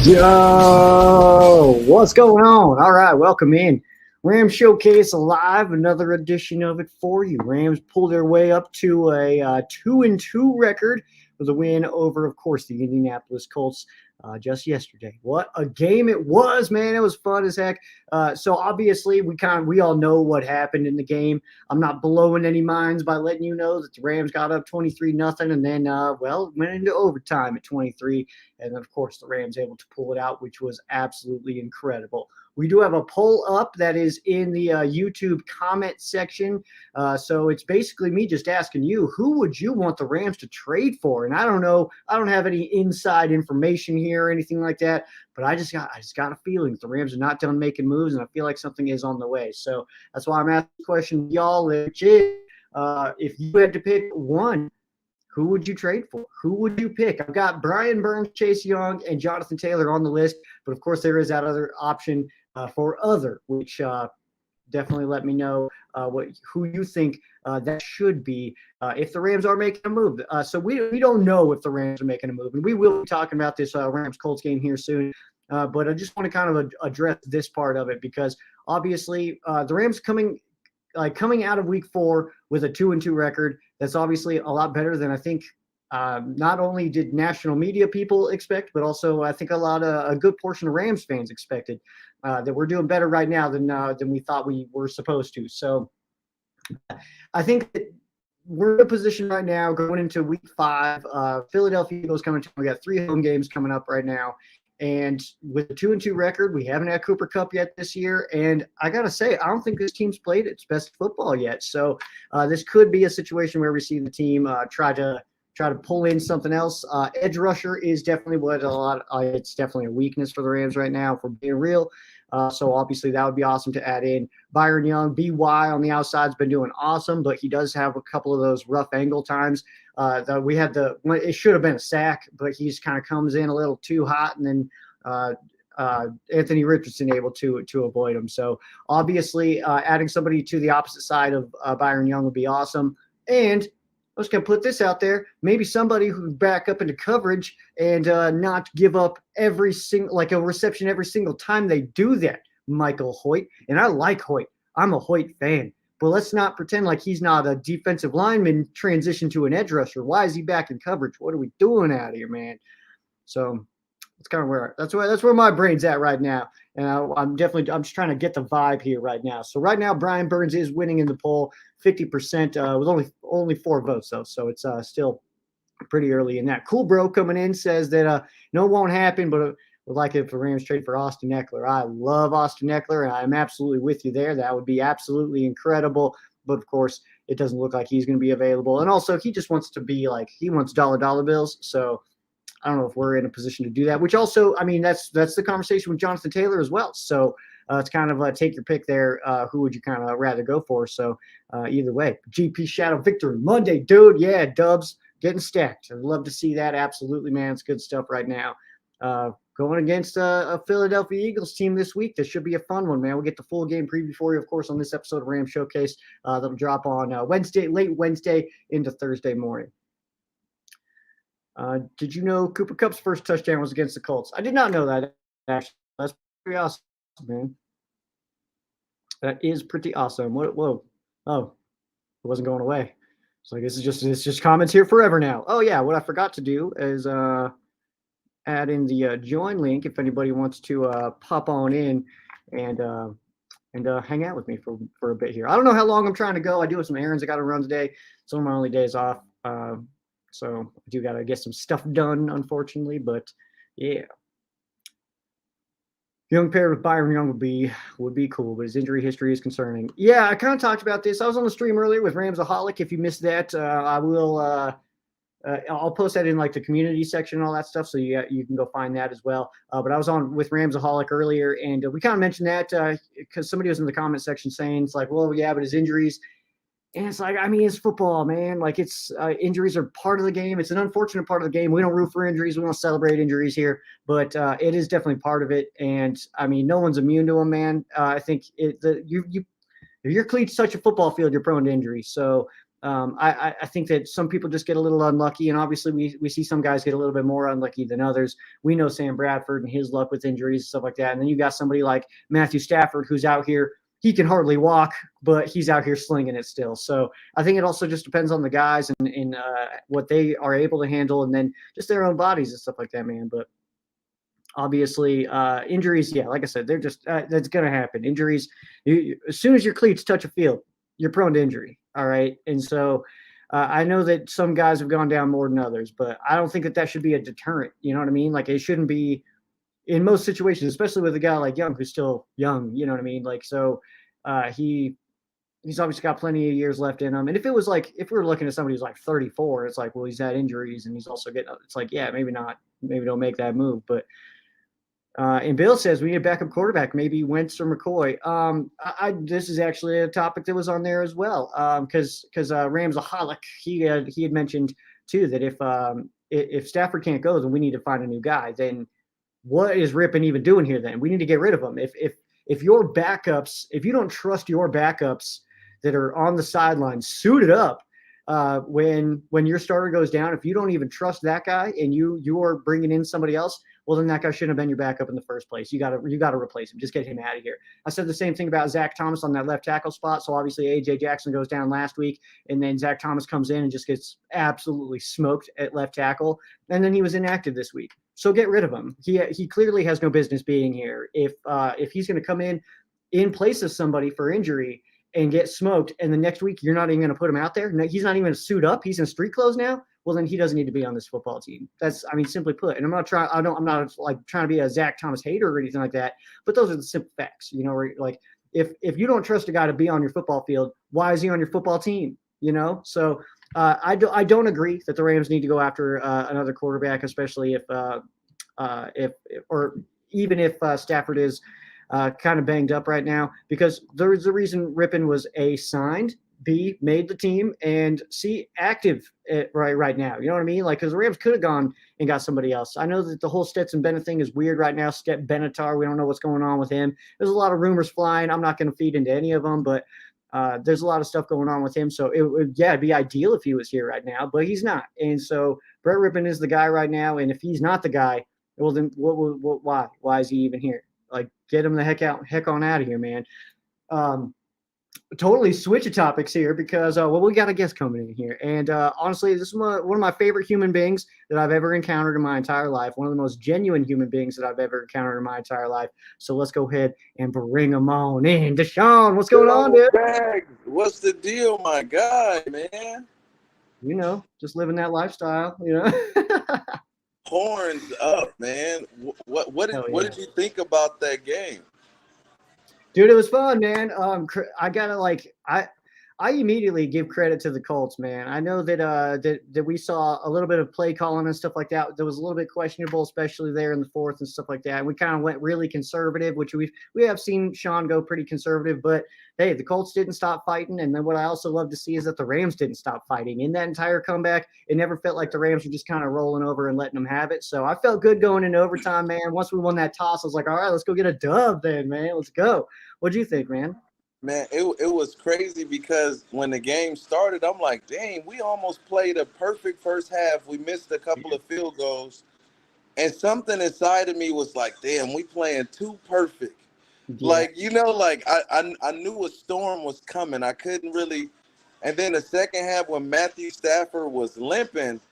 Yo, what's going on? All right, welcome in. Rams Showcase Live, another edition of it for you. Rams pulled their way up to a 2-2 record with a win over, of course, the Indianapolis Colts just yesterday. What a game it was, man! It was fun as heck. So obviously, we all know what happened in the game. I'm not blowing any minds by letting you know that the Rams got up 23-0, and then went into overtime at 23. And then, of course, the Rams able to pull it out, which was absolutely incredible. We do have a poll up that is in the YouTube comment section. So it's basically me just asking you, who would you want the Rams to trade for? And I don't know. I don't have any inside information here or anything like that. But I just got a feeling the Rams are not done making moves, and I feel like something is on the way. So that's why I'm asking the question, y'all, which is, if you had to pick one, who would you trade for? Who would you pick? I've got Brian Burns, Chase Young, and Jonathan Taylor on the list, but of course there is that other option for other, which definitely let me know who you think that should be if the Rams are making a move. So we don't know if the Rams are making a move, and we will be talking about this Rams-Colts game here soon. But I just want to kind of address this part of it because obviously the Rams coming out of week 4 with a 2-2 record. That's obviously a lot better than I think not only did national media people expect, but also I think a good portion of Rams fans expected that we're doing better right now than we thought we were supposed to. So I think that we're in a position right now going into week 5. Philadelphia Eagles coming to. We got 3 home games coming up right now. And with the 2-2 record, we haven't had Cooper Kupp yet this year. And I got to say, I don't think this team's played its best football yet. So this could be a situation where we see the team try to pull in something else. Edge rusher is definitely it's definitely a weakness for the Rams right now, if we're being real. So obviously that would be awesome to add in. Byron Young, BY on the outside has been doing awesome, but he does have a couple of those rough angle times. That we had it should have been a sack, but he just kind of comes in a little too hot, and then Anthony Richardson able to avoid him. So obviously adding somebody to the opposite side of Byron Young would be awesome. And I was going to put this out there, maybe somebody who back up into coverage and not give up a reception every single time they do that, Michael Hoyt. And I like Hoyt. I'm a Hoyt fan. But let's not pretend like he's not a defensive lineman transition to an edge rusher. Why is he back in coverage? What are we doing out here, man? So that's kind of that's where my brain's at right now. And I'm just trying to get the vibe here right now. So right now, Brian Burns is winning in the poll, 50% with only 4 votes though. So it's still pretty early in that. Cool Bro coming in says that no, it won't happen, but would like it if the Rams trade for Austin Eckler. I love Austin Eckler, and I'm absolutely with you there. That would be absolutely incredible. But of course, it doesn't look like he's going to be available. And also, he just wants to be he wants dollar bills. So I don't know if we're in a position to do that, which also, I mean, that's the conversation with Jonathan Taylor as well. So it's kind of take your pick there. Who would you kind of rather go for? So either way, GP Shadow Victory Monday, dude. Yeah, Dubs getting stacked. I'd love to see that. Absolutely, man. It's good stuff right now. Going against a Philadelphia Eagles team this week. This should be a fun one, man. We'll get the full game preview for you, of course, on this episode of Ram Showcase. That'll drop on late Wednesday into Thursday morning. Did you know Cooper Kupp's first touchdown was against the Colts? I did not know that, actually. That's pretty awesome, man. That is pretty awesome. Whoa. Oh, it wasn't going away. So I guess it's just comments here forever now. Oh, yeah, what I forgot to do is add in the join link if anybody wants to pop on in and hang out with me for a bit here. I don't know how long I'm trying to go. I do have some errands I got to run today. Some of my only days off. So I do got to get some stuff done, unfortunately. But yeah, Young paired with Byron Young would be cool, but his injury history is concerning. Yeah, I kind of talked about this. I was on the stream earlier with Ramsaholic. If you missed that, I will. I'll post that in the community section and all that stuff, so you can go find that as well. But I was on with Ramsaholic earlier, and we kind of mentioned that because somebody was in the comment section saying it's well, yeah, but his injuries. And it's it's football, man. It's injuries are part of the game. It's an unfortunate part of the game. We don't root for injuries. We don't celebrate injuries here, but it is definitely part of it. And no one's immune to them, man. I think if your cleats touch a football field, you're prone to injury. So I think that some people just get a little unlucky, and obviously we see some guys get a little bit more unlucky than others. We know Sam Bradford and his luck with injuries and stuff like that. And then you got somebody like Matthew Stafford who's out here. He can hardly walk, but he's out here slinging it still. So I think it also just depends on the guys and what they are able to handle, and then just their own bodies and stuff like that, man. But obviously, injuries, yeah, like I said, they're just that's going to happen. Injuries, as soon as your cleats touch a field, you're prone to injury. All right, and so I know that some guys have gone down more than others, but I don't think that should be a deterrent. You know what I mean? Like it shouldn't be in most situations, especially with a guy like Young who's still young. You know what I mean? Like so, he's obviously got plenty of years left in him. And if it was like if we were looking at somebody who's like 34, it's like, well, he's had injuries and he's also getting. It's like, yeah, maybe not. Maybe don't make that move, but. And Bill says we need a backup quarterback, maybe Wentz or McCoy. This is actually a topic that was on there as well, because Ramsaholic he had mentioned too that if Stafford can't go, then we need to find a new guy. Then what is Rippon even doing here? Then we need to get rid of him. If your backups, if you don't trust your backups that are on the sidelines suited up. When your starter goes down, if you don't even trust that guy and you are bringing in somebody else, well, then that guy shouldn't have been your backup in the first place. You got to replace him. Just get him out of here. I said the same thing about Zach Thomas on that left tackle spot. So obviously A.J. Jackson goes down last week, and then Zach Thomas comes in and just gets absolutely smoked at left tackle, and then he was inactive this week. So get rid of him. He clearly has no business being here. If he's going to come in place of somebody for injury and get smoked, and the next week you're not even going to put him out there. No, he's not even going to suit up. He's in street clothes now. Well, then he doesn't need to be on this football team. That's, I mean, simply put. And I'm not like trying to be a Zach Thomas hater or anything like that. But those are the simple facts. You know, like if you don't trust a guy to be on your football field, why is he on your football team? You know, so I don't agree that the Rams need to go after another quarterback, especially if Stafford is kind of banged up right now, because there's a reason Rippon was A, signed, B, made the team, and C, active right now. You know what I mean? Like, because the Rams could have gone and got somebody else. I know that the whole Stetson Bennett thing is weird right now. Stet Benatar, we don't know what's going on with him. There's a lot of rumors flying. I'm not going to feed into any of them, but there's a lot of stuff going on with him. So it'd be ideal if he was here right now, but he's not. And so Brett Rippon is the guy right now. And if he's not the guy, well, then why? Why is he even here? Like, get him the heck on out of here, man. Totally switch of topics here because, we got a guest coming in here. And honestly, this is one of my favorite human beings that I've ever encountered in my entire life. One of the most genuine human beings that I've ever encountered in my entire life. So let's go ahead and bring him on in. Deshaun, what's going on, dude? What's the deal, my guy, man? You know, just living that lifestyle, you know. Horns up, man. What did you think about that game? Dude, it was fun, man. I gotta I immediately give credit to the Colts, man. I know that that we saw a little bit of play calling and stuff like that. That was a little bit questionable, especially there in the fourth and stuff like that. And we kind of went really conservative, which we have seen Sean go pretty conservative. But hey, the Colts didn't stop fighting. And then what I also love to see is that the Rams didn't stop fighting. In that entire comeback, it never felt like the Rams were just kind of rolling over and letting them have it. So I felt good going into overtime, man. Once we won that toss, I was like, all right, let's go get a dub then, man. Let's go. What'd you think, man? Man, it was crazy because when the game started, I'm like, dang, we almost played a perfect first half. We missed a couple of field goals. And something inside of me was like, damn, we playing too perfect. Yeah. Like, you know, like I knew a storm was coming. I couldn't really. And then the second half when Matthew Stafford was limping,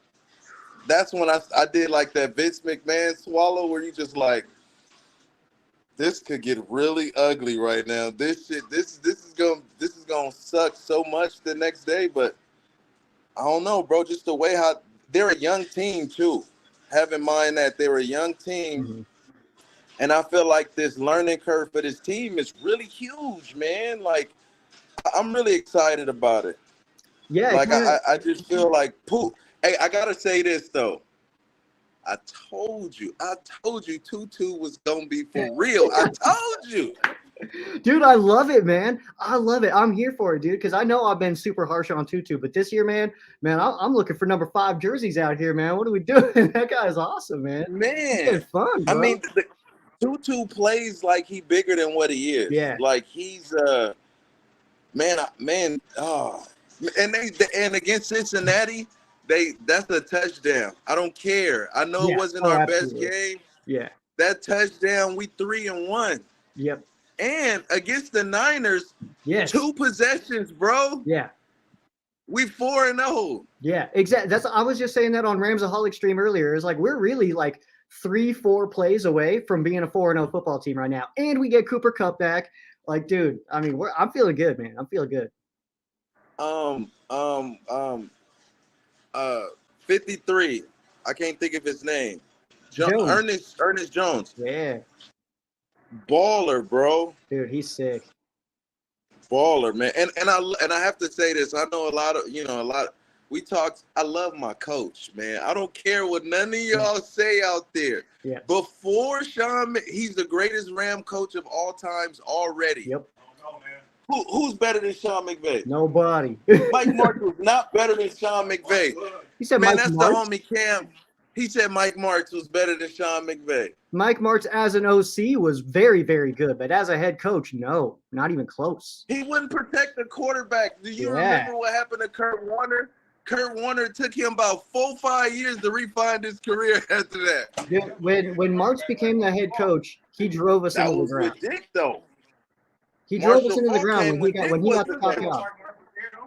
that's when I did like that Vince McMahon swallow where you just like, this could get really ugly right now. This is gonna suck so much the next day. But I don't know, bro. Just the way how they're a young team too. Have in mind that they're a young team, mm-hmm. And I feel like this learning curve for this team is really huge, man. Like I'm really excited about it. Yeah. Like I just feel like poof. Hey, I gotta say this though. I told you Tutu was going to be for real. I told you. Dude, I love it, man. I love it. I'm here for it, dude, because I know I've been super harsh on Tutu, but this year, man, I'm looking for number 5 jerseys out here, man. What are we doing? That guy is awesome, man. Man. It's fun, bro. I mean, Tutu plays like he bigger than what he is. Yeah. Like he's, man, And against Cincinnati, that's a touchdown. I don't care. I know it wasn't our best absolutely. game. Yeah. That touchdown, we 3-1. Yep. And against the Niners, Yes. 2 possessions, bro. Yeah. We 4-0. Yeah, exactly. I was just saying that on Ramsaholic stream earlier. It's like we're really like 3-4 plays away from being a 4-0 football team right now, and we get Cooper Kupp back. Like, dude, I mean, I'm feeling good, man. I'm feeling good. 53. I can't think of his name. Jones. Ernest Jones. Yeah, Baller, bro. dude, he's sick. Baller, man. And I have to say this. I know a lot. We talked. I love my coach, man. I don't care what none of y'all say out there. Yeah. Before Sean, he's the greatest Ram coach of all times already. Yep. Who's better than Sean McVay? Nobody. Mike Martz was not better than Sean McVay. He said, man, Mike that's Martz? the homie Cam. He said Mike Martz was better than Sean McVay. Mike Martz as an OC was very, very good, but as a head coach, no, not even close. He wouldn't protect the quarterback. Do you remember what happened to Kurt Warner? Kurt Warner took him about 4-5 years to refine his career after that. Yeah, when Martz became the head coach, he drove us into the ground. That was ridiculous, though. He drove us into the ground when he got the top job.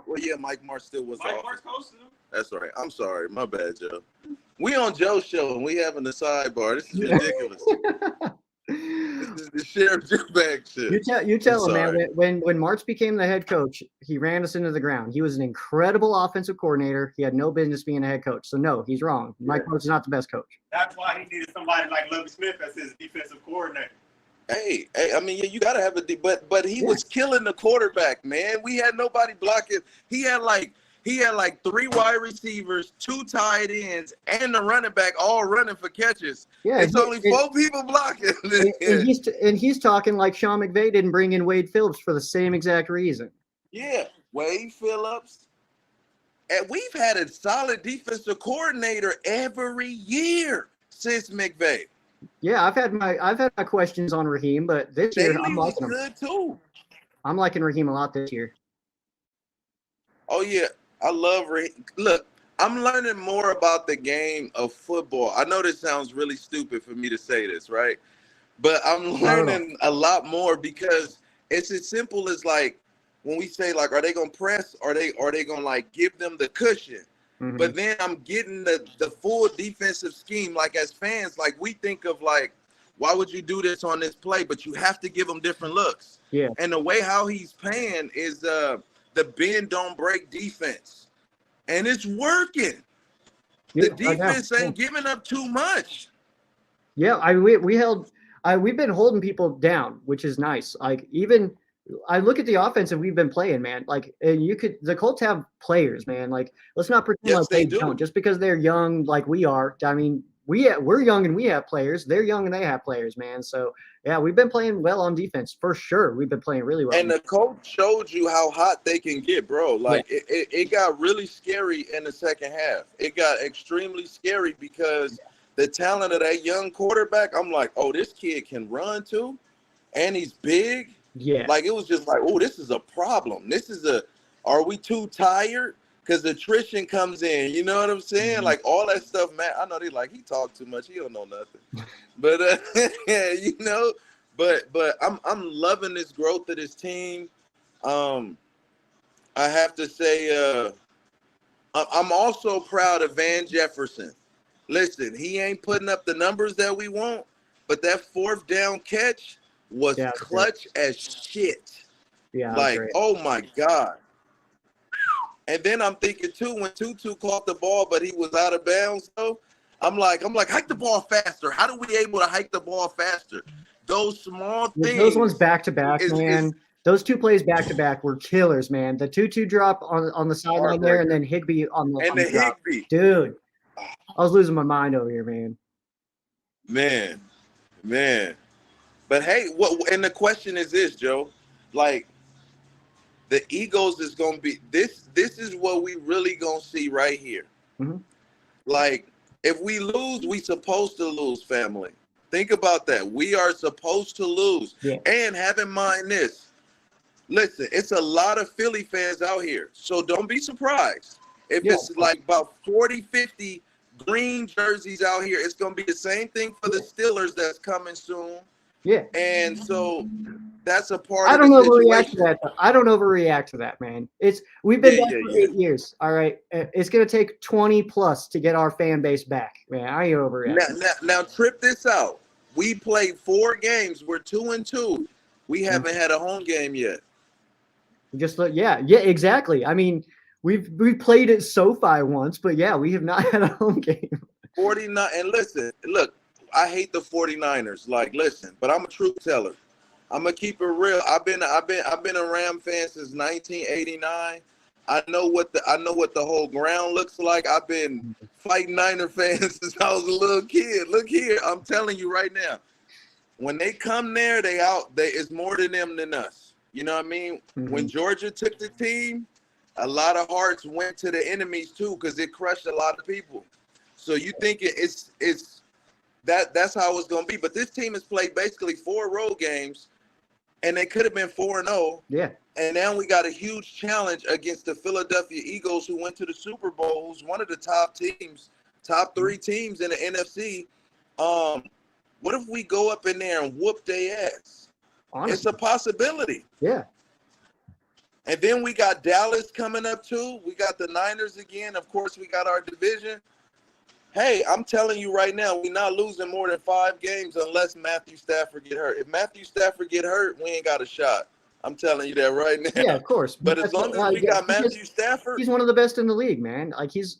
Well, yeah, Mike Martz still was the office. That's right. I'm sorry. My bad, Joe. We on Joe's show, and we having a sidebar. This is ridiculous. This is the Sheriff Jukebag shit. You tell him, man. When Martz became the head coach, he ran us into the ground. He was an incredible offensive coordinator. He had no business being a head coach. So, no, he's wrong. Mike Martz is not the best coach. That's why he needed somebody like Lovie Smith as his defensive coordinator. Hey, I mean, you got to have but he was killing the quarterback, man. We had nobody blocking. He had like 3 wide receivers, 2 tight ends, and the running back all running for catches. Yeah, it's only 4 people blocking. And he's talking like Sean McVay didn't bring in Wade Phillips for the same exact reason. Yeah, Wade Phillips. And we've had a solid defensive coordinator every year since McVay. Yeah, I've had my questions on Raheem, but this year I'm liking him. Good too. I'm liking Raheem a lot this year. Oh yeah, I love Raheem. Look, I'm learning more about the game of football. I know this sounds really stupid for me to say this, right? But I'm learning a lot more because it's as simple as like when we say like, are they gonna press? Or are they gonna like give them the cushion? Mm-hmm. But then I'm getting the full defensive scheme. Like as fans, like we think of like, why would you do this on this play? But you have to give them different looks. Yeah. And the way how he's playing is the bend don't break defense, and it's working. The defense ain't giving up too much. Yeah, we've been holding people down, which is nice. Like even. I look at the offense that we've been playing, man. Like the Colts have players, man. Like let's not pretend like they don't just because they're young, like we are. I mean, we're young and we have players. They're young and they have players, man. So yeah, we've been playing well on defense for sure. We've been playing really well. And the coach showed you how hot they can get, bro. Like it got really scary in the second half. It got extremely scary because the talent of that young quarterback. I'm like, oh, this kid can run too, and he's big. Yeah. Like, it was just like, oh, this is a problem. Are we too tired? Because attrition comes in. You know what I'm saying? Mm-hmm. Like, all that stuff, man. I know they like, he talked too much. He don't know nothing. But, you know, but I'm loving this growth of this team. I have to say, I'm also proud of Van Jefferson. Listen, he ain't putting up the numbers that we want, but that 4th down catch was clutch as shit. Yeah, like, oh my God. And then I'm thinking too, when Tutu caught the ball, but he was out of bounds, though. I'm like, hike the ball faster. How do we able to hike the ball faster? Those small things. Those ones back to back, man. Those 2 plays back to back were killers, man. The 2-2 drop on the sideline there, and then Higbee on the drop. Higbee. Dude, I was losing my mind over here, man. Man. But hey, and the question is this, Joe. Like, the Eagles is gonna be this is what we really gonna see right here. Mm-hmm. Like, if we lose, we supposed to lose, family. Think about that. We are supposed to lose. Yeah. And have in mind this. listen, it's a lot of Philly fans out here. So don't be surprised if Yeah. it's like about 40, 50 green jerseys out here. It's going to be the same thing for the Steelers that's coming soon. Yeah. And so that's a part I of don't the overreact to situation. that. I don't overreact to that, man. We've been back for Yeah. 8 years. All right. It's gonna take 20 plus to get our fan base back, man. I ain't overreacting. Now trip this out. We played 4 games. We're 2-2. We haven't had a home game yet. Just yeah, exactly. I mean, we've played at SoFi once, but yeah, we have not had a home game. 49 and listen, look, I hate the 49ers. Like, listen, but I'm a truth teller. I'm gonna keep it real. I've been a Ram fan since 1989. I know what the whole ground looks like. I've been fighting Niner fans since I was a little kid. Look here, I'm telling you right now. When they come there, it's more than them than us. You know what I mean? Mm-hmm. When Georgia took the team, a lot of hearts went to the enemies too, because it crushed a lot of people. So you think that's how it's gonna be. But this team has played basically 4 road games, and they could have been 4-0. Yeah. And now we got a huge challenge against the Philadelphia Eagles, who went to the Super Bowl, who's one of the top 3 teams in the NFC. What if we go up in there and whoop their ass? Honestly. It's a possibility. Yeah. And then we got Dallas coming up too. We got the Niners again. Of course, we got our division. Hey, I'm telling you right now, we're not losing more than 5 games unless Matthew Stafford get hurt. If Matthew Stafford get hurt, we ain't got a shot. I'm telling you that right now. Yeah, of course. But as long as we got Matthew Stafford, he's one of the best in the league, man. Like he's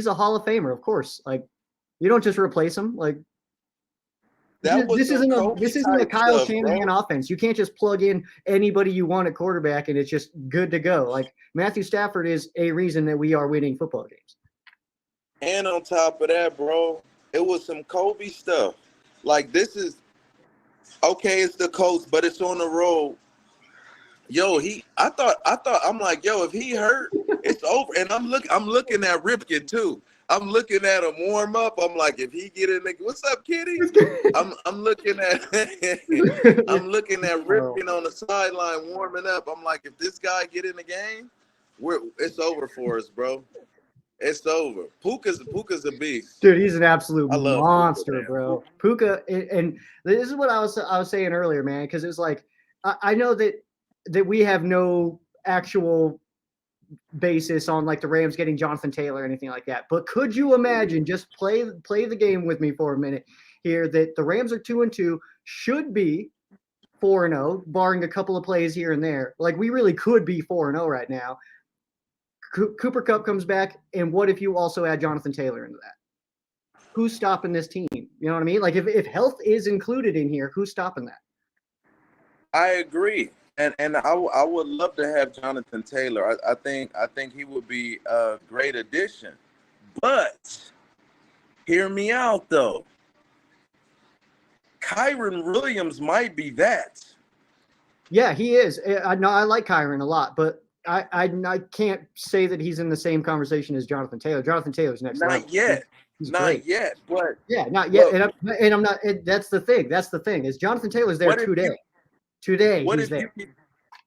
a Hall of Famer, of course. Like you don't just replace him. Like this isn't a Kyle Shanahan offense. You can't just plug in anybody you want at quarterback and it's just good to go. Like Matthew Stafford is a reason that we are winning football games. And on top of that, bro, it was some Kobe stuff. Like this is okay, it's the Colts, but it's on the road. Yo, I'm like, yo, if he hurt, it's over. And I'm looking at Ripken too. I'm looking at him warm up. I'm like, if he get in the, what's up, kitty? I'm looking at Ripken on the sideline warming up. I'm like, if this guy get in the game, it's over for us, bro. It's over. Puka's a beast. Dude, he's an absolute monster, Puka, bro. Puka, and this is what I was saying earlier, man, because it was like, I know that we have no actual basis on like the Rams getting Jonathan Taylor or anything like that. But could you imagine, just play the game with me for a minute here, that the Rams are 2-2, should be 4-0, barring a couple of plays here and there. Like we really could be 4-0 right now. Cooper Kupp comes back, and what if you also add Jonathan Taylor into that? Who's stopping this team? You know what I mean? Like if health is included in here, who's stopping that? I agree. And I would love to have Jonathan Taylor. I think he would be a great addition. But hear me out though. Kyren Williams might be that. Yeah, he is. I like Kyren a lot, but I can't say that he's in the same conversation as Jonathan Taylor. Jonathan Taylor's next level. Not yet. Not yet. But yeah, not yet. And I'm not. That's the thing. That's the thing. Is Jonathan Taylor's there today? Today he's there.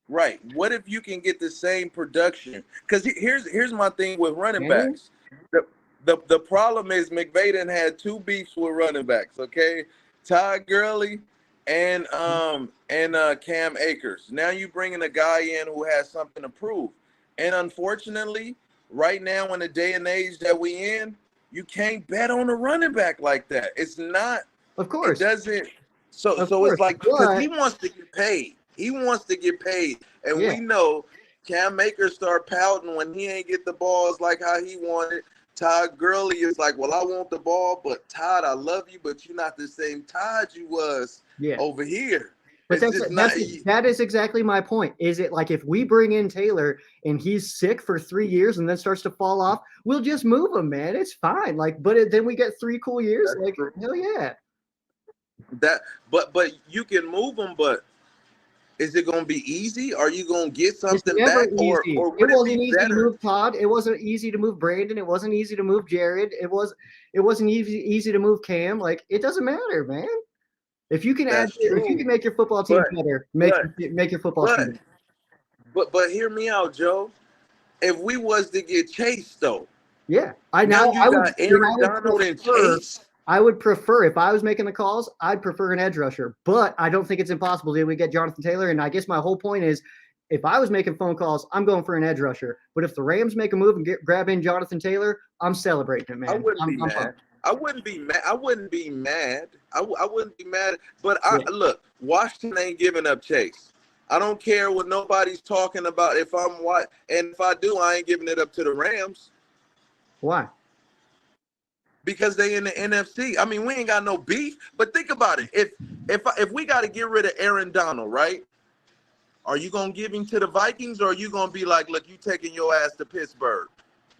Right. What if you can get the same production? Because here's my thing with running backs. The problem is McVay done had 2 beefs with running backs. Okay, Todd Gurley and Cam Akers. Now you bringing a guy in who has something to prove. And unfortunately, right now in the day and age that we in, you can't bet on a running back like that. It's not. Of course. It doesn't. So it's like, because he wants to get paid. He wants to get paid. And we know Cam Akers start pouting when he ain't get the balls like how he wanted. Todd Gurley is like, well, I want the ball, but Todd, I love you, but you're not the same Todd you was over here. But that is exactly my point. Is it like if we bring in Taylor and he's sick for 3 years and then starts to fall off, we'll just move him, man. It's fine. Like, but then we get 3 cool years. Like, hell yeah. But you can move them, but is it going to be easy? Are you going to get something back? Or it wasn't easy to move Todd. It wasn't easy to move Brandon. It wasn't easy to move Jared. It wasn't easy to move Cam. Like, it doesn't matter, man. If you can if you can make your football team better, make your football team better. But hear me out, Joe. If we was to get Chase though, Yeah, now you got Aaron Donald and Chase. I would prefer, if I was making the calls, I'd prefer an edge rusher. But I don't think it's impossible that we get Jonathan Taylor. And I guess my whole point is, if I was making phone calls, I'm going for an edge rusher. But if the Rams make a move and grab in Jonathan Taylor, I'm celebrating it, man. I wouldn't be mad. I wouldn't be mad. I wouldn't be mad. I wouldn't be mad. But look, Washington ain't giving up Chase. I don't care what nobody's talking about. If I do, I ain't giving it up to the Rams. Why? Because they in the NFC. I mean, we ain't got no beef. But think about it. If we got to get rid of Aaron Donald, right? Are you gonna give him to the Vikings, or are you gonna be like, look, you taking your ass to Pittsburgh?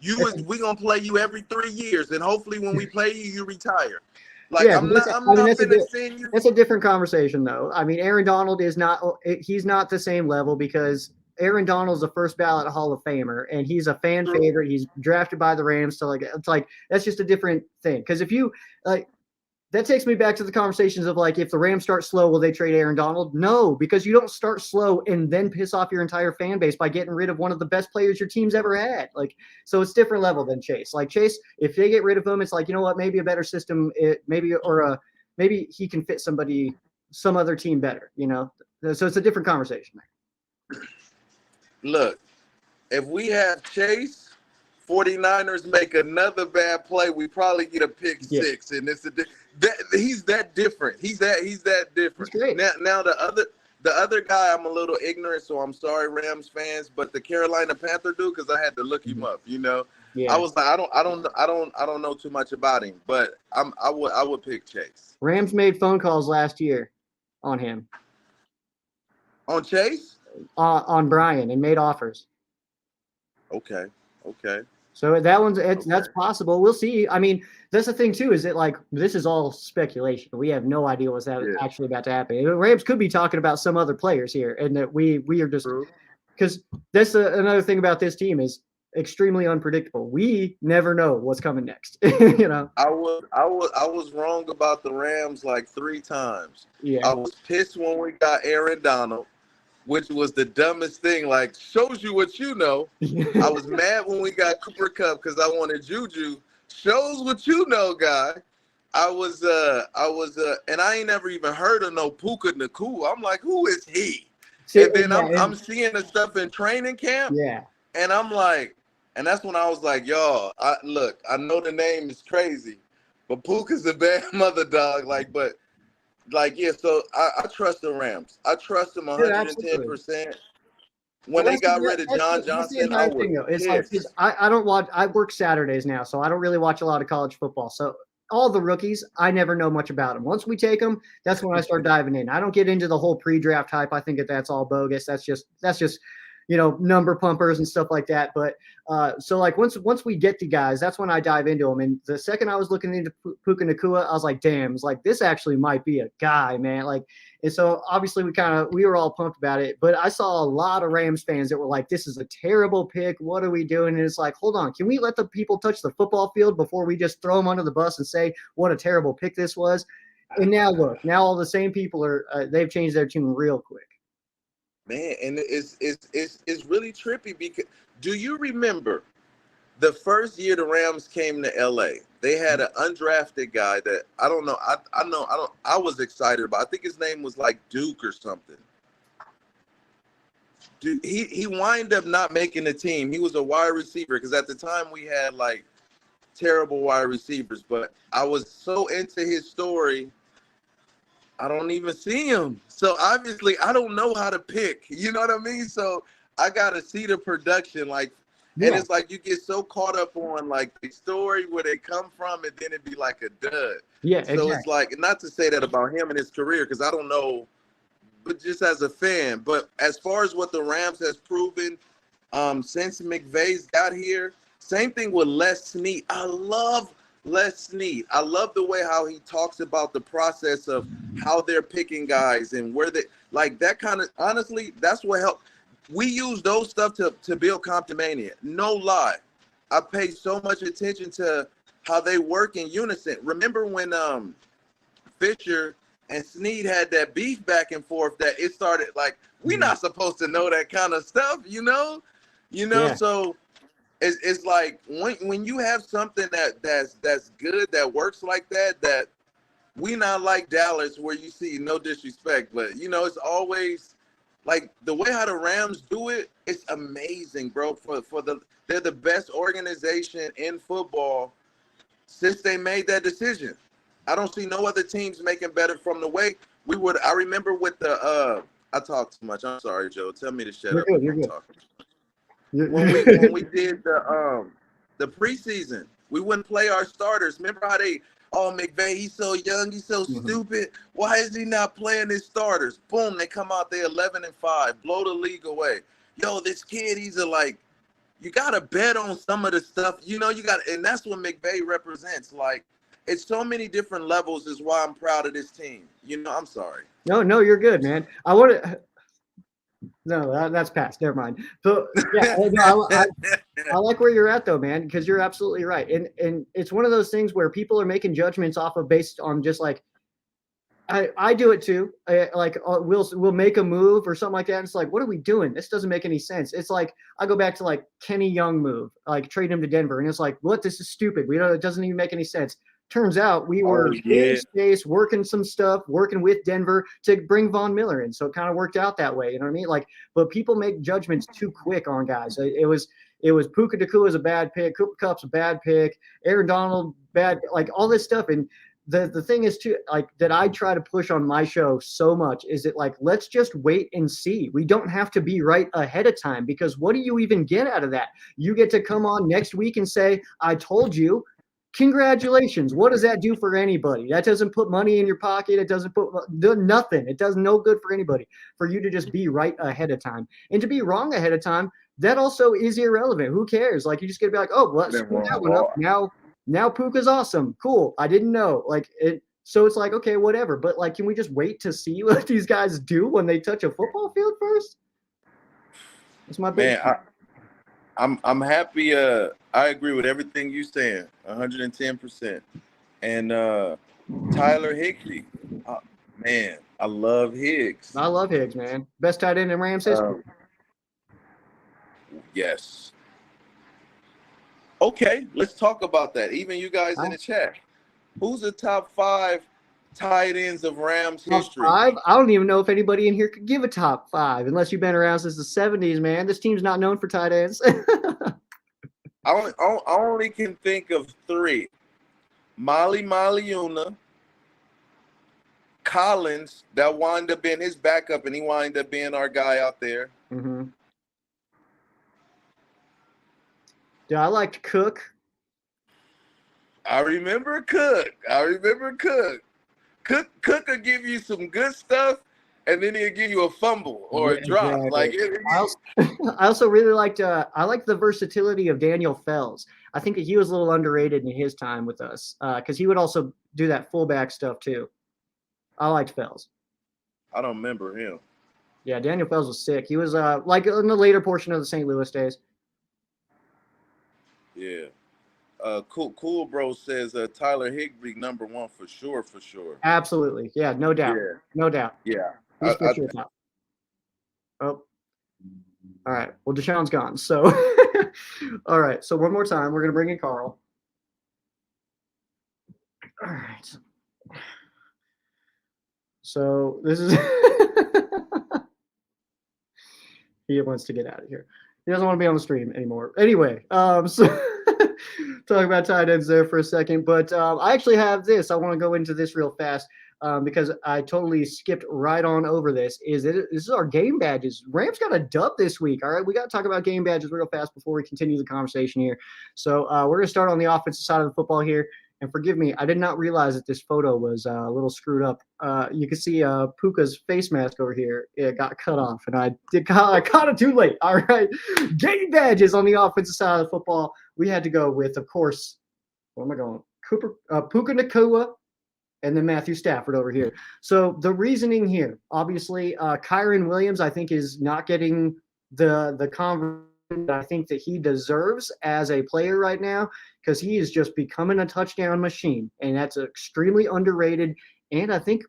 We gonna play you every 3 years, and hopefully when we play you, you retire. Like, yeah, I'm not gonna send you. That's a different conversation, though. I mean, Aaron Donald is not. He's not the same level, because Aaron Donald's a first ballot Hall of Famer, and he's a fan favorite. He's drafted by the Rams, so it's like that's just a different thing. Because if you that takes me back to the conversations of, like, if the Rams start slow, will they trade Aaron Donald? No, because you don't start slow and then piss off your entire fan base by getting rid of one of the best players your team's ever had. Like, so it's different level than Chase. Like, Chase, if they get rid of him, it's like, you know what, maybe a better system, maybe he can fit some other team better, you know? So it's a different conversation. Look, if we have Chase, 49ers make another bad play, we probably get a pick six, and he's that different. He's that different. Now the other guy, I'm a little ignorant, so I'm sorry, Rams fans, but the Carolina Panther dude, because I had to look him up. You know, I was like, I don't know too much about him, but I would pick Chase. Rams made phone calls last year on him. On Chase? On Brian, and made offers. Okay. So that's possible. We'll see. I mean, that's the thing too, is that, like, this is all speculation. We have no idea what's actually about to happen. The Rams could be talking about some other players here, and that we are just, because that's another thing about this team is extremely unpredictable. We never know what's coming next. You know, I was wrong about the Rams like 3 times. Yeah, I was pissed when we got Aaron Donald, which was the dumbest thing. Like, shows you what you know. I was mad when we got Cooper Kupp because I wanted Juju. Shows what you know, guy. I was, and I ain't never even heard of no Puka Nacua. I'm like, who is he? And then I'm seeing the stuff in training camp. Yeah. And I'm like, and that's when I was like, y'all, I know the name is crazy, but Puka's a bad mother dog. So I trust the Rams. I trust them 110%. When they got rid of John Johnson, I was pissed. I don't watch. I work Saturdays now, so I don't really watch a lot of college football. So all the rookies, I never know much about them. Once we take them, that's when I start diving in. I don't get into the whole pre-draft hype. I think that's all bogus. That's just number pumpers and stuff like that. But so, like, once we get the guys, that's when I dive into them. And the second I was looking into Puka Nacua, I was like, damn, it's like, this actually might be a guy, man. Like, and so obviously we were all pumped about it. But I saw a lot of Rams fans that were like, this is a terrible pick. What are we doing? And it's like, hold on, can we let the people touch the football field before we just throw them under the bus and say what a terrible pick this was? And now look, now all the same people they've changed their tune real quick. Man, and it's really trippy, because do you remember the first year the Rams came to LA? They had an undrafted guy that I don't know. I was excited about. I think his name was like Duke or something. Dude, he wind up not making the team. He was a wide receiver, because at the time we had like terrible wide receivers, but I was so into his story. I don't even see him. So obviously I don't know how to pick. You know what I mean? So I got to see the production. And it's like you get so caught up on like the story, where they come from, and then it'd be like a dud. Yeah. So exactly. It's like, not to say that about him and his career, because I don't know, but just as a fan. But as far as what the Rams has proven since McVay's got here, same thing with Les Snead. I love Les Snead. I love the way how he talks about the process of how they're picking guys and where they like that kind of. Honestly, that's what helped. We use those stuff to build Comptomania. No lie, I pay so much attention to how they work in unison. Remember when Fisher and Snead had that beef back and forth that it started like we're not supposed to know that kind of stuff, you know. Yeah. So it's like when you have something that's good that works like that we not like Dallas where you see no disrespect, but it's always like the way how the Rams do it. It's amazing, bro. They're the best organization in football since they made that decision. I don't see no other teams making better from the way we would. I remember with the I talk too much. I'm sorry, Joe. Tell me to shut up. You're I'm good. talking. When we did the preseason, we wouldn't play our starters. Remember how McVay, he's so young, he's so stupid. Why is he not playing his starters? Boom, they come out there 11-5, blow the league away. Yo, this kid, you gotta bet on some of the stuff. And that's what McVay represents. Like, it's so many different levels is why I'm proud of this team. I'm sorry. No, you're good, man. I want to. No, that's past. Never mind. But yeah, I like where you're at though, man, because you're absolutely right. And it's one of those things where people are making judgments based on just like I do it too. We'll make a move or something like that. And it's like, what are we doing? This doesn't make any sense. It's like I go back to like Kenny Young move, like trade him to Denver, and it's like, what? This is stupid. It doesn't even make any sense. Turns out we were in space working some stuff, working with Denver to bring Von Miller in. So it kind of worked out that way. You know what I mean? Like, but people make judgments too quick on guys. It was Puka Nacua is a bad pick, Cooper Kupp's a bad pick, Aaron Donald bad, like all this stuff. And the thing is too, like that I try to push on my show so much is that like let's just wait and see. We don't have to be right ahead of time because what do you even get out of that? You get to come on next week and say, I told you. Congratulations. What does that do for anybody? That doesn't put money in your pocket. It doesn't put nothing. It does no good for anybody for you to just be right ahead of time. And to be wrong ahead of time, that also is irrelevant. Who cares? Like, you just got to be like, oh, well, let's screw that one up. Now Puka's awesome. Cool. I didn't know. Like, so it's like, okay, whatever. But, like, can we just wait to see what these guys do when they touch a football field first? That's my big man. I'm happy. I agree with everything you're saying, 110%. And Tyler Higbee, man, I love Higgs. I love Higgs, man. Best tight end in Rams history. Yes. Okay, let's talk about that. Even you guys in the chat. Who's the top 5 tight ends of Rams history? Top 5? I don't even know if anybody in here could give a top 5 unless you've been around since the 70s, man. This team's not known for tight ends. I only can think of 3. Molly Maliuna, Collins, that wound up being his backup, and he wound up being our guy out there. Mm-hmm. Yeah, I liked Cook. I remember Cook. Cook will give you some good stuff, and then he'll give you a fumble or a drop. Exactly. I also really liked the versatility of Daniel Fells. I think that he was a little underrated in his time with us because he would also do that fullback stuff too. I liked Fells. I don't remember him. Yeah, Daniel Fells was sick. He was like in the later portion of the St. Louis days. Yeah. Cool Bro says Tyler Higbee #1 for sure. Absolutely. Yeah, no doubt. Yeah. No doubt. Yeah. He's for sure top. Oh. All right. Well, Deshaun's gone. So all right. So one more time, we're gonna bring in Carl. All right. So this is he wants to get out of here. He doesn't want to be on the stream anymore. Anyway, so talking about tight ends there for a second, but I actually have this. I want to go into this real fast because I totally skipped right on over this. This is our game badges. Rams got a dub this week. All right, we got to talk about game badges real fast before we continue the conversation here. So we're going to start on the offensive side of the football here. And forgive me, I did not realize that this photo was a little screwed up. You can see Puka's face mask over here. It got cut off, and I caught it too late. All right, game badges on the offensive side of the football. We had to go with, of course, where am I going? Puka Nacua, and then Matthew Stafford over here. So the reasoning here, obviously, Kyron Williams, I think, is not getting the conversation that I think that he deserves as a player right now, because he is just becoming a touchdown machine, and that's extremely underrated. And I think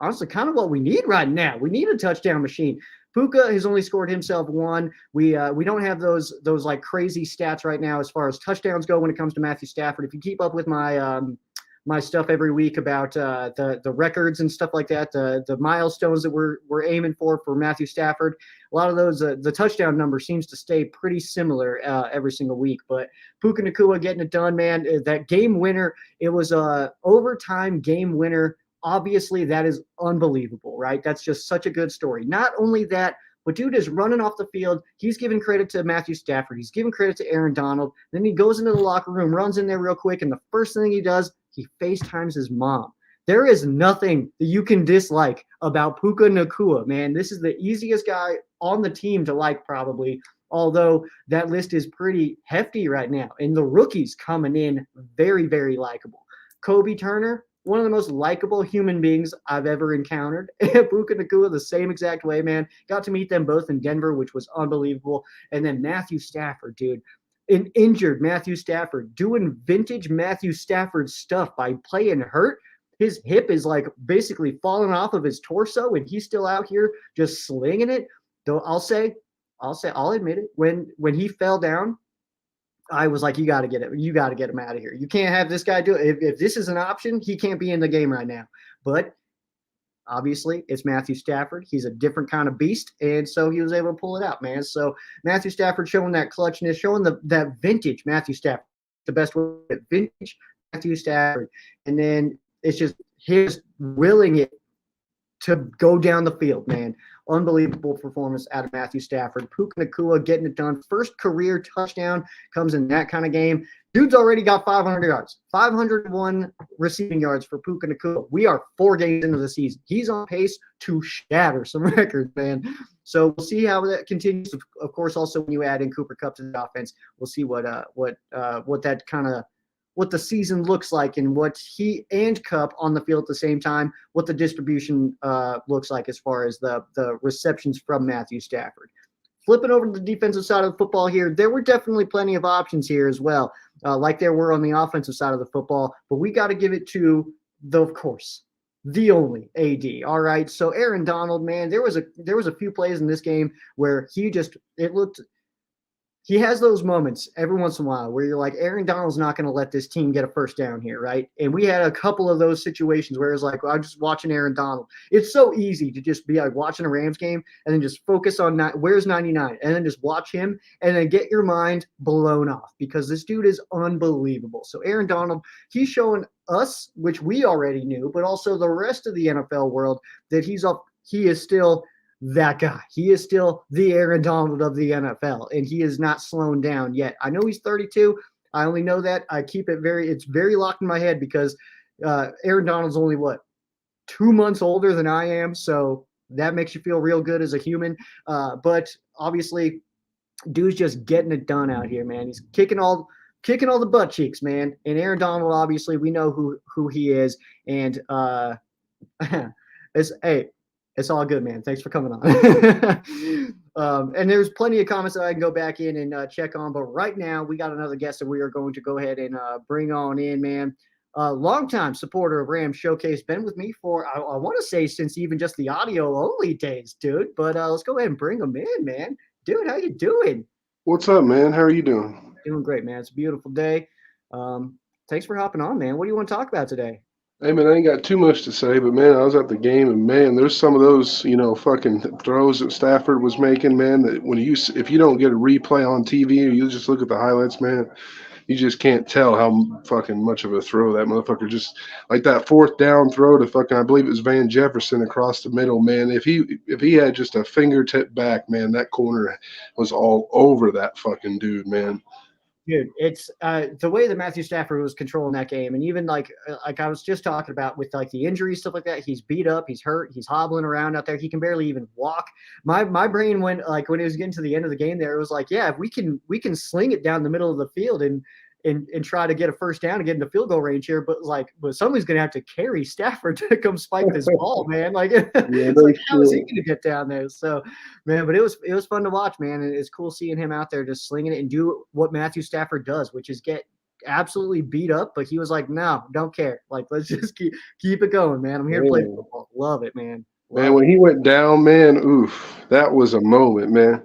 honestly kind of what we need right now. We need a touchdown machine. Puka has only scored himself one. We don't have those like crazy stats right now as far as touchdowns go when it comes to Matthew Stafford. If you keep up with my stuff every week about the records and stuff like that, the milestones that we're aiming for Matthew Stafford, a lot of those the touchdown number seems to stay pretty similar every single week. But Puka Nacua getting it done, man. That game winner, it was a overtime game winner. Obviously, that is unbelievable, right? That's just such a good story. Not only that, but dude is running off the field. He's giving credit to Matthew Stafford. He's giving credit to Aaron Donald. Then he goes into the locker room, runs in there real quick, and the first thing he does, he FaceTimes his mom. There is nothing that you can dislike about Puka Nacua, man. This is the easiest guy on the team to like, probably, although that list is pretty hefty right now. And the rookies coming in very, very likable. Kobe Turner, one of the most likable human beings I've ever encountered. Puka Nacua, the same exact way, man. Got to meet them both in Denver, which was unbelievable. And then Matthew Stafford, dude. An injured Matthew Stafford doing vintage Matthew Stafford stuff by playing hurt. His hip is like basically falling off of his torso, and he's still out here just slinging it. Though I'll admit it. When he fell down, I was like, you got to get it. You got to get him out of here. You can't have this guy do it. If this is an option, he can't be in the game right now. But obviously, it's Matthew Stafford. He's a different kind of beast, and so he was able to pull it out, man. So Matthew Stafford showing that clutchness, showing that vintage Matthew Stafford, the best way, vintage Matthew Stafford. And then it's just his willing it to go down the field, man. Unbelievable performance out of Matthew Stafford. Puka Nacua getting it done. First career touchdown comes in that kind of game. Dude's already got 500 yards, 501 receiving yards for Puka Nacua. We are 4 games into the season. He's on pace to shatter some records, man. So we'll see how that continues. Of course, also when you add in Cooper Kupp to the offense, we'll see what that kind of what the season looks like and what he and Kupp on the field at the same time, what the distribution looks like as far as the receptions from Matthew Stafford. Flipping over to the defensive side of the football here, there were definitely plenty of options here as well, like there were on the offensive side of the football, but we got to give it to, of course, the only AD. All right, so Aaron Donald, man, there was a few plays in this game where he has those moments every once in a while where you're like, Aaron Donald's not going to let this team get a first down here, right? And we had a couple of those situations where it's like, well, I'm just watching Aaron Donald. It's so easy to just be like watching a Rams game and then just focus on where's 99 and then just watch him and then get your mind blown off because this dude is unbelievable. So Aaron Donald, he's showing us, which we already knew, but also the rest of the NFL world that he is still that guy. He is still the Aaron Donald of the NFL, and he is not slowing down yet. I know he's 32. I only know that. I keep it it's very locked in my head because Aaron Donald's only, 2 months older than I am, so that makes you feel real good as a human. But obviously, dude's just getting it done out here, man. He's kicking all the butt cheeks, man. And Aaron Donald, obviously, we know who he is, and it's all good, man. Thanks for coming on. And there's plenty of comments that I can go back in and check on. But right now, we got another guest that we are going to go ahead and bring on in, man. Longtime supporter of Rams Showcase, been with me for, I want to say, since even just the audio-only days, dude. But let's go ahead and bring him in, man. Dude, how you doing? What's up, man? How are you doing? Doing great, man. It's a beautiful day. Thanks for hopping on, man. What do you want to talk about today? Hey, man, I ain't got too much to say, but, man, I was at the game, and, man, there's some of those, fucking throws that Stafford was making, man, that if you don't get a replay on TV or you just look at the highlights, man, you just can't tell how fucking much of a throw that motherfucker just – like that 4th down throw to fucking – I believe it was Van Jefferson across the middle, man. If he had just a fingertip back, man, that corner was all over that fucking dude, man. Dude, it's the way that Matthew Stafford was controlling that game, and even like I was just talking about with like the injuries, stuff like that. He's beat up, he's hurt, he's hobbling around out there. He can barely even walk. My brain went like when it was getting to the end of the game there, it was like, yeah, if we can sling it down the middle of the field and try to get a first down and get into field goal range here, but somebody's gonna have to carry Stafford to come spike this ball, man. Like, it's like how is he gonna get down there? So, man, but it was fun to watch, man, and it's cool seeing him out there just slinging it and do what Matthew Stafford does, which is get absolutely beat up, but he was like, no, don't care. Like, let's just keep it going, man. I'm here to play football. Love it, man. Man, when he went down, man, oof, that was a moment, man.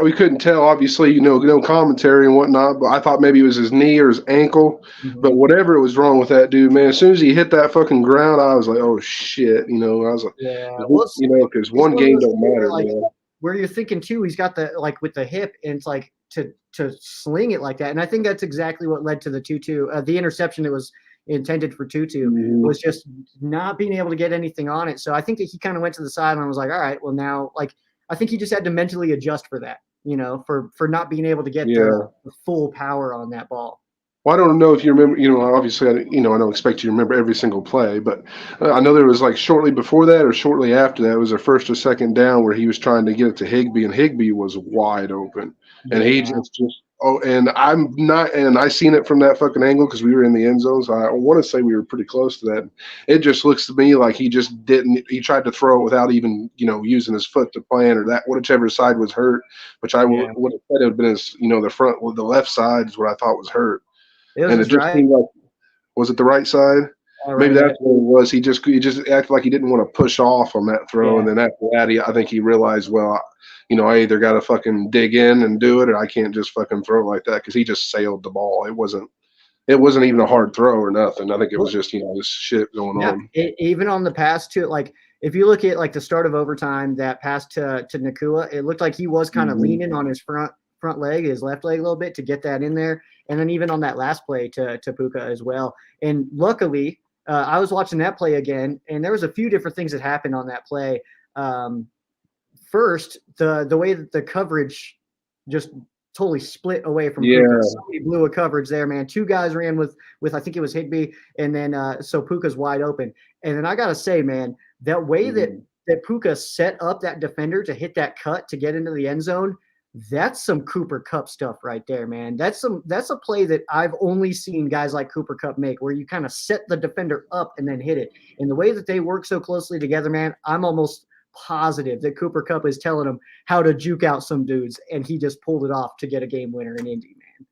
We couldn't tell, obviously, no commentary and whatnot, but I thought maybe it was his knee or his ankle. Mhm. But whatever was wrong with that dude, man, as soon as he hit that fucking ground, I was like, oh shit, I was like, Yeah, because one game don't matter, like, man. where you're thinking too, he's got the like with the hip, and it's like to sling it like that, and I think that's exactly what led to the Tutu, the interception that was intended for Tutu was just not being able to get anything on it. So I think that he kind of went to the sideline and was like, all right, well now, like I think he just had to mentally adjust for that, for not being able to get the full power on that ball. Well, I don't know if you remember, obviously, I don't expect you to remember every single play, but I know there was like shortly before that or shortly after that, it was a first or second down where he was trying to get it to Higbee, and Higbee was wide open. And he and I seen it from that fucking angle because we were in the end zone. So I want to say we were pretty close to that. It just looks to me like he just he tried to throw it without even, using his foot to plan or that, whichever side was hurt, which I would have said it would have been his, the left side is what I thought was hurt. And it just seemed like, was it the right side? Maybe that's what it was. He just acted like he didn't want to push off on that throw, and then after that, I think he realized, well, I either got to fucking dig in and do it, or I can't just fucking throw it like that, because he just sailed the ball. It wasn't even a hard throw or nothing. I think it was just this shit going on. Even on the pass to, like, if you look at like the start of overtime, that pass to Nakua, it looked like he was kind of leaning on his front leg, his left leg a little bit to get that in there. And then even on that last play to Puka as well. And luckily, I was watching that play again, and there was a few different things that happened on that play. First, the way that the coverage just totally split away from Puka. Somebody blew a coverage there, man. Two guys ran with I think it was Higbee, and then so Puka's wide open. And then I gotta say, man, that way that Puka set up that defender to hit that cut to get into the end zone, that's some Cooper Kupp stuff right there, man. That's a play that I've only seen guys like Cooper Kupp make, where you kind of set the defender up and then hit it. And the way that they work so closely together, man, I'm almost positive that Cooper Kupp is telling him how to juke out some dudes, and he just pulled it off to get a game winner in Indy, man.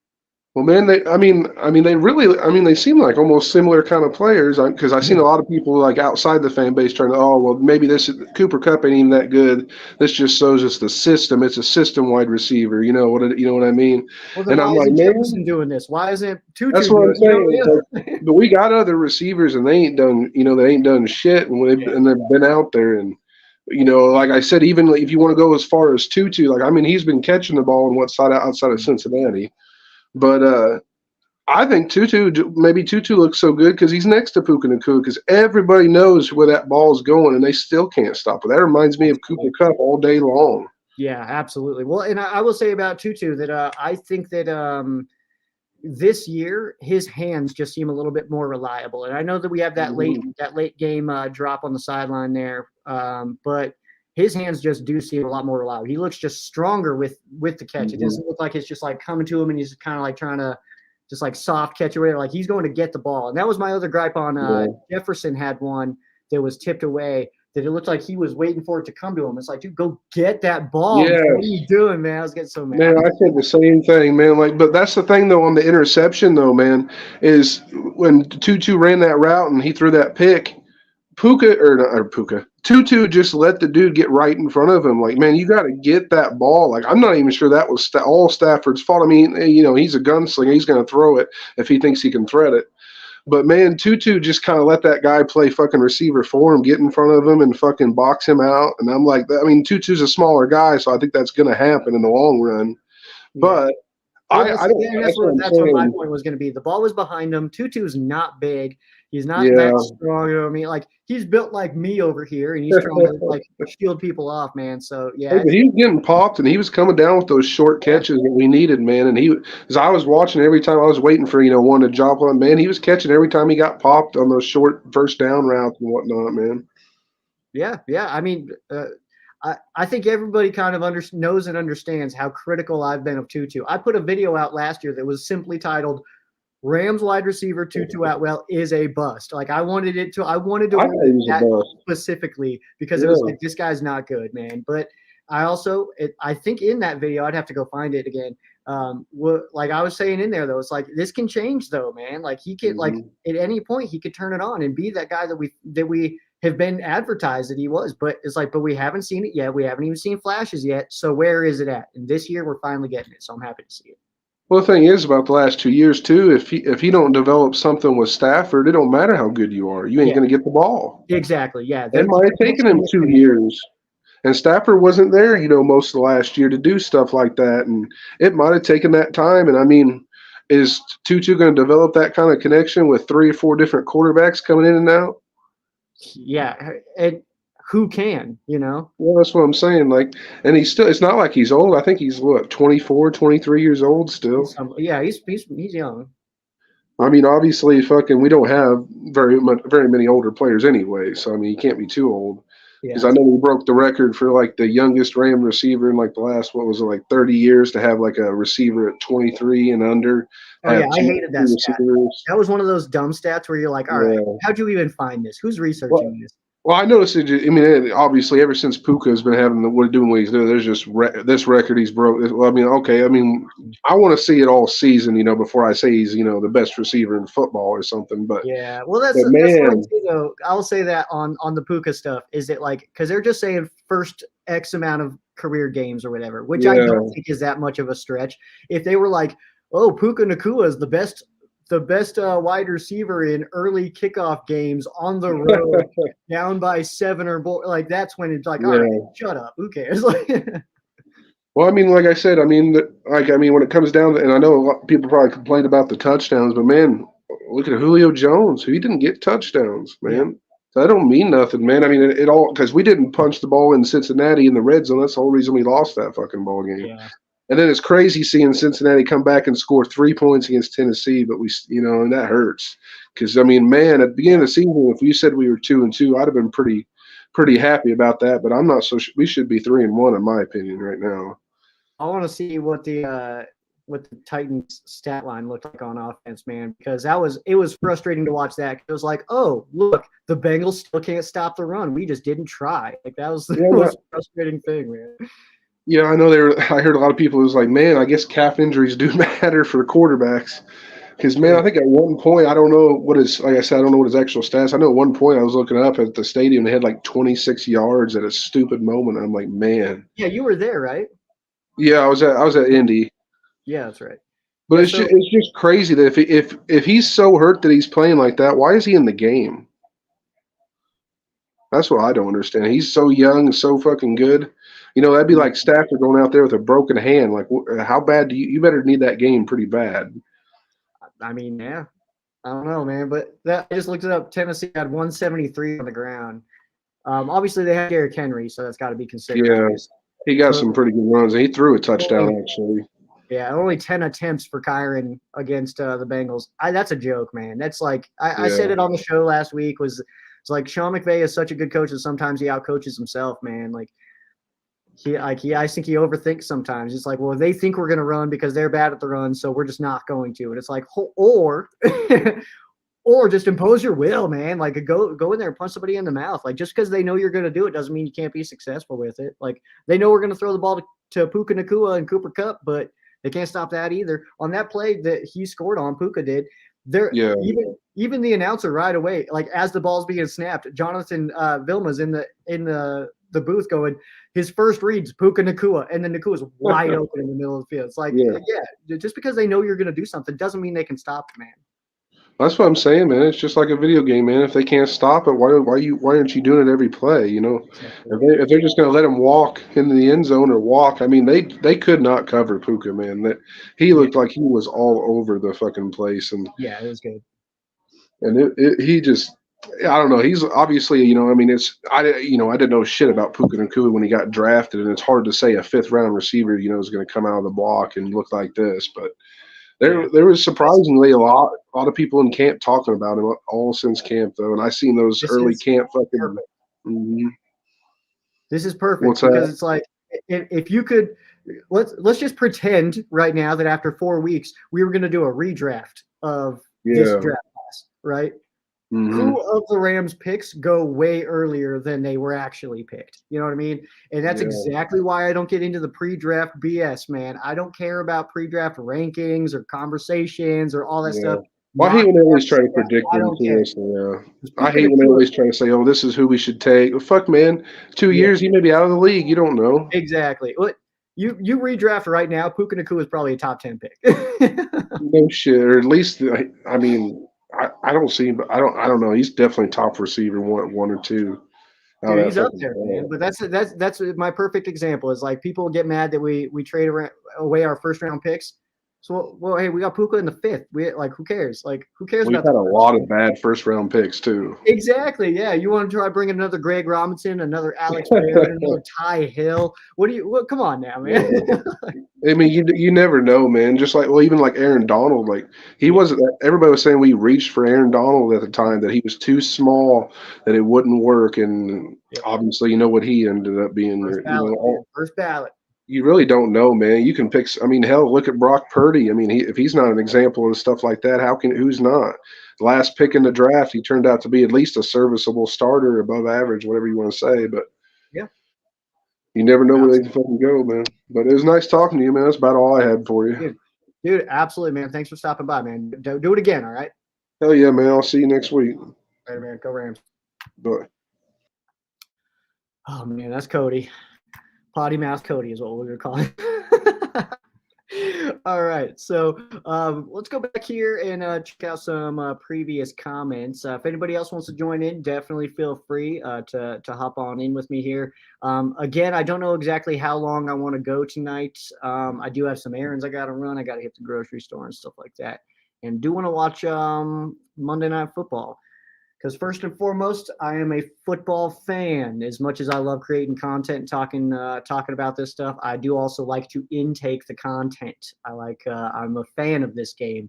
Well, man, they seem like almost similar kind of players, because I've seen a lot of people like outside the fan base trying to, maybe Cooper Kupp ain't even that good. This just shows us the system. It's a system wide receiver. You know what I mean? Well, then and why isn't Jefferson doing this? Why isn't Tutu? That's what I'm saying. But we got other receivers, and they ain't done shit, and they've been out there, and like I said, even if you want to go as far as Tutu, he's been catching the ball on outside of Cincinnati. But I think Tutu looks so good because he's next to Puka Nakua, because everybody knows where that ball's going, and they still can't stop it. That reminds me of Cooper Kupp all day long. Yeah, absolutely. Well, and I will say about Tutu that I think that this year his hands just seem a little bit more reliable. And I know that we have that late game drop on the sideline there, but his hands just do seem a lot more reliable. He looks just stronger with the catch. It doesn't look like it's just like coming to him and he's kind of like trying to just like soft catch away. Like he's going to get the ball. And that was my other gripe on Jefferson had one that was tipped away that it looked like he was waiting for it to come to him. It's like, dude, go get that ball. Yeah. What are you doing, man? I was getting so mad. Man, I said the same thing, man. But that's the thing, though, on the interception, though, man, is when Tutu ran that route and he threw that pick, Tutu just let the dude get right in front of him. Like, man, you got to get that ball. Like, I'm not even sure that was all Stafford's fault. I mean, he's a gunslinger. He's going to throw it if he thinks he can thread it. But, man, Tutu just kind of let that guy play fucking receiver for him, get in front of him and fucking box him out. And I'm like, Tutu's a smaller guy, so I think that's going to happen in the long run. But that's what my point was going to be. The ball was behind him. Tutu's not big. He's not that strong. You know what I mean? Like, he's built like me over here, and he's trying to like shield people off, man. So yeah, but he was getting popped, and he was coming down with those short catches that we needed, man. And as I was watching every time, I was waiting for one to drop on, man. He was catching every time he got popped on those short first down routes and whatnot, man. Yeah. I mean, I think everybody kind of knows and understands how critical I've been of Tutu. I put a video out last year that was simply titled "Rams wide receiver Tutu Atwell is a bust." Like I wanted to that specifically because it was like, this guy's not good, man. But I think in that video, I'd have to go find it again. Like I was saying in there though, it's like this can change though, man. Like he could like at any point he could turn it on and be that guy that we have been advertised that he was. But it's like, but we haven't seen it yet. We haven't even seen flashes yet. So where is it at? And this year we're finally getting it. So I'm happy to see it. Well, the thing is about the last 2 years too. If he don't develop something with Stafford, it don't matter how good you are. You ain't going to get the ball. Exactly. Yeah. It might have taken him 2 years. And Stafford wasn't there, most of the last year to do stuff like that. And it might have taken that time. And I mean, is Tutu going to develop that kind of connection with 3 or 4 different quarterbacks coming in and out? Yeah. And who can, Well, that's what I'm saying. Like, and it's not like he's old. I think he's 24, 23 years old still. He's young. I mean, obviously, we don't have very many older players anyway. So, I mean, he can't be too old. Because I know we broke the record for like the youngest Ram receiver in like the last 30 years to have like a receiver at 23 and under. Oh yeah, I hated that stat. That was one of those dumb stats where you're like, all right, how'd you even find this? Who's researching this? Well, I noticed it. I mean, obviously, ever since Puka's been doing what he's doing, there's just this record he's broke. Well, I mean, okay. I mean, I want to see it all season, before I say he's, the best receiver in football or something. But yeah, well, that's what I say, though. I'll say that on the Puka stuff. Is it like because they're just saying first X amount of career games or whatever, which I don't think is that much of a stretch. If they were like, oh, Puka Nacua is the best wide receiver in early kickoff games on the road, down by 7 or more. Like that's when it's like, all right, shut up. Who cares? Well, I mean, like I said, when it comes down to, and I know a lot of people probably complain about the touchdowns, but man, look at Julio Jones. He didn't get touchdowns, man. Yeah. So that don't mean nothing, man. I mean, it all because we didn't punch the ball in Cincinnati in the red zone. That's the whole reason we lost that fucking ball game. Yeah. And then it's crazy seeing Cincinnati come back and score 3 points against Tennessee, but and that hurts. Because, I mean, man, at the beginning of the season, if you said we were 2-2, I'd have been pretty happy about that. But I'm not so sure. We should be 3-1, in my opinion, right now. I want to see what the Titans stat line looked like on offense, man, because it was frustrating to watch that. It was like, oh, look, the Bengals still can't stop the run. We just didn't try. Like that was the most frustrating thing, man. Yeah, I know I heard a lot of people was like, man, I guess calf injuries do matter for quarterbacks. Because, man, I think at one point, I don't know what his actual stats. I know at one point I was looking up at the stadium, they had like 26 yards at a stupid moment. I'm like, man. Yeah, you were there, right? Yeah, I was at Indy. Yeah, that's right. But it's just crazy that if he's so hurt that he's playing like that, why is he in the game? That's what I don't understand. He's so young and so fucking good. That'd be like Stafford going out there with a broken hand. Like, how bad do you better need that game pretty bad. I mean, yeah. I don't know, man. But I just looked it up. Tennessee had 173 on the ground. Obviously, they had Derrick Henry, so that's got to be considered. Yeah, he got some pretty good runs. He threw a touchdown, actually. Yeah, only 10 attempts for Kyron against the Bengals. That's a joke, man. That's like I said it on the show last week. It's like Sean McVay is such a good coach that sometimes he outcoaches himself, man. Like I think he overthinks sometimes. It's like, well, they think we're going to run because they're bad at the run, so we're just not going to. And it's like, or just impose your will, man. Like go in there and punch somebody in the mouth. Like just because they know you're going to do it doesn't mean you can't be successful with it. Like they know we're going to throw the ball to Puka Nacua and Cooper Kupp, but they can't stop that either. On that play that he scored on, Puka did. Even the announcer right away, like as the ball's being snapped, Jonathan Vilma's in the booth going, his first read's Puka Nacua, and then Nakua's wide open in the middle of the field. It's like, just because they know you're going to do something doesn't mean they can stop it, man. That's what I'm saying, man. It's just like a video game, man. If they can't stop it, why aren't you doing it every play? If they're just going to let him walk into the end zone or walk, I mean, they could not cover Puka, man. That he looked like he was all over the fucking place, and yeah, it was good. And he just, I don't know. He's obviously, I mean, I didn't know shit about Puka Nacua when he got drafted, and it's hard to say a 5th round receiver, is going to come out of the block and look like this, but. There was surprisingly a lot of people in camp talking about him all since camp, though, and I seen those early camp fucking. Mm-hmm. This is perfect because it's like if you could, let's just pretend right now that after 4 weeks we were going to do a redraft of this draft class, right? Mm-hmm. who of the Rams picks go way earlier than they were actually picked? You know what I mean? And that's Yeah. exactly why I don't get into the pre-draft BS, man. I don't care about pre-draft rankings or conversations or all that Yeah. stuff. Well, I hate Mock when they always try to drafts, predict I them don't care. too. So, yeah. I Puka hate when they Nacua, always try to say, "Oh, this is who we should take." Well, fuck, man. 2 yeah, years, he may be out of the league. You don't know. exactly. What you redraft right now, Puka Nacua is probably a top 10 pick. No shit, or at least I mean, I don't see him, but I don't know. He's definitely top receiver, one or two. Out Dude, of that he's up fucking there, man. ball. But that's my perfect example. Is like people get mad that we trade away our first round picks. So well, hey, we got Puka in the 5th. We like who cares? Like who cares We've about the had a first? lot of bad first round picks too. Exactly. Yeah, you want to try bringing another Greg Robinson, another Alex Barrett, another Ty Hill? What do you? What? Come on now, man. Yeah. I mean, you never know, man. Just like, well, even like Aaron Donald, like he Yeah. wasn't. Everybody was saying we reached for Aaron Donald at the time, that he was too small, that it wouldn't work, and Yep. obviously, you know what he ended up being. First You ballot, man. know, First ballot. you really don't know, man. You can pick. I mean, hell, look at Brock Purdy. I mean, if he's not an example of stuff like that, who's not? Last pick in the draft, he turned out to be at least a serviceable starter, above average, whatever you want to say. But Yeah. you never know where they can Absolutely. fucking go, man. But it was nice talking to you, man. That's about all I had for you. Dude, absolutely, man. Thanks for stopping by, man. Do it again, all right? Hell yeah, man. I'll see you next week. Later, man. Go Rams. Bye. Oh man, that's Cody. Potty mouth Cody is what we were calling. All right, so let's go back here and check out some previous comments. If anybody else wants to join in, definitely feel free to hop on in with me here. Again, I don't know exactly how long I want to go tonight. I do have some errands I got to run. I got to hit the grocery store and stuff like that, and do want to watch Monday Night Football. Because first and foremost, I am a football fan. As much as I love creating content and talking about this stuff, I do also like to intake the content. I'm a fan of this game,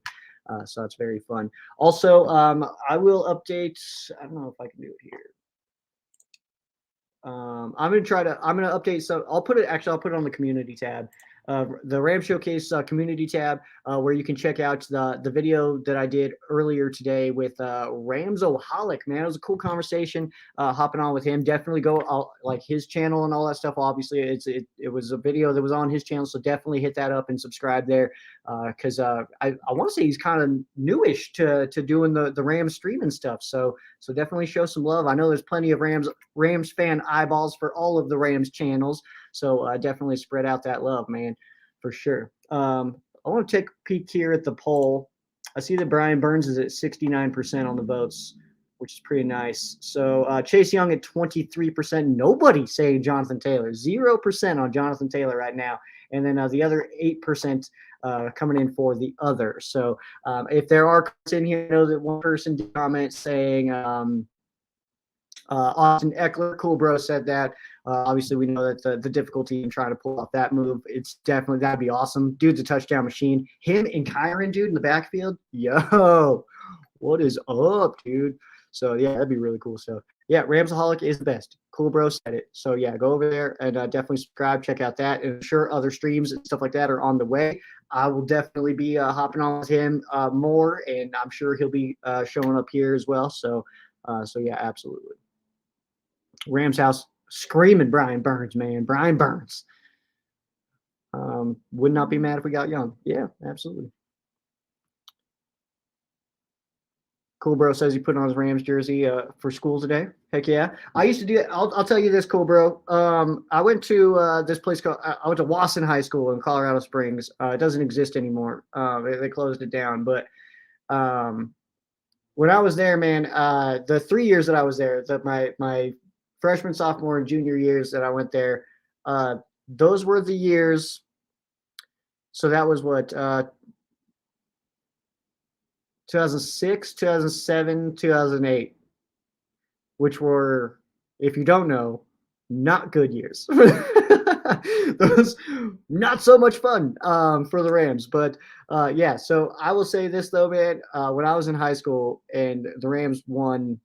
so it's very fun. Also, I will update. I don't know if I can do it here. I'm gonna update. So I'll put it on the community tab. The Ram Showcase community tab, where you can check out the video that I did earlier today with Ramsoholic. Man, it was a cool conversation. Hopping on with him. Definitely go like his channel and all that stuff. Obviously, it was a video that was on his channel, so definitely hit that up and subscribe there. Because I want to say he's kind of newish to doing the Rams streaming stuff. So definitely show some love. I know there's plenty of Rams fan eyeballs for all of the Rams channels. So definitely spread out that love, man, for sure. I want to take a peek here at the poll. I see that Brian Burns is at 69% on the votes, which is pretty nice. So Chase Young at 23%. Nobody saying Jonathan Taylor. 0% on Jonathan Taylor right now. And then the other 8% coming in for the other. So if there are comments in here, I know that one person did comment saying Austin Eckler, cool bro, said that. Obviously, we know that the difficulty in trying to pull off that move, it's definitely, that'd be awesome. Dude's a touchdown machine. Him and Kyron, dude, in the backfield. Yo, what is up, dude? So, yeah, that'd be really cool stuff. Yeah, Ramsaholic is the best. Cool bro said it. So, yeah, go over there and definitely subscribe. Check out that. And I'm sure other streams and stuff like that are on the way. I will definitely be hopping on with him more, and I'm sure he'll be showing up here as well. So yeah, absolutely. Rams house screaming Brian Burns, man. Brian Burns. Would not be mad if we got Young. Yeah, absolutely. Cool bro says he put on his Rams jersey for school today. Heck yeah. I used to do it. I'll tell you this, cool bro. I went to this place called, I went to Wasson High School in Colorado Springs. It doesn't exist anymore. They closed it down. But when I was there, man, the 3 years that I was there, my freshman, sophomore, and junior years that I went there, those were the years. So that was what 2006, 2007, 2008, which were, if you don't know, not good years. Those not so much fun for the Rams. But yeah, so I will say this though, man. When I was in high school and the Rams won,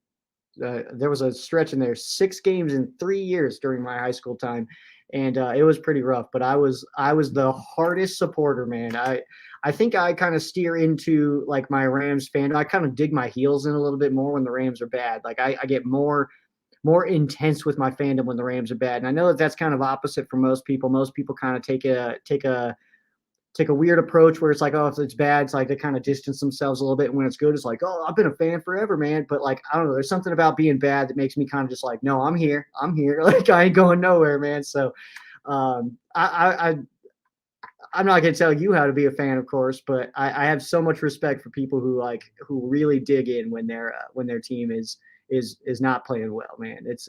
there was a stretch in there, 6 games in 3 years during my high school time. and it was pretty rough. But I was the hardest supporter, man. I think I kind of steer into like my Rams fan. I kind of dig my heels in a little bit more when the Rams are bad. Like I get more intense with my fandom when the Rams are bad. And I know that that's kind of opposite for most people. Most people kind of take a weird approach where it's like, oh, if it's bad, it's like they kind of distance themselves a little bit. And when it's good, it's like, oh, I've been a fan forever, man. But like, I don't know, there's something about being bad that makes me kind of just like, no, I'm here. Like I ain't going nowhere, man. So I'm not going to tell you how to be a fan, of course, but I have so much respect for people who really dig in when their team is not playing well, man. It's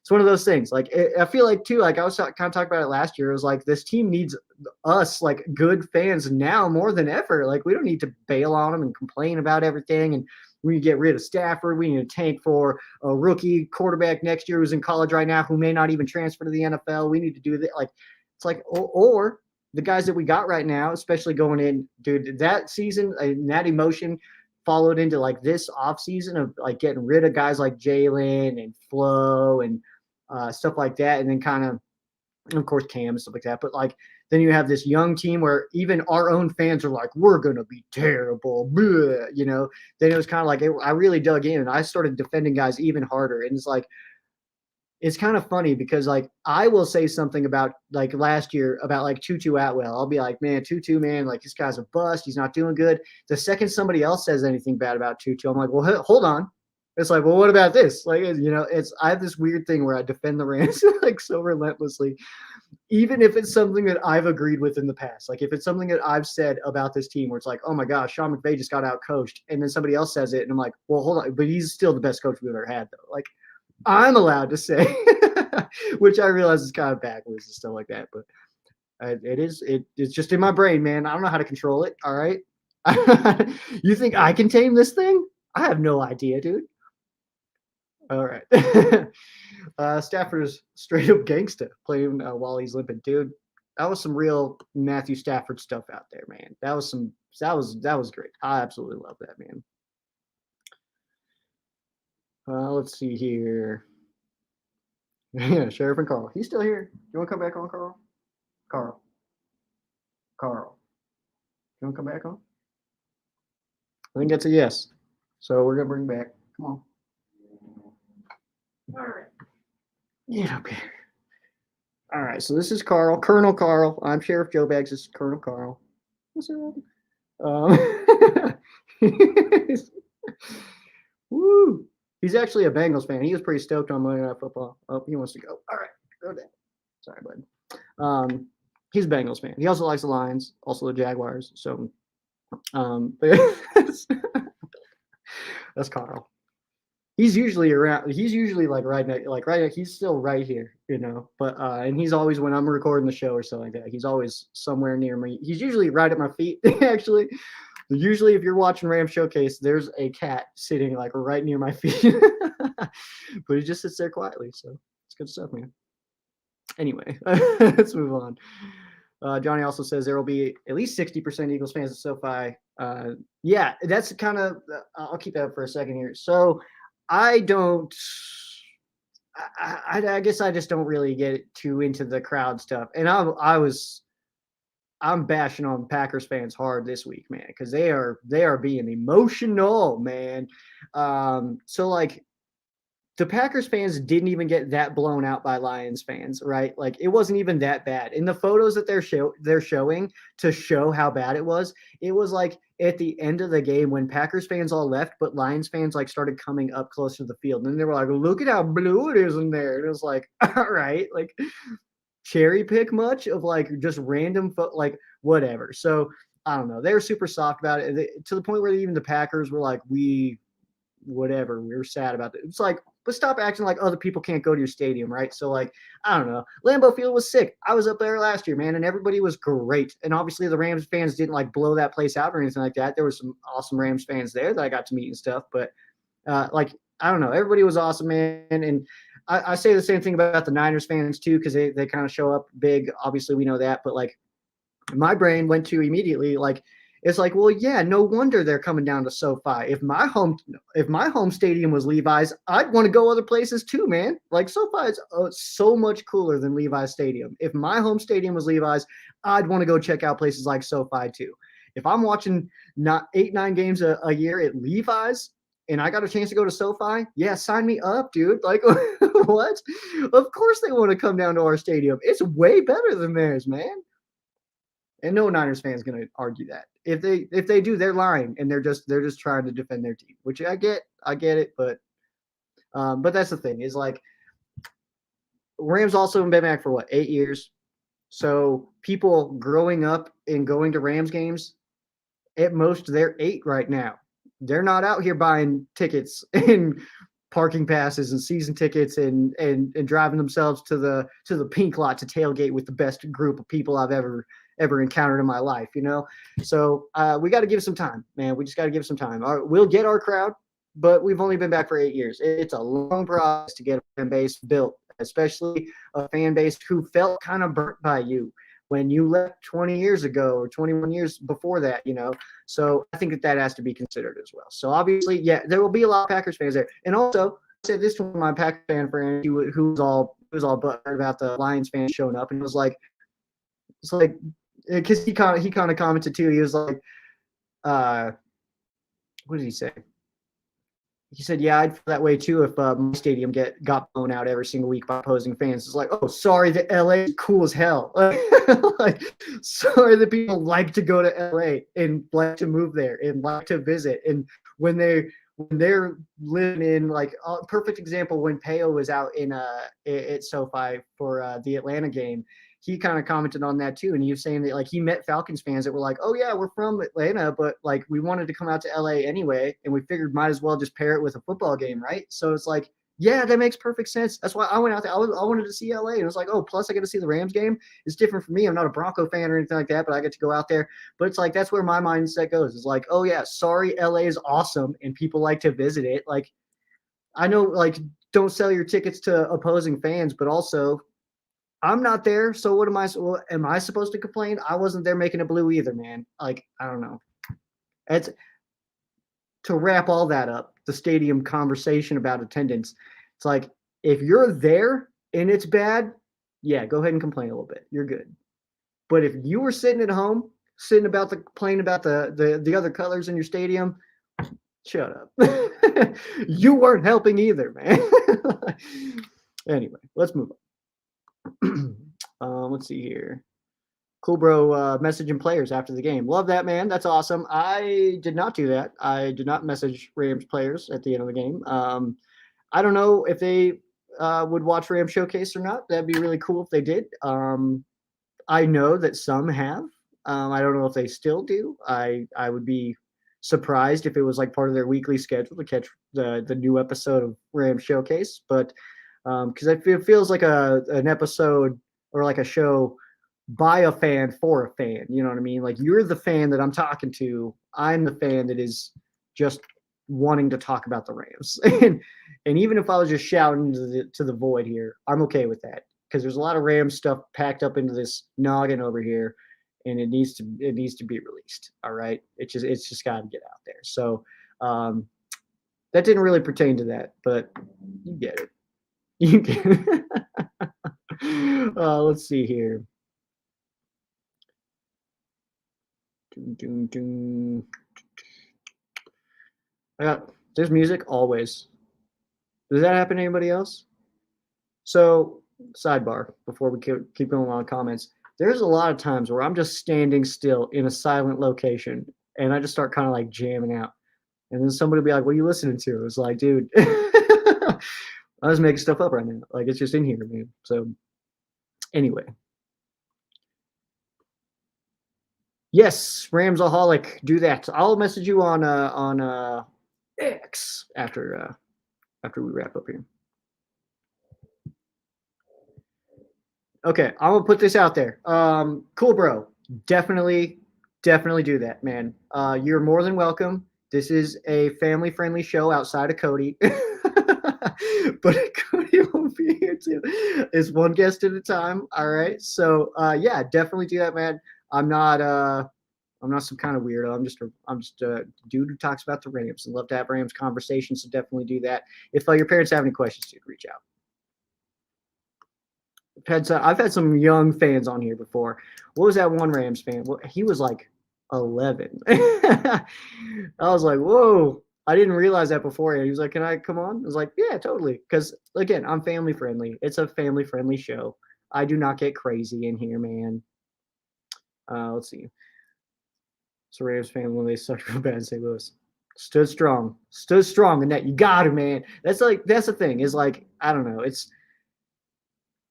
one of those things. Like I feel like too, like I was kind of talking about it last year. It was like this team needs us, like good fans, now more than ever. Like we don't need to bail on them and complain about everything. And we need to get rid of Stafford. We need to tank for a rookie quarterback next year who's in college right now who may not even transfer to the NFL. We need to do that. Like it's like or the guys that we got right now, especially going in, dude, that season and that emotion followed into like this offseason of like getting rid of guys like Jalen and Flo and stuff like that. And then kind of course, Cam and stuff like that. But like, then you have this young team where even our own fans are like, we're going to be terrible. Bleh, you know, then it was kind of like, I really dug in and I started defending guys even harder. And it's like, it's kind of funny because like I will say something about like last year about like Tutu Atwell. I'll be like, man, Tutu, man, like this guy's a bust. He's not doing good. The second somebody else says anything bad about Tutu, I'm like, well, hold on. It's like, well, what about this? Like, you know, I have this weird thing where I defend the Rams like so relentlessly, even if it's something that I've agreed with in the past. Like if it's something that I've said about this team where it's like, oh my gosh, Sean McVay just got out coached, and then somebody else says it, and I'm like, well, hold on, but he's still the best coach we've ever had, though. Like I'm allowed to say, which I realize is kind of backwards and stuff like that, but it's just in my brain, man. I don't know how to control it. All right. You think I can tame this thing? I have no idea, dude. All right. Stafford is straight up gangsta playing while he's limping, dude. That was some real Matthew Stafford stuff out there, man. That was great. I absolutely love that, man. Let's see here. Yeah, Sheriff and Carl. He's still here. You want to come back on, Carl? Carl. You want to come back on? I think that's a yes. So we're going to bring him back. Come on. All right. Yeah, okay. All right, so this is Carl, Colonel Carl. I'm Sheriff Joe Baggs. This is Colonel Carl. What's up? Woo. He's actually a Bengals fan. He was pretty stoked on Monday Night Football. Oh, he wants to go. All right, go down. Sorry, bud. He's a Bengals fan. He also likes the Lions, also the Jaguars. So, that's Carl. He's usually around. He's usually like he's still right here, you know. But and he's always when I'm recording the show or something like that. He's always somewhere near me. He's usually right at my feet, actually. Usually, if you're watching Ram Showcase, there's a cat sitting like right near my feet, but he just sits there quietly. So it's good stuff, man. Anyway, let's move on. Johnny also says there will be at least 60% Eagles fans at SoFi. Yeah, that's kind of. I'll keep that up for a second here. So I don't. I guess I just don't really get too into the crowd stuff, and I'm bashing on Packers fans hard this week, man, because they are being emotional, man. So like the Packers fans didn't even get that blown out by Lions fans, right? Like it wasn't even that bad. In the photos that they're showing to show how bad it was like at the end of the game when Packers fans all left, but Lions fans like started coming up close to the field, and they were like, "Look at how blue it is in there." And it was like, all right, like. Cherry pick much of like just random like whatever. So I don't know. They were super soft about it to the point where even the Packers were like, we were sad about it. It's like, but stop acting like other people can't go to your stadium, right? So like, I don't know. Lambeau Field was sick. I was up there last year, man, and everybody was great. And obviously the Rams fans didn't like blow that place out or anything like that. There was some awesome Rams fans there that I got to meet and stuff. But like, I don't know. Everybody was awesome, man. And I say the same thing about the Niners fans too, because they kind of show up big. Obviously, we know that. But like, my brain went to immediately like It's like, well, yeah, no wonder they're coming down to SoFi. If my home stadium was Levi's, I'd want to go other places too, man. Like SoFi is so much cooler than Levi's Stadium. If my home stadium was Levi's, I'd want to go check out places like SoFi too. If I'm watching not 8-9 games a year at Levi's and I got a chance to go to SoFi, yeah, sign me up, dude. Like, what? Of course they want to come down to our stadium. It's way better than theirs, man. And no Niners fan is going to argue that. If they do, they're lying, and they're just trying to defend their team, which I get it, but that's the thing is like Rams also been back for what 8 years, so people growing up and going to Rams games, at most they're 8 right now. They're not out here buying tickets and parking passes and season tickets and driving themselves to the pink lot to tailgate with the best group of people I've ever encountered in my life, you know? So we got to give some time, man. We just got to give some time. We'll get our crowd, but we've only been back for 8 years. It's a long process to get a fan base built, especially a fan base who felt kind of burnt by you when you left 20 years ago or 21 years before that, you know? So I think that has to be considered as well. So obviously, yeah, there will be a lot of Packers fans there. And also, I said this to my Packers fan friend who was all butthurt about the Lions fans showing up, and it was like, because he kind of commented too. He was like, what did he say? He said, "Yeah, I'd feel that way too if my stadium got blown out every single week by opposing fans." It's like, oh, sorry that LA is cool as hell. Like, sorry that people like to go to LA and like to move there and like to visit. And when they're living in like a perfect example, when Peo was out at SoFi for the Atlanta game, he kind of commented on that too. And he was saying that like he met Falcons fans that were like, oh yeah, we're from Atlanta, but like we wanted to come out to LA anyway. And we figured might as well just pair it with a football game. Right. So it's like, yeah, that makes perfect sense. That's why I went out there. I wanted to see LA. And it was like, oh, plus I get to see the Rams game. It's different for me. I'm not a Bronco fan or anything like that, but I get to go out there. But it's like, that's where my mindset goes. It's like, oh yeah, sorry, LA is awesome. And people like to visit it. Like, I know, like, don't sell your tickets to opposing fans, but also I'm not there, so what am I supposed to complain? I wasn't there making it blue either, man. Like, I don't know. It's to wrap all that up, the stadium conversation about attendance. It's like, if you're there and it's bad, yeah, go ahead and complain a little bit. You're good. But if you were sitting at home, complaining about the other colors in your stadium, shut up. You weren't helping either, man. Anyway, let's move on. Let's see here. Cool bro messaging players after the game. Love that, man. That's awesome. I did not do that. I did not message Rams players at the end of the game. I don't know if they would watch Rams Showcase or not. That'd be really cool if they did. I know that some have. I don't know if they still do. I would be surprised if it was like part of their weekly schedule to catch the new episode of Rams Showcase, but because it feels like an episode or like a show by a fan for a fan. You know what I mean? Like, you're the fan that I'm talking to. I'm the fan that is just wanting to talk about the Rams. and even if I was just shouting to the void here, I'm okay with that, because there's a lot of Rams stuff packed up into this noggin over here, and it needs to be released. All right, it's just got to get out there. So that didn't really pertain to that, but you get it. You can. Let's see here. There's music always. Does that happen to anybody else? So, sidebar before we keep going on comments. There's a lot of times where I'm just standing still in a silent location and I just start kind of like jamming out. And then somebody will be like, what are you listening to? It's like, dude, I was making stuff up right now. Like, it's just in here, man. So anyway. Yes, Ramsaholic, do that. I'll message you on X after we wrap up here. Okay, I'm gonna put this out there. Cool, bro. Definitely do that, man. You're more than welcome. This is a family-friendly show outside of Cody. But Cody will be here too. It's one guest at a time. All right. So yeah, definitely do that, man. I'm not I'm not some kind of weirdo. I'm just a dude who talks about the Rams and love to have Rams conversations. So definitely do that. If your parents have any questions, dude, reach out. I've had some young fans on here before. What was that one Rams fan? Well, he was like 11. I was like, whoa. I didn't realize that before. He was like, can I come on? I was like, yeah, totally. Because, again, I'm family friendly. It's a family friendly show. I do not get crazy in here, man. Let's see. So Rams fan when they sucked real bad in St. Louis. Stood strong. And that you got to, man. That's the thing is like, I don't know.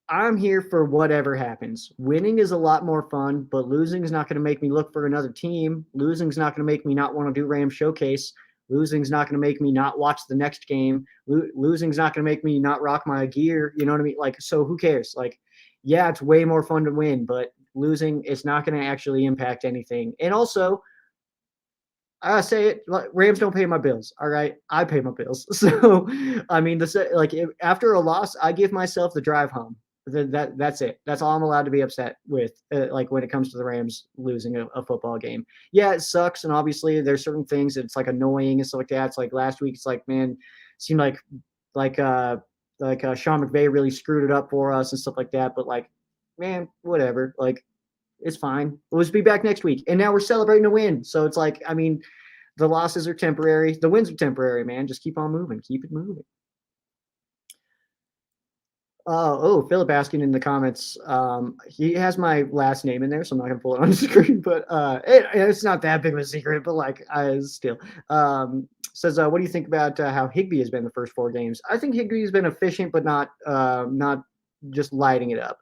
I'm here for whatever happens. Winning is a lot more fun, but losing is not going to make me look for another team. Losing is not going to make me not want to do Rams Showcase. Losing is not going to make me not watch the next game. Losing is not going to make me not rock my gear. You know what I mean? Like, so who cares? Like, yeah, it's way more fun to win, but losing is not going to actually impact anything. And also, I say it, Rams don't pay my bills. All right. I pay my bills. So, I mean, after a loss, I give myself the drive home. That's it. That's all I'm allowed to be upset with. Like when it comes to the Rams losing a football game. Yeah, it sucks. And obviously there's certain things that's like annoying and stuff like that. It's like last week, it's like, man, it seemed like Sean McVay really screwed it up for us and stuff like that. But like, man, whatever. Like, it's fine. We'll just be back next week. And now we're celebrating a win. So it's like, I mean, the losses are temporary. The wins are temporary, man. Just keep on moving. Keep it moving. Philip asking in the comments. He has my last name in there, so I'm not gonna pull it on the screen. But it's not that big of a secret. But like, still says, what do you think about how Higbee has been the first 4 games? I think Higbee's been efficient, but not just lighting it up.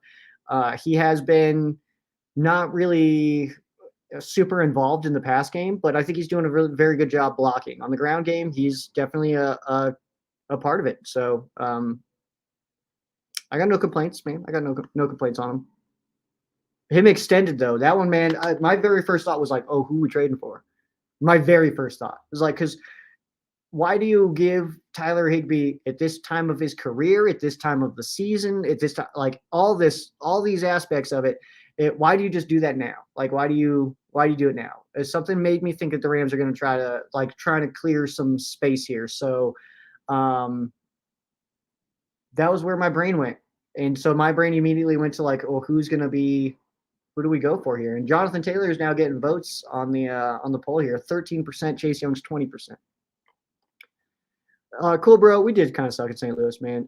He has been not really super involved in the pass game, but I think he's doing a really very good job blocking on the ground game. He's definitely a part of it. So I got no complaints, man. I got no complaints on him. Him extended though, that one, man. My very first thought was like, oh, who we trading for? My very first thought was like, because why do you give Tyler Higbee at this time of his career, at this time of the season, at this time, like all these aspects of it? Why do you just do that now? Like, why do you do it now? Something made me think that the Rams are going to try to clear some space here. So, that was where my brain went. And so my brain immediately went to like, oh, who do we go for here? And Jonathan Taylor is now getting votes on the poll here. 13%, Chase Young's 20%. Cool, bro. We did kind of suck at St. Louis, man.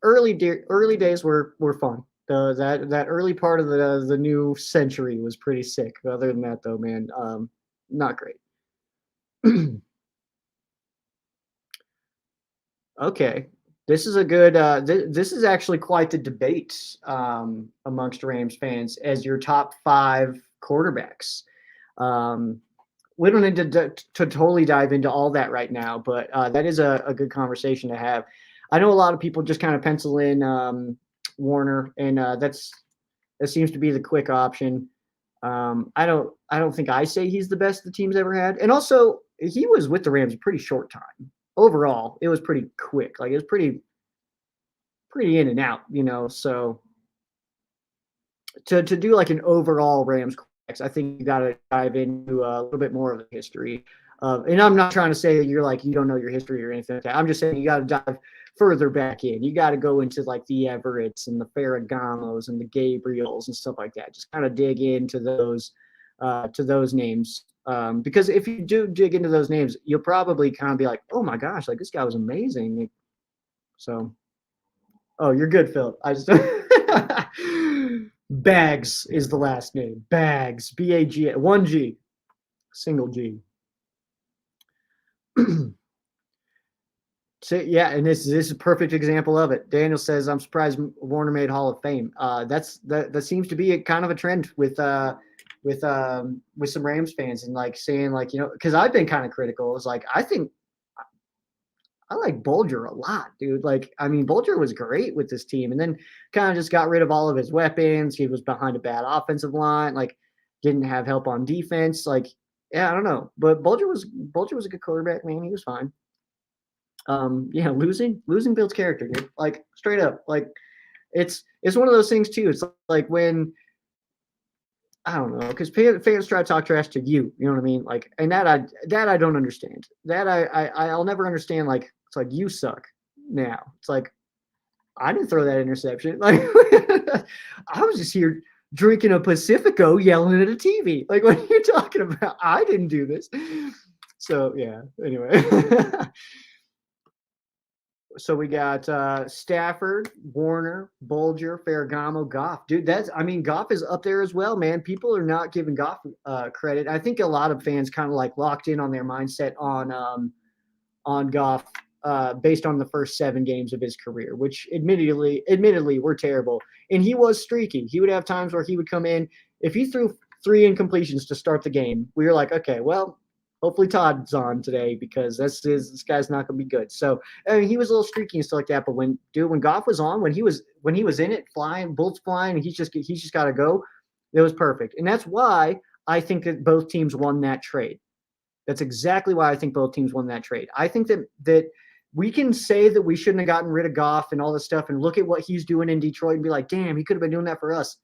Early days were fun. That early part of the new century was pretty sick. Other than that, though, man, not great. Okay, this is a good. This is actually quite the debate amongst Rams fans as your top 5 quarterbacks. We don't need to totally dive into all that right now, but that is a good conversation to have. I know a lot of people just kind of pencil in Warner, and that seems to be the quick option. I don't think I say he's the best the team's ever had, and also he was with the Rams a pretty short time. Overall, it was pretty quick. Like it was pretty in and out, you know. So to do like an overall Rams, I think you got to dive into a little bit more of the history. And I'm not trying to say that you're like you don't know your history or anything like that. I'm just saying you got to dive further back in. You got to go into like the Everetts and the Ferraganos and the Gabriels and stuff like that. Just kind of dig into those names. Because if you do dig into those names, you'll probably kind of be like, oh my gosh, like this guy was amazing. So, oh, you're good, Phil. I just Bags is the last name. Bags, B-A-G, 1 G, single G. So, yeah, and this is a perfect example of it. Daniel says, "I'm surprised Warner made Hall of Fame." That seems to be a kind of a trend with some Rams fans and like saying like, you know, because I've been kind of critical. It's like I think I like Bulger a lot, dude. Like, I mean, Bulger was great with this team, and then kind of just got rid of all of his weapons. He was behind a bad offensive line, like didn't have help on defense. Like, yeah, I don't know, but Bulger was a good quarterback, man. He was fine. Yeah, losing builds character, dude. Like straight up. Like it's one of those things too. It's like when I don't know, because fans try to talk trash to you. You know what I mean? Like, and that I don't understand. That I'll never understand. Like, it's like you suck. Now it's like I didn't throw that interception. Like, I was just here drinking a Pacifico, yelling at a TV. Like, what are you talking about? I didn't do this. So yeah. Anyway. So we got Stafford, Warner, Bolger, Ferragamo, Goff. Dude, Goff is up there as well, man. People are not giving Goff credit. I think a lot of fans kind of like locked in on their mindset on Goff based on the first 7 games of his career, which admittedly were terrible. And he was streaky. He would have times where he would come in. If he threw 3 incompletions to start the game, we were like, okay, well, hopefully Todd's on today because this guy's not going to be good. So I mean, he was a little streaky and stuff like that. But when Goff was on, when he was in it, flying, bullets flying, and he's just got to go, it was perfect. And that's why I think that both teams won that trade. That's exactly why I think both teams won that trade. I think that we can say that we shouldn't have gotten rid of Goff and all this stuff and look at what he's doing in Detroit and be like, damn, he could have been doing that for us.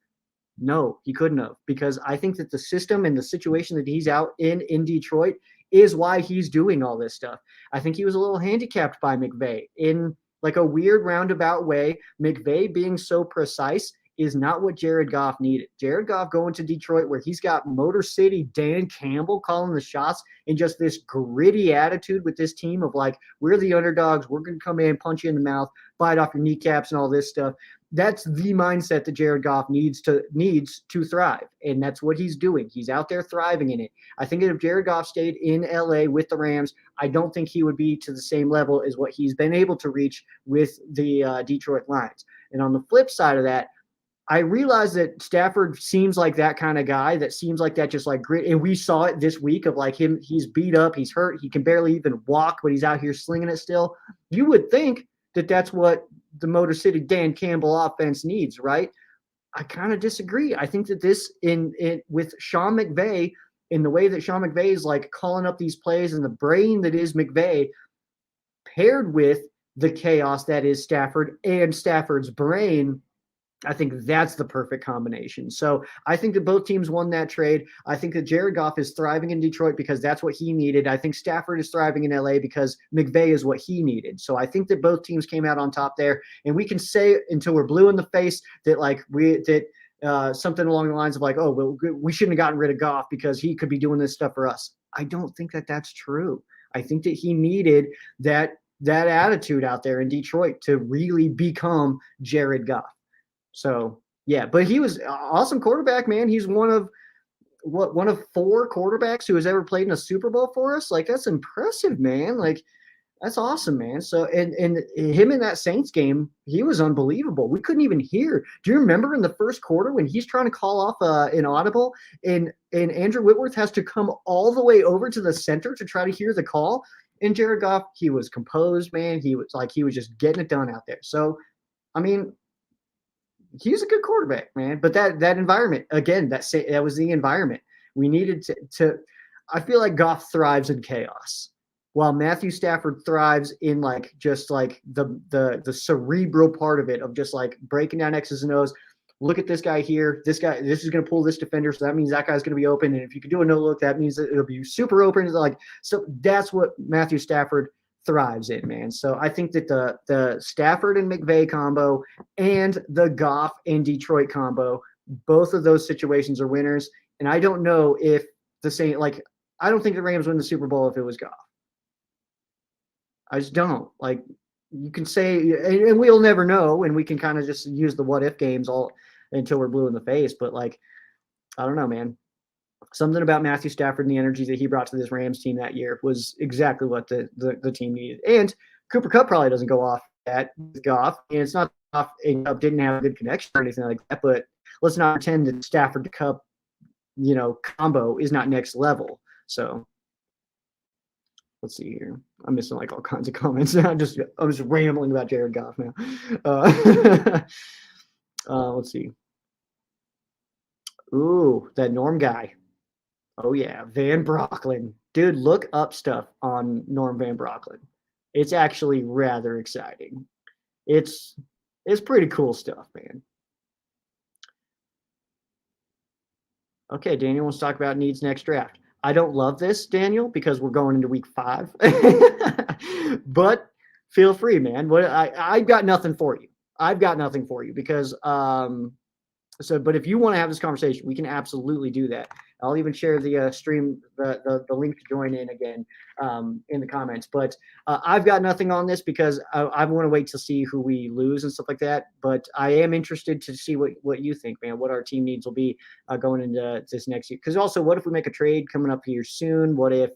No, he couldn't have, because I think that the system and the situation that he's out in Detroit is why he's doing all this stuff. I think he was a little handicapped by McVay in like a weird roundabout way. McVay being so precise is not what Jared Goff needed. Jared Goff going to Detroit where he's got Motor City Dan Campbell calling the shots and just this gritty attitude with this team of like, we're the underdogs, we're going to come in, punch you in the mouth, bite off your kneecaps and all this stuff. That's the mindset that Jared Goff needs to thrive, and that's what he's doing. He's out there thriving in it. I think that if Jared Goff stayed in LA with the Rams, I don't think he would be to the same level as what he's been able to reach with the Detroit Lions. And on the flip side of that, I realize that Stafford seems like that kind of guy that seems like that just like grit. And we saw it this week of like him. He's beat up. He's hurt. He can barely even walk, but he's out here slinging it still. You would think that that's what the Motor City Dan Campbell offense needs, right? I kind of disagree. I think that this with Sean McVay, in the way that Sean McVay is like calling up these plays and the brain that is McVay paired with the chaos that is Stafford and Stafford's brain, I think that's the perfect combination. So I think that both teams won that trade. I think that Jared Goff is thriving in Detroit because that's what he needed. I think Stafford is thriving in LA because McVay is what he needed. So I think that both teams came out on top there. And we can say until we're blue in the face that like something along the lines of like, oh, well, we shouldn't have gotten rid of Goff because he could be doing this stuff for us. I don't think that that's true. I think that he needed that attitude out there in Detroit to really become Jared Goff. So yeah, but he was an awesome quarterback, man. He's one of 4 quarterbacks who has ever played in a Super Bowl for us. Like that's impressive, man. Like that's awesome, man. So and him in that Saints game, he was unbelievable. We couldn't even hear. Do you remember in the first quarter when he's trying to call off an audible and Andrew Whitworth has to come all the way over to the center to try to hear the call? And Jared Goff, he was composed, man. He was just getting it done out there. So, I mean, he's a good quarterback, man. But that environment, again, that was the environment. We needed to I feel like Goff thrives in chaos, while Matthew Stafford thrives in like just like the cerebral part of it of just like breaking down X's and O's. Look at this guy here. This is going to pull this defender, so that means that guy's going to be open. And if you can do a no look, that means that it'll be super open. So that's what Matthew Stafford thrives in, man. So I think that the Stafford and McVay combo and the Goff and Detroit combo, both of those situations are winners. And I don't know if I don't think the Rams win the Super Bowl if it was Goff. I just don't. Like, you can say, and we'll never know, and we can kind of just use the what if games all until we're blue in the face. But like, I don't know, man. Something about Matthew Stafford and the energy that he brought to this Rams team that year was exactly what the team needed. And Cooper Kupp probably doesn't go off that with Goff. And it's not off, and didn't have a good connection or anything like that. But let's not pretend that Stafford to Kupp, combo is not next level. So let's see here. I'm missing like all kinds of comments. I'm just rambling about Jared Goff now. Let's see. Ooh, that Norm guy. Oh yeah, Van Brocklin. Dude, look up stuff on Norm Van Brocklin. It's actually rather exciting. It's pretty cool stuff, man. Okay, Daniel wants to talk about needs next draft. I don't love this, Daniel, because we're going into week 5. But feel free, man. I've got nothing for you. I've got nothing for you because but if you want to have this conversation, we can absolutely do that. I'll even share the stream, the link to join in again in the comments. But I've got nothing on this because I want to wait to see who we lose and stuff like that. But I am interested to see what you think, man, what our team needs will be going into this next year. Because also, what if we make a trade coming up here soon? What if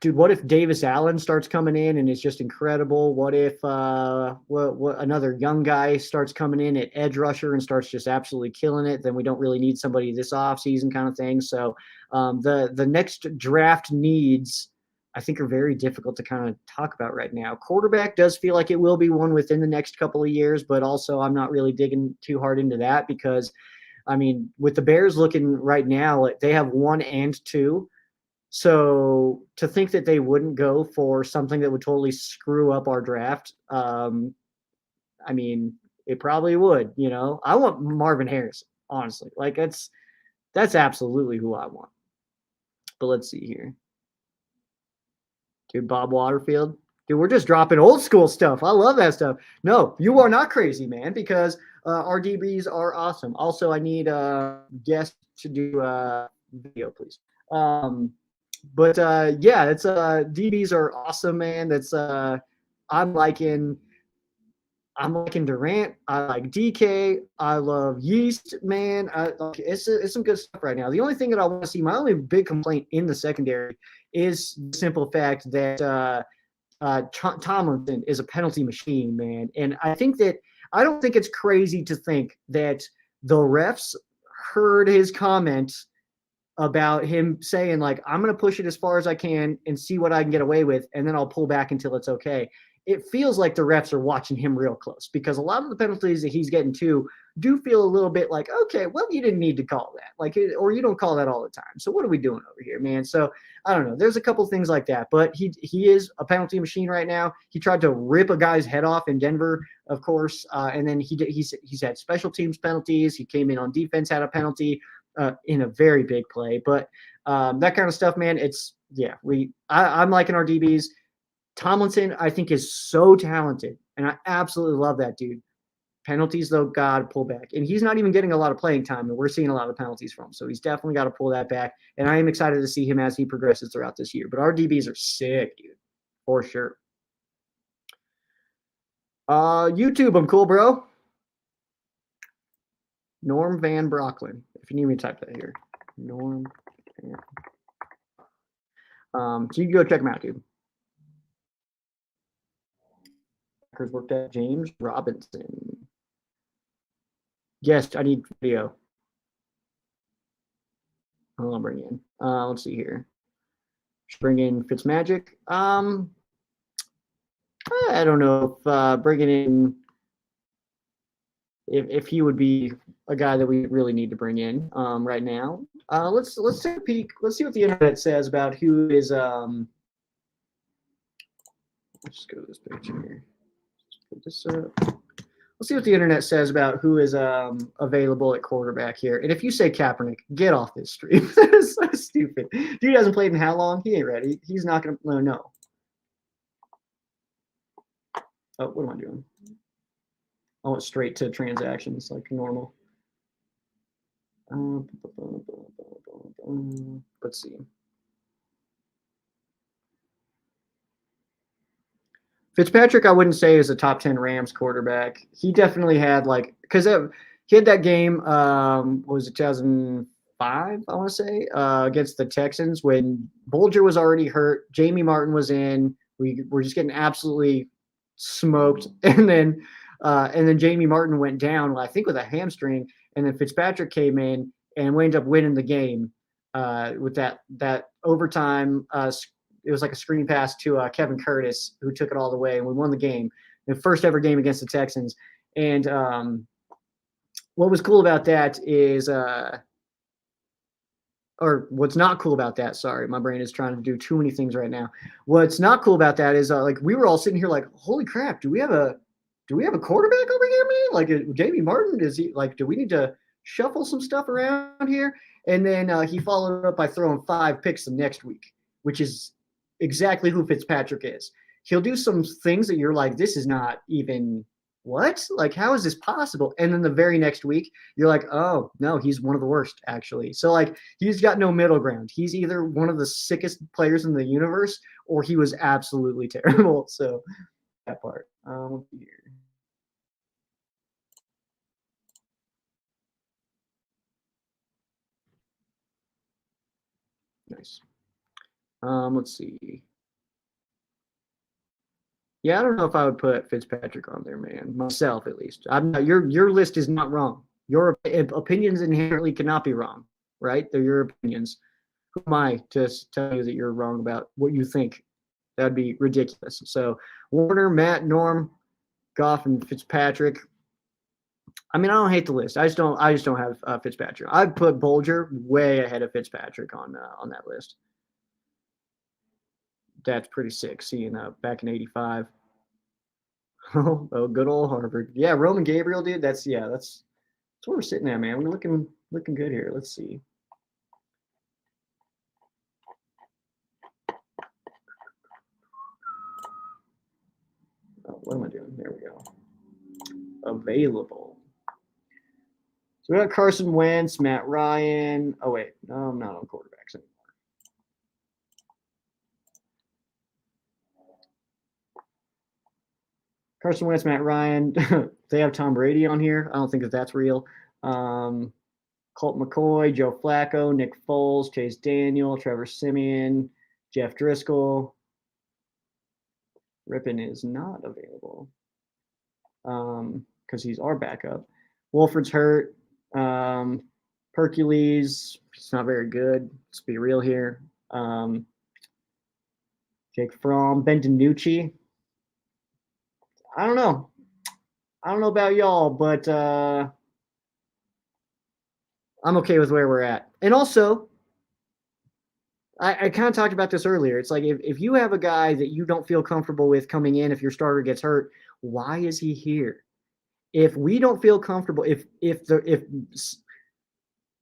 what if Davis Allen starts coming in and is just incredible? What if what another young guy starts coming in at edge rusher and starts just absolutely killing it? Then we don't really need somebody this offseason kind of thing. So the next draft needs, I think, are very difficult to kind of talk about right now. Quarterback does feel like it will be one within the next couple of years, but also I'm not really digging too hard into that because, I mean, with the Bears looking right now, they have 1 and 2. So to think that they wouldn't go for something that would totally screw up our draft, I mean, it probably would. I want Marvin Harrison, honestly. Like that's absolutely who I want. But let's see here, dude. Bob Waterfield, dude. We're just dropping old school stuff. I love that stuff. No, you are not crazy, man, because our DBs are awesome. Also, I need a guest to do video, please. But yeah, it's DBs are awesome, man. That's I'm liking Durant. I like DK. I love Yeast, man. It's some good stuff right now. The only thing that I want to see, my only big complaint in the secondary, is the simple fact that Tomlinson is a penalty machine, man. And I don't think it's crazy to think that the refs heard his comments about him saying, like, I'm going to push it as far as I can and see what I can get away with, and then I'll pull back until it's okay. It feels like the refs are watching him real close because a lot of the penalties that he's getting to do feel a little bit like, okay, well, you didn't need to call that, or you don't call that all the time. So what are we doing over here, man? So I don't know. There's a couple things like that, but he is a penalty machine right now. He tried to rip a guy's head off in Denver, of course, and then he's had special teams penalties. He came in on defense, had a penalty in a very big play, but that kind of stuff, man. I'm liking our DBs. Tomlinson, I think, is so talented, and I absolutely love that dude. Penalties, though, God, pull back. And he's not even getting a lot of playing time, and we're seeing a lot of penalties from him. So he's definitely got to pull that back, and I am excited to see him as he progresses throughout this year. But our DBs are sick, dude, for sure. YouTube, I'm cool, bro. Norm Van Brocklin, if you need me to type that here. Norm Van. So you can go check him out, dude. Worked at James Robinson. Yes, I need video. I'll bring in. Let's see here. Should bring in Fitzmagic. I don't know if bringing in if he would be a guy that we really need to bring in right now. Let's take a peek. Let's see what the internet says about who is. Let's just go to this page here. Put this up. Let's see what the internet says about who is available at quarterback here. And if you say Kaepernick, get off this stream. That is so stupid. Dude hasn't played in how long? He ain't ready. He's not going to. No. Oh, what am I doing? I went straight to transactions like normal. Let's see. Fitzpatrick, I wouldn't say is a top 10 Rams quarterback. He definitely had because he had that game, what was it, 2005, I want to say, against the Texans when Bolger was already hurt. Jamie Martin was in. We were just getting absolutely smoked. And then Jamie Martin went down, I think, with a hamstring. And then Fitzpatrick came in and we ended up winning the game with that overtime. It was like a screen pass to Kevin Curtis, who took it all the way, and we won the game, the first ever game against the Texans. And what was cool about that is, or what's not cool about that? Sorry, my brain is trying to do too many things right now. What's not cool about that is, we were all sitting here like, holy crap, do we have a quarterback over here, man? Jamie Martin, is he do we need to shuffle some stuff around here. And then he followed up by throwing 5 picks the next week, which is exactly who Fitzpatrick is. He'll do some things that you're like, this is not even what? Like, how is this possible? And then the very next week, you're like, oh, no, he's one of the worst, actually. So, like, he's got no middle ground. He's either one of the sickest players in the universe or he was absolutely terrible. So, that part. Here. Nice. Let's see. Yeah, I don't know if I would put Fitzpatrick on there, man. Myself, at least. I'm not, your list is not wrong. Your opinions inherently cannot be wrong, right? They're your opinions. Who am I to tell you that you're wrong about what you think? That'd be ridiculous. So Warner, Matt, Norm, Goff, and Fitzpatrick. I mean, I don't hate the list. I just don't have Fitzpatrick. I'd put Bolger way ahead of Fitzpatrick on that list. That's pretty sick. Seeing back in '85. Oh, good old Harvard. Yeah, Roman Gabriel, dude. That's where we're sitting at, man. We're looking good here. Let's see. Oh, what am I doing? There we go. Available. So we got Carson Wentz, Matt Ryan. Oh wait, no, I'm not on quarterbacks anymore. Carson Wentz, Matt Ryan. They have Tom Brady on here. I don't think that's real. Colt McCoy, Joe Flacco, Nick Foles, Chase Daniel, Trevor Siemian, Jeff Driscoll. Rippon is not available because he's our backup. Wolford's hurt. Hercules, he's not very good. Let's be real here. Jake Fromm, Ben DiNucci. I don't know. I don't know about y'all, but I'm okay with where we're at. And also, I kind of talked about this earlier. It's like if you have a guy that you don't feel comfortable with coming in, if your starter gets hurt, why is he here? If we don't feel comfortable, if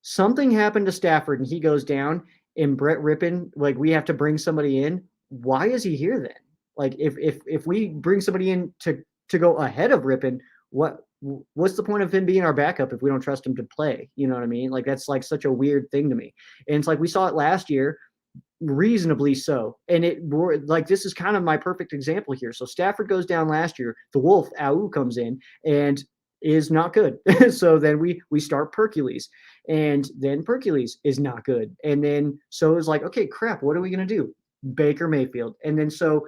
something happened to Stafford and he goes down and Brett Rippon, like we have to bring somebody in, why is he here then? Like if we bring somebody in to go ahead of Rippon, what's the point of him being our backup if we don't trust him to play? You know what I mean? Like that's like such a weird thing to me. And it's like we saw it last year, reasonably so. And this is kind of my perfect example here. So Stafford goes down last year. The Wolf, Au, comes in and is not good. So then we start Hercules. And then Hercules is not good. And then so it's like, okay, crap, what are we going to do? Baker Mayfield. And then so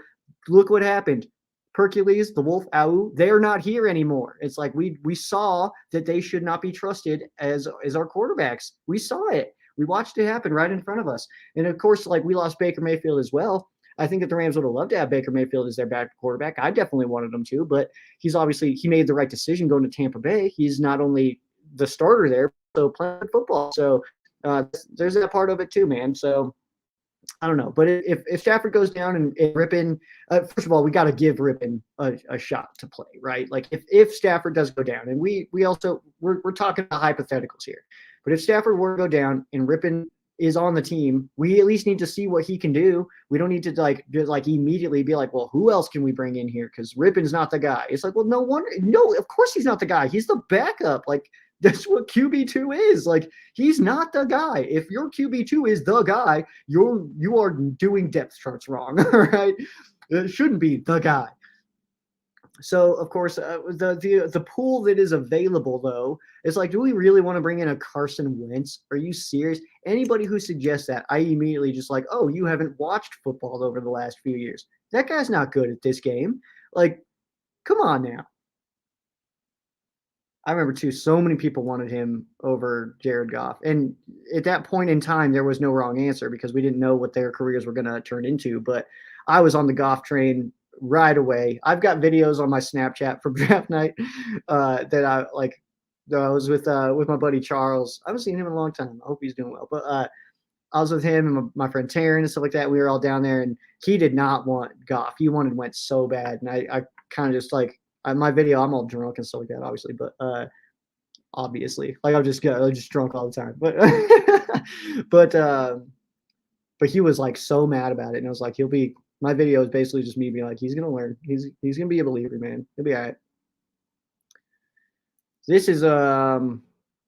look what happened. Hercules, the Wolf, Au, they're not here anymore. It's like we saw that they should not be trusted as our quarterbacks. We saw it. We watched it happen right in front of us. And of course, like we lost Baker Mayfield as well. I think that the Rams would have loved to have Baker Mayfield as their backup quarterback. I definitely wanted him to, but he made the right decision going to Tampa Bay. He's not only the starter there, but playing football. So there's that part of it too, man. So I don't know, but if Stafford goes down and Rippon, first of all, we got to give Rippon a shot to play, right? Like if Stafford does go down, and we're talking about hypotheticals here, but if Stafford were to go down and Rippon is on the team, we at least need to see what he can do. We don't need to like immediately be like, well, who else can we bring in here? Because Rippon's not the guy. It's like, well, no wonder, no, of course he's not the guy. He's the backup. Like that's what QB2 is. Like he's not the guy. If your QB2 is the guy, you are doing depth charts wrong. Right? It shouldn't be the guy. So of course, the pool that is available though is like, do we really want to bring in a Carson Wentz? Are you serious? Anybody who suggests that, I immediately just like, oh, you haven't watched football over the last few years. That guy's not good at this game. Like, come on now. I remember too, so many people wanted him over Jared Goff. And at that point in time, there was no wrong answer because we didn't know what their careers were going to turn into. But I was on the Goff train right away. I've got videos on my Snapchat from draft night that I like. I was with my buddy Charles. I haven't seen him in a long time. I hope he's doing well. But I was with him and my friend Taryn and stuff like that. We were all down there, and he did not want Goff. He wanted Wentz so bad, and I kind of just like my video. I'm all drunk and stuff like that, obviously. But obviously. Like I'm just drunk all the time. But he was like so mad about it, and I was like, my video is basically just me being like, he's gonna learn. He's gonna be a believer, man. He'll be all right. This is a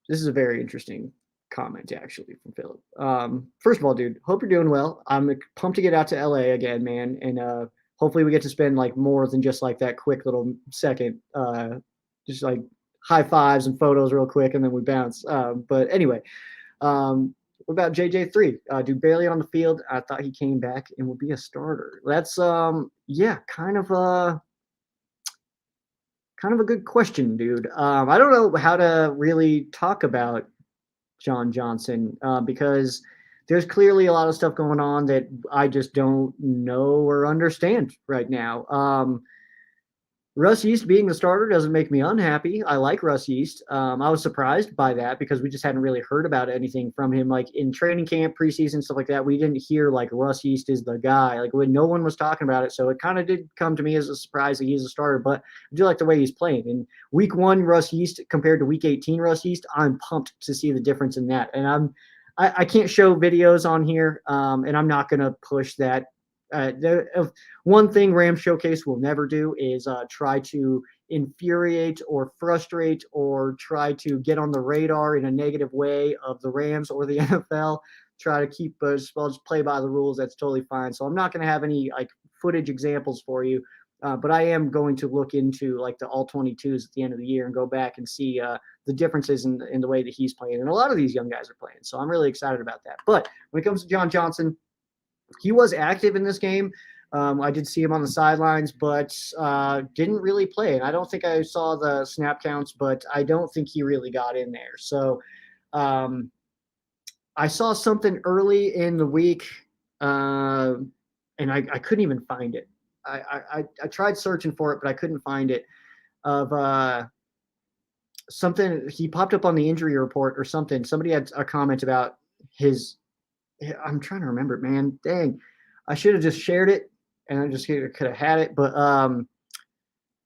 very interesting comment actually from Philip. First of all, dude, hope you're doing well. I'm pumped to get out to LA again, man, and hopefully we get to spend like more than just like that quick little second, just like high fives and photos real quick, and then we bounce. But anyway, what about JJ3? Dude, barely on the field. I thought he came back and would be a starter. That's kind of a good question, dude. I don't know how to really talk about John Johnson because there's clearly a lot of stuff going on that I just don't know or understand right now. Russ Yeast being the starter doesn't make me unhappy. I like Russ Yeast. I was surprised by that because we just hadn't really heard about anything from him, like in training camp, preseason, stuff like that. We didn't hear like Russ Yeast is the guy, like when no one was talking about it. So it kind of did come to me as a surprise that he's a starter, but I do like the way he's playing. In week 1, Russ Yeast compared to week 18, Russ Yeast, I'm pumped to see the difference in that. And I can't show videos on here, and I'm not going to push that. One thing Rams Showcase will never do is try to infuriate or frustrate or try to get on the radar in a negative way of the Rams or the NFL. Try to keep just play by the rules. That's totally fine. So I'm not going to have any like footage examples for you, but I am going to look into like the all 22s at the end of the year and go back and see the differences in the way that he's playing. And a lot of these young guys are playing. So I'm really excited about that. But when it comes to John Johnson, he was active in this game. I did see him on the sidelines, but didn't really play. And I don't think I saw the snap counts, but I don't think he really got in there. So I saw something early in the week, and I couldn't even find it. I tried searching for it, but I couldn't find it. Of something, he popped up on the injury report or something. Somebody had a comment about his. I'm trying to remember, man. Dang, I should have just shared it, and I just could have had it. But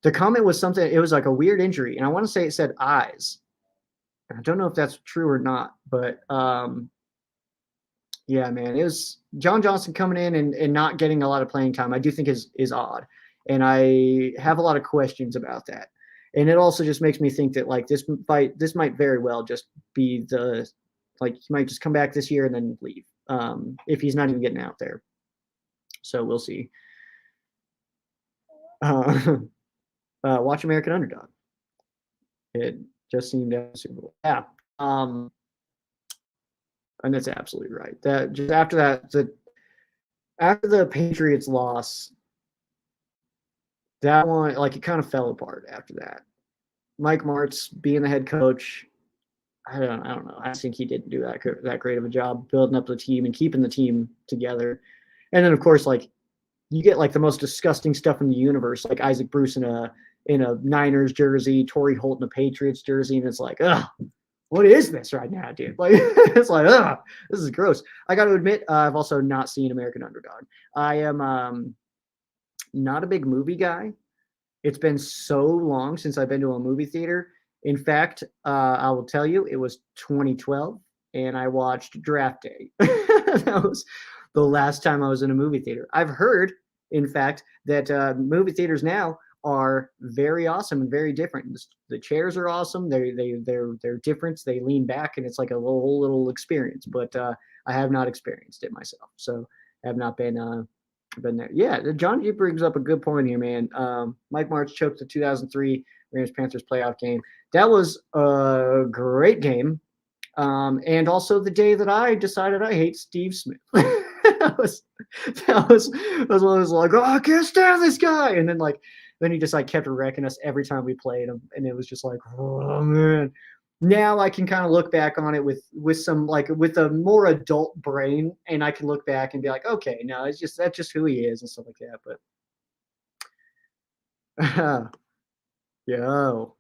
the comment was something. It was like a weird injury, and I want to say it said eyes. I don't know if that's true or not, but yeah, man, it was John Johnson coming in and not getting a lot of playing time. I do think is odd, and I have a lot of questions about that. And it also just makes me think that like this might very well just be he might just come back this year and then leave. If he's not even getting out there. So we'll see. Watch American Underdog. It just seemed to Super Bowl. Yeah. And that's absolutely right. That just after after the Patriots loss, that one, like it kind of fell apart after that. Mike Martz being the head coach, I don't know. I think he didn't do that great of a job building up the team and keeping the team together. And then of course, like you get like the most disgusting stuff in the universe, like Isaac Bruce in a Niners jersey, Torrey Holt in a Patriots jersey, and it's like, ugh, what is this right now, dude? Like it's like, ugh, this is gross. I got to admit, I've also not seen American Underdog. I am not a big movie guy. It's been so long since I've been to a movie theater. In fact, I will tell you, it was 2012, and I watched Draft Day. That was the last time I was in a movie theater. I've heard, in fact, that movie theaters now are very awesome and very different. The chairs are awesome. They're different. They lean back, and it's like a whole little experience. But I have not experienced it myself, so I have not been there. Yeah, John G brings up a good point here, man. Mike Martz choked the 2003 Rams Panthers playoff game. That was a great game. And also the day that I decided I hate Steve Smith. that was one of those like, oh, I can't stand this guy. And then he just like kept wrecking us every time we played him. And it was just like, oh man. Now I can kind of look back on it with some like with a more adult brain, and I can look back and be like, okay, no, that's just who he is and stuff like that. But yo,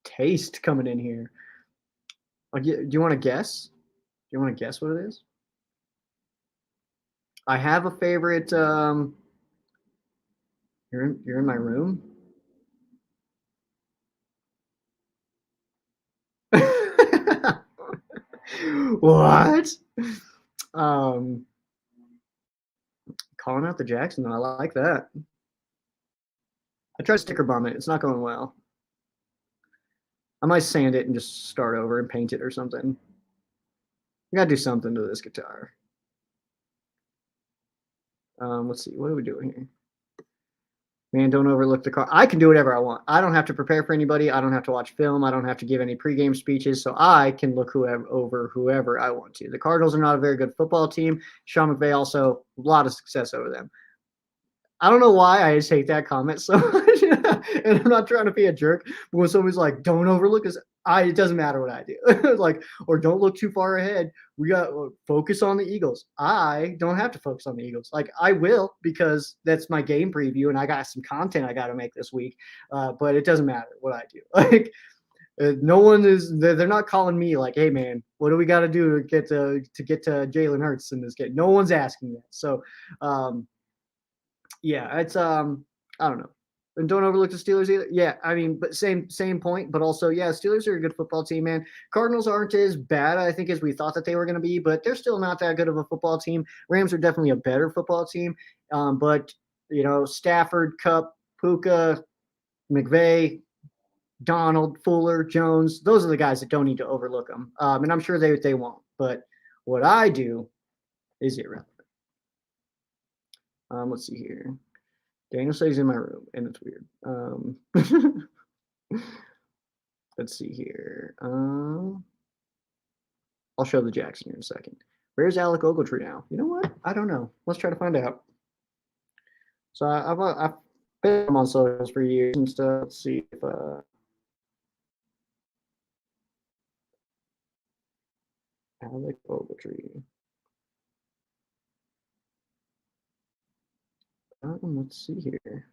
taste coming in here. Do you want to guess? Do you want to guess what it is? I have a favorite. You're in my room. What? Calling out the Jackson, though. I like that. I tried to sticker bomb it. It's not going well. I might sand it and just start over and paint it or something. I gotta do something to this guitar. Let's see. What are we doing here? Man, don't overlook the car. I can do whatever I want. I don't have to prepare for anybody. I don't have to watch film. I don't have to give any pregame speeches. So I can look over whoever I want to. The Cardinals are not a very good football team. Sean McVay also, a lot of success over them. I don't know why I just hate that comment so much. And I'm not trying to be a jerk, but when somebody's like, don't overlook us, it doesn't matter what I do. Like, or don't look too far ahead. We got focus on the Eagles. I don't have to focus on the Eagles. Like, I will, because that's my game preview and I got some content I got to make this week. But it doesn't matter what I do. Like, no one is, they're not calling me like, hey man, what do we got to do to get to Jalen Hurts in this game? No one's asking that. So, yeah, it's I don't know. And don't overlook the Steelers either. Yeah, I mean, but same point, but also, yeah, Steelers are a good football team, man. Cardinals aren't as bad, I think, as we thought that they were going to be, but they're still not that good of a football team. Rams are definitely a better football team. But you know, Stafford, Kupp, Puka, McVay, Donald, Fuller, Jones, those are the guys that don't need to overlook them. And I'm sure they won't. But what I do is irrelevant. Let's see here. Daniel says he's in my room, and it's weird. Let's see here. I'll show the Jackson here in a second. Where's Alec Ogletree now? You know what? I don't know. Let's try to find out. So I've been on socials for years and stuff. Let's see if Alec Ogletree. Let's see here.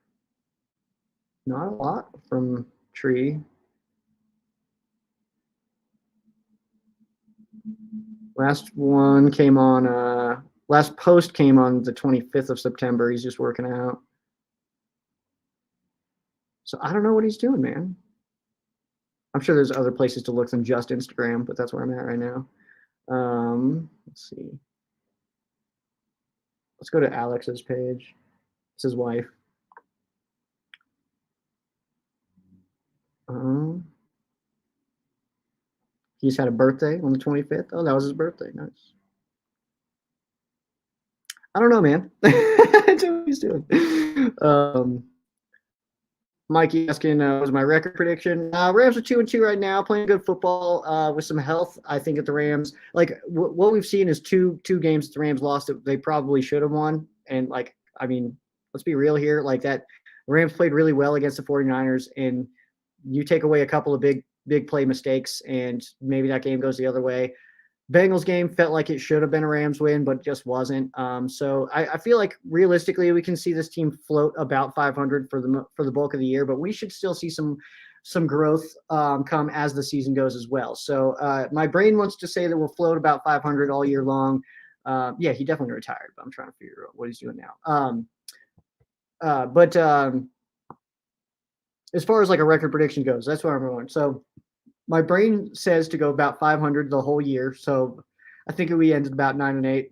Not a lot from Tree. Last post came on the 25th of September. He's just working out. So I don't know what he's doing, man. I'm sure there's other places to look than just Instagram, but that's where I'm at right now. Let's see. Let's go to Alex's page. It's his wife. He's had a birthday on the 25th. Oh, that was his birthday. Nice. I don't know, man. That's what he's doing. Mikey asking, was my record prediction? Rams are 2-2 right now, playing good football with some health. I think at the Rams, like what we've seen is two games that the Rams lost that they probably should have won. And like, I mean, let's be real here. Like that, the Rams played really well against the 49ers, and you take away a couple of big play mistakes, and maybe that game goes the other way. Bengals game felt like it should have been a Rams win, but just wasn't. So I feel like realistically we can see this team float about 500 for the bulk of the year, but we should still see some growth come as the season goes as well. So my brain wants to say that we'll float about 500 all year long. Yeah, he definitely retired, but I'm trying to figure out what he's doing now. But as far as like a record prediction goes, that's where I'm going. So my brain says to go about 500 the whole year. So I think we ended about 9-8.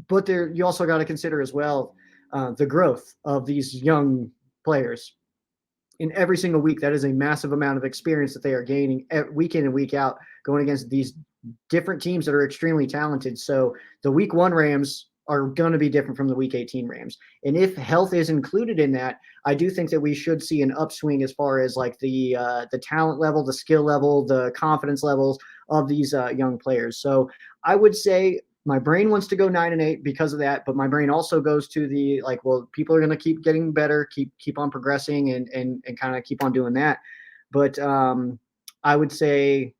But you also got to consider as well the growth of these young players. In every single week, that is a massive amount of experience that they are gaining week in and week out, going against these different teams that are extremely talented. So the week 1 Rams are going to be different from the week 18 Rams. And if health is included in that, I do think that we should see an upswing as far as like the talent level, the skill level, the confidence levels of these young players. So I would say my brain wants to go 9-8 because of that, but my brain also goes to the like, well, people are going to keep getting better, keep on progressing and kind of keep on doing that. But I would say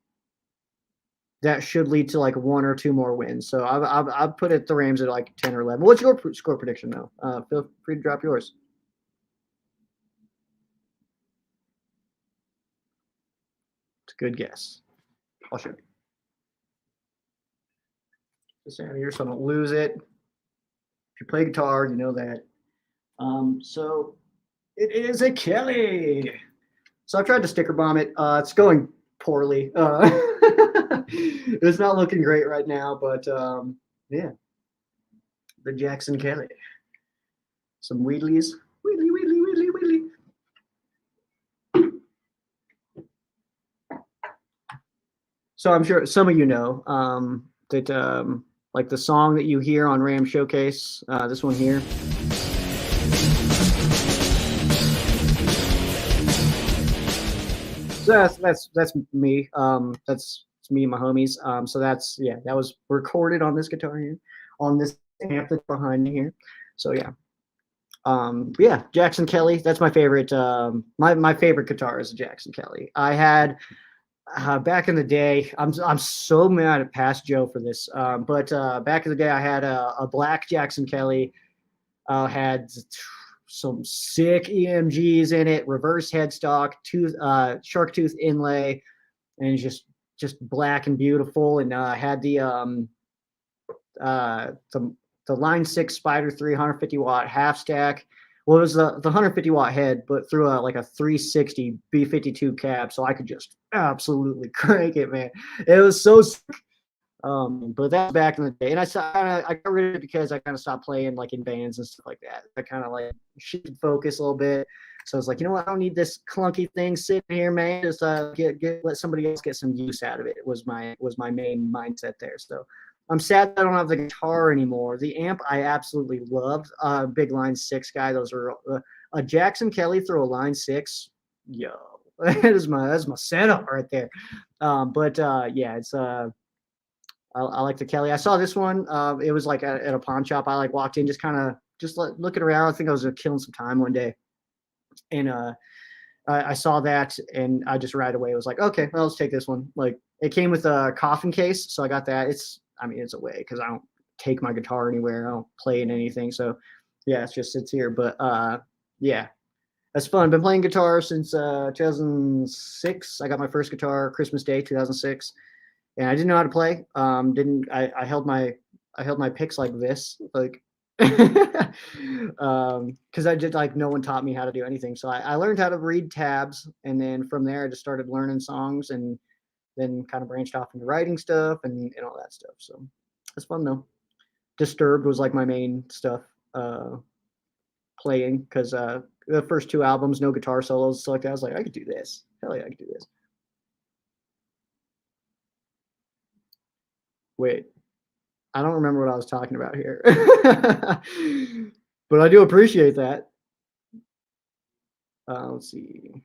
that should lead to like 1 or 2 more wins. So I've put it the Rams at like 10 or 11. What's your score prediction though? Feel free to drop yours. It's a good guess. I'll show you. This out of here so I don't lose it. If you play guitar, you know that. So it is a Kelly. So I tried to sticker bomb it. It's going poorly. It's not looking great right now, but yeah, the Jackson Kelly. Some Wheatleys. Wheatley, Wheatley, Wheatley, Wheatley. So I'm sure some of you know that like the song that you hear on Ram Showcase, this one here. So that's me. That's me and my homies. So that's that was recorded on this guitar here, on this amp that's behind me here. So yeah, Jackson Kelly. That's my favorite. My favorite guitar is a Jackson Kelly. I had back in the day. I'm so mad at Past Joe for this. But back in the day, I had a black Jackson Kelly. Had some sick EMGs in it, reverse headstock, shark tooth inlay, and just black and beautiful. And had the Line 6 Spider 3 150 watt half stack. Well, it was the 150 watt head, but through like a 360 B52 cab, so I could just absolutely crank it, man. It was so sick. But that's back in the day, and I got rid of it because I kind of stopped playing like in bands and stuff like that. I kind of like shifted focus a little bit. So I was like, you know what? I don't need this clunky thing sitting here, man. Just let somebody else get some use out of it. Was my main mindset there. So I'm sad that I don't have the guitar anymore. The amp I absolutely loved. Big Line 6 guy. Those are a Jackson Kelly through a Line 6. Yo, that's my setup right there. But yeah, it's I like the Kelly. I saw this one. It was like at a pawn shop. I like walked in, just looking around. I think I was killing some time one day, and I saw that, and I just right away was like, okay, well, let's take this one. Like it came with a coffin case, so I got that. It's a way because I don't take my guitar anywhere. I don't play in anything, so yeah, it just sits here. But yeah, that's fun. Been playing guitar since 2006. I got my first guitar Christmas Day 2006. And I didn't know how to play. I held my picks like this, like because I did like no one taught me how to do anything. So I learned how to read tabs, and then from there I just started learning songs, and then kind of branched off into writing stuff and all that stuff. So it's fun though. Disturbed was like my main stuff playing because the first 2 albums, no guitar solos. So like I was like, I could do this. Hell yeah, I could do this. Wait, I don't remember what I was talking about here, but I do appreciate that. Let's see.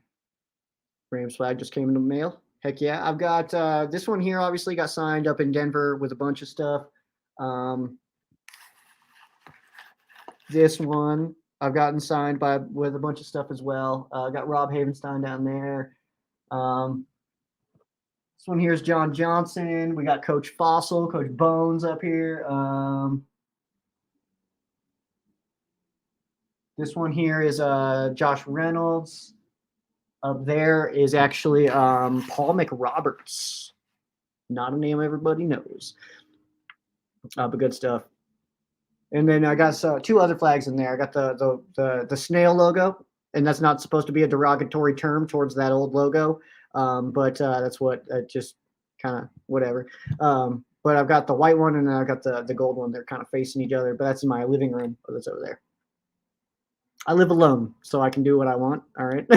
Rams flag just came in the mail. Heck yeah. I've got this one here, obviously got signed up in Denver with a bunch of stuff. This one I've gotten signed with a bunch of stuff as well. Got Rob Havenstein down there. This one here is John Johnson. We got Coach Fossil, Coach Bones up here. This one here is Josh Reynolds. Up there is actually Paul McRoberts. Not a name everybody knows. But good stuff. And then I got 2 other flags in there. I got the snail logo, and that's not supposed to be a derogatory term towards that old logo. But that's what just kind of whatever. But I've got the white one, and then I've got the gold one. They're kind of facing each other, but that's in my living room. Oh, that's over there. I live alone, so I can do what I want. All right.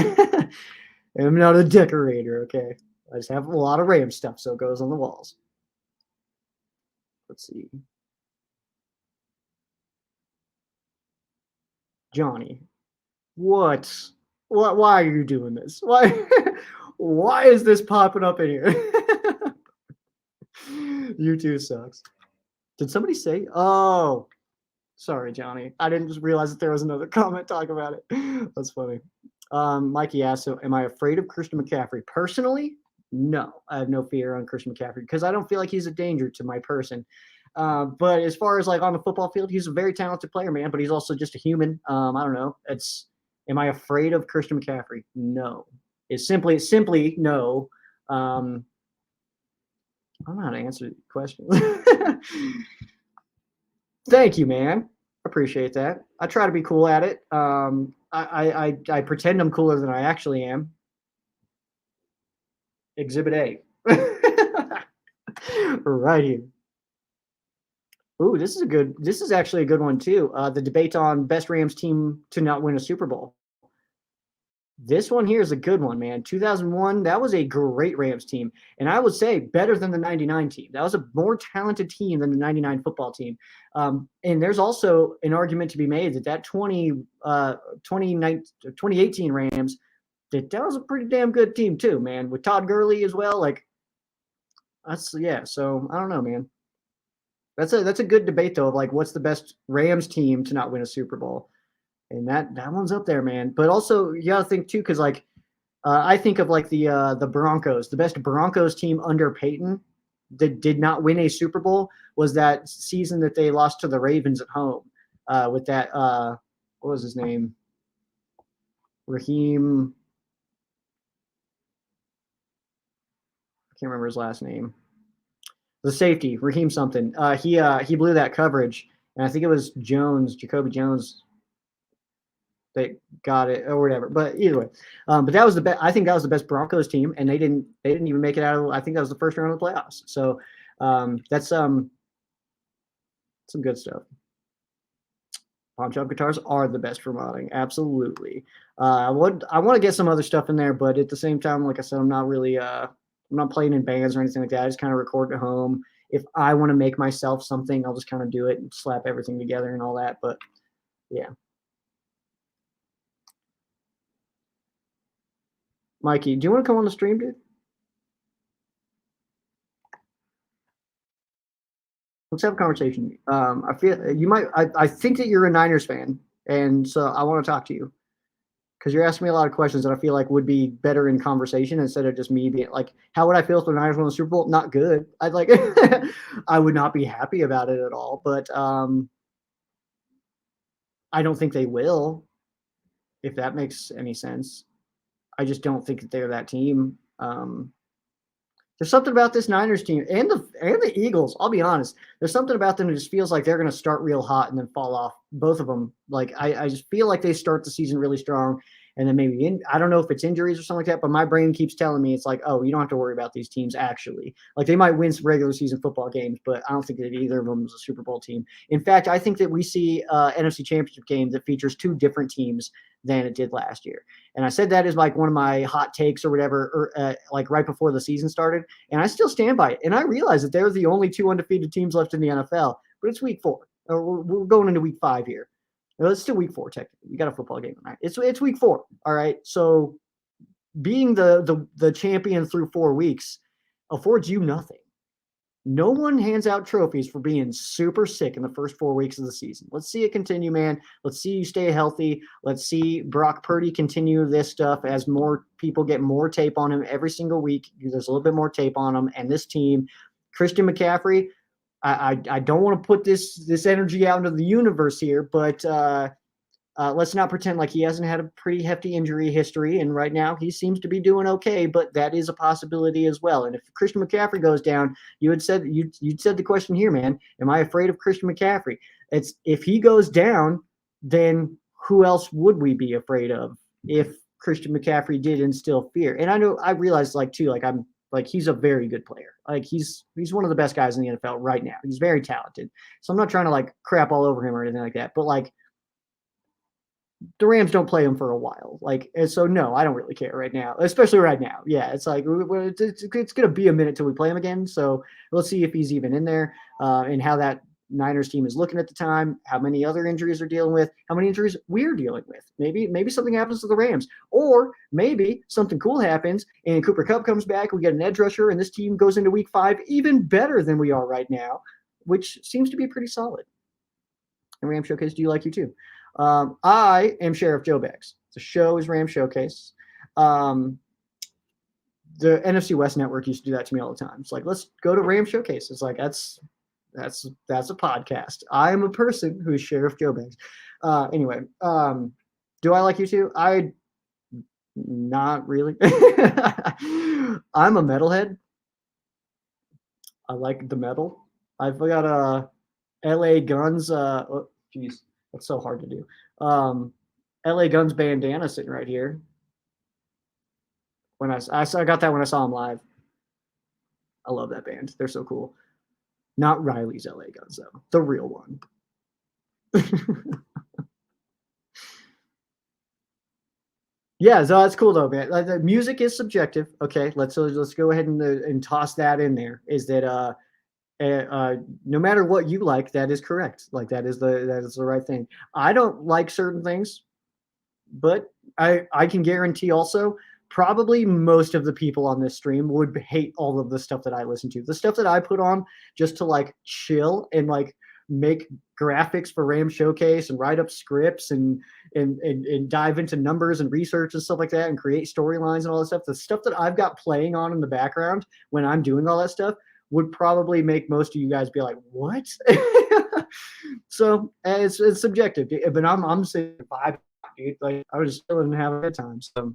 I'm not a decorator. Okay. I just have a lot of Ram stuff, so it goes on the walls. Let's see. Johnny, what? Why are you doing this? Why? Why is this popping up in here? YouTube sucks. Did somebody say? Oh, sorry, Johnny. I didn't just realize that there was another comment talking about it. That's funny. Mikey asked, so am I afraid of Christian McCaffrey? Personally, no. I have no fear on Christian McCaffrey because I don't feel like he's a danger to my person. But as far as like on the football field, he's a very talented player, man, but he's also just a human. I don't know. Am I afraid of Christian McCaffrey? No. It's simply no. I don't know how to answer the question. Thank you, man. Appreciate that. I try to be cool at it. I pretend I'm cooler than I actually am. Exhibit A. Right here. Ooh, this is actually a good one too. The debate on best Rams team to not win a Super Bowl. This one here is a good one, man. 2001, that was a great Rams team. And I would say better than the 99 team. That was a more talented team than the 99 football team. And there's also an argument to be made that 2018 Rams, that was a pretty damn good team too, man. With Todd Gurley as well. Like, yeah. So I don't know, man. That's a good debate though of like what's the best Rams team to not win a Super Bowl. And that one's up there, man. But also, you got to think too, because like I think of like the Broncos. The best Broncos team under Peyton that did not win a Super Bowl was that season that they lost to the Ravens at home with that what was his name? Raheem. I can't remember his last name. The safety, Raheem something. He blew that coverage, and I think it was Jacoby Jones. They got it or whatever. But either way, but that was the best. I think that was the best Broncos team, and they didn't even make it out of. I think that was the first round of the playoffs. So that's some good stuff. Pawn shop guitars are the best for modding, absolutely. I want to get some other stuff in there, but at the same time, like I said, I'm not really I'm not playing in bands or anything like that. I just kind of record at home. If I want to make myself something, I'll just kind of do it and slap everything together and all that. But yeah. Mikey, do you want to come on the stream, dude? Let's have a conversation. I feel you might. I think that you're a Niners fan, and so I want to talk to you because you're asking me a lot of questions that I feel like would be better in conversation instead of just me being like, "How would I feel if the Niners won the Super Bowl?" Not good. I'd like, I would not be happy about it at all. But I don't think they will, if that makes any sense. I just don't think that they're that team. There's something about this Niners team and the Eagles. I'll be honest. There's something about them that just feels like they're going to start real hot and then fall off. Both of them. Like I just feel like they start the season really strong, and then maybe I don't know if it's injuries or something like that. But my brain keeps telling me it's like, oh, you don't have to worry about these teams actually. Like they might win some regular season football games, but I don't think that either of them is a Super Bowl team. In fact, I think that we see NFC Championship game that features two different teams than it did last year. And I said that is like one of my hot takes or whatever, or like right before the season started. And I still stand by it. And I realize that they're the only two undefeated teams left in the NFL, but it's week 4. We're going into week 5 here. No, it's still week 4 technically. We got a football game tonight. It's week 4. All right. So being the champion through 4 weeks affords you nothing. No one hands out trophies for being super sick in the first 4 weeks of the season. Let's see it continue, man. Let's see you stay healthy. Let's see Brock Purdy continue this stuff as more people get more tape on him every single week. There's a little bit more tape on him. And this team, Christian McCaffrey, I don't want to put this energy out into the universe here, but let's not pretend like he hasn't had a pretty hefty injury history, and right now he seems to be doing okay, but that is a possibility as well. And if Christian McCaffrey goes down, you'd said the question here, man, am I afraid of Christian McCaffrey? It's if he goes down, then who else would we be afraid of if Christian McCaffrey did instill fear? And I realize he's a very good player. Like he's one of the best guys in the NFL right now. He's very talented. So I'm not trying to like crap all over him or anything like that, but like the Rams don't play him for a while. Like, so no, I don't really care right now, especially right now. Yeah, it's like it's going to be a minute till we play him again. So let's see if he's even in there and how that Niners team is looking at the time, how many other injuries they're dealing with, how many injuries we're dealing with. Maybe something happens to the Rams, or maybe something cool happens and Cooper Kupp comes back, we get an edge rusher, and this team goes into week 5 even better than we are right now, which seems to be pretty solid. And Ram Showcase, do you like you too? I am Sheriff Joe Beggs. The show is Ram Showcase. The NFC West Network used to do that to me all the time. It's like, let's go to Ram Showcase. It's like, that's a podcast. I am a person who is Sheriff Joe Beggs. Anyway, do I like you too? Not really. I'm a metalhead. I like the metal. I've got a LA Guns. Oh, geez. That's so hard to do. LA Guns bandana sitting right here. When I got that when I saw him live. I love that band. They're so cool. Not Riley's LA Guns, though. The real one. Yeah, so that's cool though, man. Like, the music is subjective. Okay, let's go ahead and toss that in there. Is that no matter what you like, that is correct. Like that is the right thing. I don't like certain things, but I can guarantee also probably most of the people on this stream would hate all of the stuff that I listen to. The stuff that I put on just to like chill and like make graphics for Ram Showcase and write up scripts and dive into numbers and research and stuff like that and create storylines and all that stuff. The stuff that I've got playing on in the background when I'm doing all that stuff would probably make most of you guys be like, what? So it's subjective, but I'm saying vibe, dude. Like I was just chilling and having a good time. So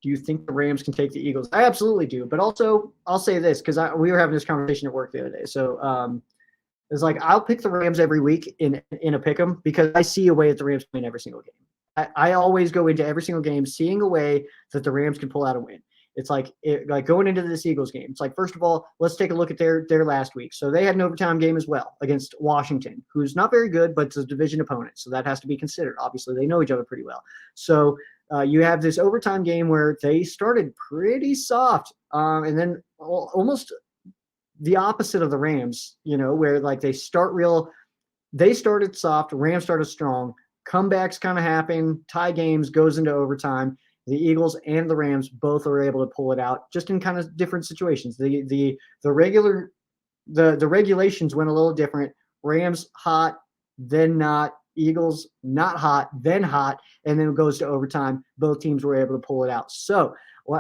do you think the Rams can take the Eagles? I absolutely do. But also I'll say this, because we were having this conversation at work the other day. So it's like I'll pick the Rams every week in a pick'em because I see a way that the Rams win every single game. I always go into every single game seeing a way that the Rams can pull out a win. It's like going into this Eagles game. It's like, first of all, let's take a look at their last week. So they had an overtime game as well against Washington, who's not very good, but it's a division opponent. So that has to be considered. Obviously, they know each other pretty well. So you have this overtime game where they started pretty soft, and then almost the opposite of the Rams, where like they started soft, Rams started strong, comebacks kind of happen, tie games, goes into overtime. The Eagles and the Rams both are able to pull it out, just in kind of different situations. The regulations went a little different. Rams hot, then not. Eagles not hot, then hot, and then it goes to overtime. Both teams were able to pull it out. So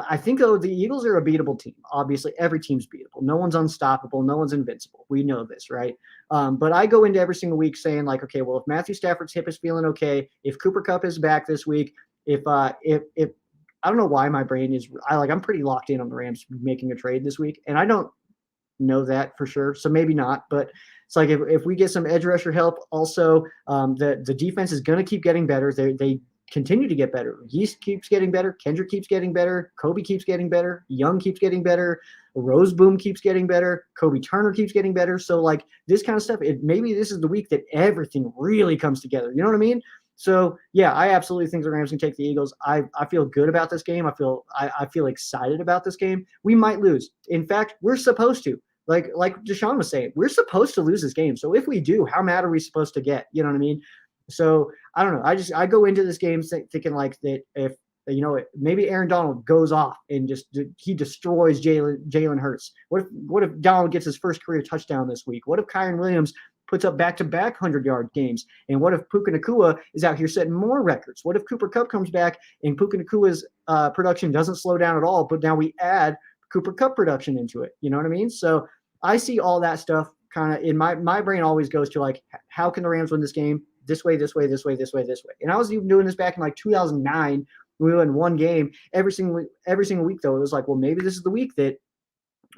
I think, though, the Eagles are a beatable team. Obviously, every team's beatable. No one's unstoppable. No one's invincible. We know this, right? But I go into every single week saying, like, okay, well, if Matthew Stafford's hip is feeling okay, if Cooper Kupp is back this week, if I don't know why my brain is I'm pretty locked in on the Rams making a trade this week, and I don't know that for sure, so maybe not. But it's like if we get some edge rusher help, also the defense is going to keep getting better. They continue to get better. Yeast keeps getting better. Kendrick keeps getting better. Kobe keeps getting better. Young keeps getting better. Roseboom keeps getting better. Kobe Turner keeps getting better. So like this kind of stuff, maybe this is the week that everything really comes together. You know what I mean? So yeah, I absolutely think the Rams can take the Eagles. I feel good about this game. I feel excited about this game. We might lose. In fact, we're supposed to. Like Deshaun was saying, we're supposed to lose this game. So if we do, how mad are we supposed to get? You know what I mean? So I don't know. I go into this game thinking like that if maybe Aaron Donald goes off and he destroys Jalen Hurts. What if Donald gets his first career touchdown this week? What if Kyron Williams puts up back-to-back 100-yard games? And what if Puka Nacua is out here setting more records? What if Cooper Kupp comes back and Puka Nacua's production doesn't slow down at all, but now we add Cooper Kupp production into it? You know what I mean? So I see all that stuff kind of in my brain always goes to like, how can the Rams win this game? This way, this way, this way, this way, this way. And I was even doing this back in like 2009. We won one game every single week, though. It was like, well, maybe this is the week that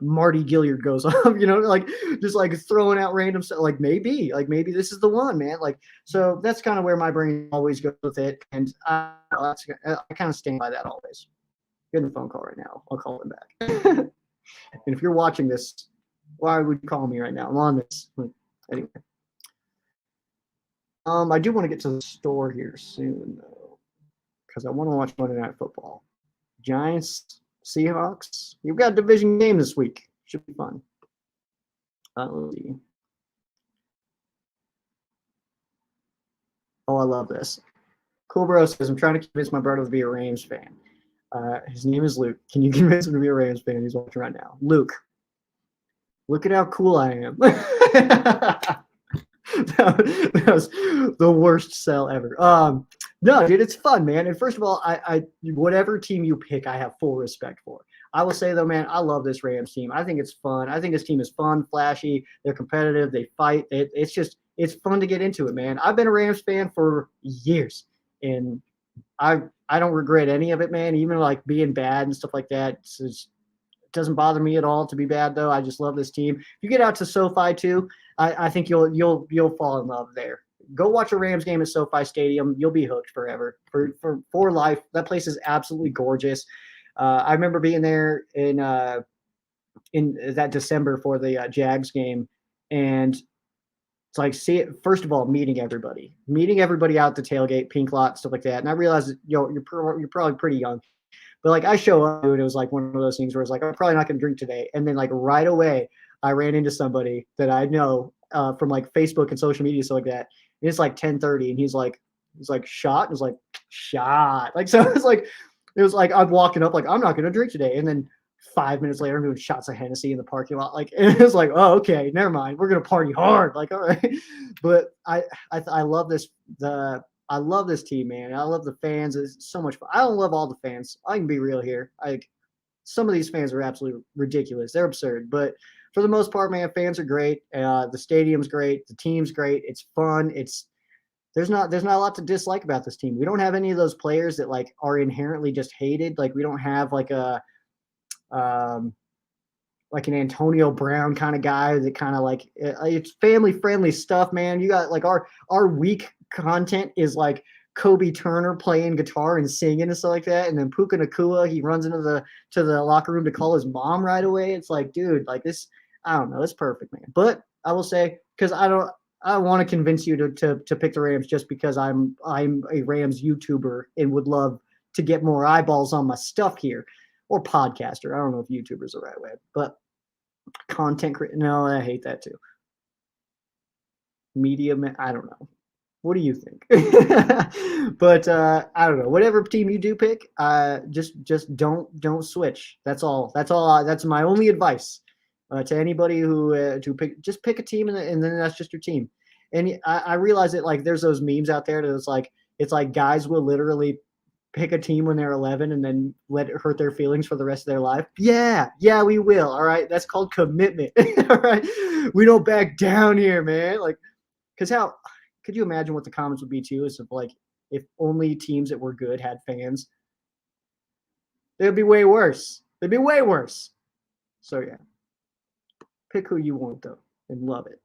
Marty Gilliard goes off, like just like throwing out random stuff. Like maybe this is the one, man. Like, so that's kind of where my brain always goes with it. And I kind of stand by that always. Getting a phone call right now. I'll call him back. And if you're watching this, why would you call me right now? I'm on this. Anyway. I do want to get to the store here soon, though, because I want to watch Monday Night Football. Giants, Seahawks. You've got a division game this week. Should be fun. Let's see. Oh, I love this. Cool Bro says, I'm trying to convince my brother to be a Rams fan. His name is Luke. Can you convince him to be a Rams fan? He's watching right now. Luke, look at how cool I am. That was the worst sell ever. No, dude, it's fun, man. And first of all, I whatever team you pick, I have full respect for. I will say though, man, I love this Rams team. I think it's fun. I think this team is fun, flashy. They're competitive. They fight. It's fun to get into it, man. I've been a Rams fan for years, and I don't regret any of it, man. Even like being bad and stuff like that. It doesn't bother me at all to be bad, though. I just love this team. If you get out to SoFi too, I think you'll fall in love there. Go watch a Rams game at SoFi Stadium. You'll be hooked forever, for life. That place is absolutely gorgeous. I remember being there in in that December for the Jags game, and it's like, see it first of all, meeting everybody out the tailgate, pink lot, stuff like that. And I realized, you're probably pretty young, but like I show up, and it was like one of those things where it's like, I'm probably not going to drink today. And then like right away, I ran into somebody that I know from like Facebook and social media, stuff like that. And it's like 10:30, and he's like shot. And it was like shot. Like, so it was like I'm walking up like, I'm not going to drink today. And then 5 minutes later, I'm doing shots of Hennessy in the parking lot. Like, and it was like, oh, okay, never mind. We're gonna party hard. Like, all right. But I love this. I love this team, man. I love the fans. It's so much fun. I don't love all the fans. I can be real here. Some of these fans are absolutely ridiculous. They're absurd. But for the most part, man, fans are great. The stadium's great. The team's great. It's fun. There's not a lot to dislike about this team. We don't have any of those players that like are inherently just hated. Like, we don't have like an Antonio Brown kind of guy that kind of like, it's family friendly stuff, man. You got like our week content is like Kobe Turner playing guitar and singing and stuff like that. And then Puka Nacua, he runs into the locker room to call his mom right away. It's like, dude, like this, I don't know. It's perfect, man. But I will say, because I want to convince you to pick the Rams just because I'm a Rams YouTuber and would love to get more eyeballs on my stuff here. Or podcaster. I don't know if YouTuber is the right way, but content creator. No, I hate that too. Media, I don't know. What do you think? But I don't know. Whatever team you do pick, just don't switch. That's all. That's my only advice to anybody who to pick. Just pick a team, and then that's just your team. And I realize that like there's those memes out there that it's like guys will literally pick a team when they're 11 and then let it hurt their feelings for the rest of their life. Yeah, we will. All right. That's called commitment. All right. We don't back down here, man. Like, because how could you imagine what the comments would be too? Is if only teams that were good had fans, they'd be way worse. They'd be way worse. So yeah, pick who you want though and love it.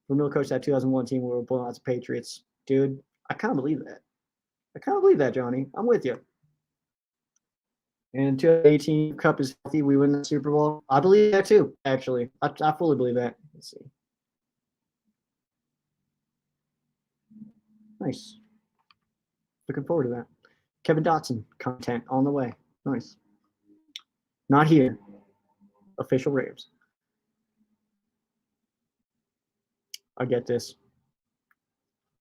Vermeil coached that 2001 team where we were blowing out the Patriots. Dude, I kind of believe that. Johnny. I'm with you. And 2018 Cup is healthy. We win the Super Bowl. I believe that too, actually. I fully believe that. Let's see. Nice. Looking forward to that. Kevin Dotson content on the way. Nice. Not here. Official Rams. I get this.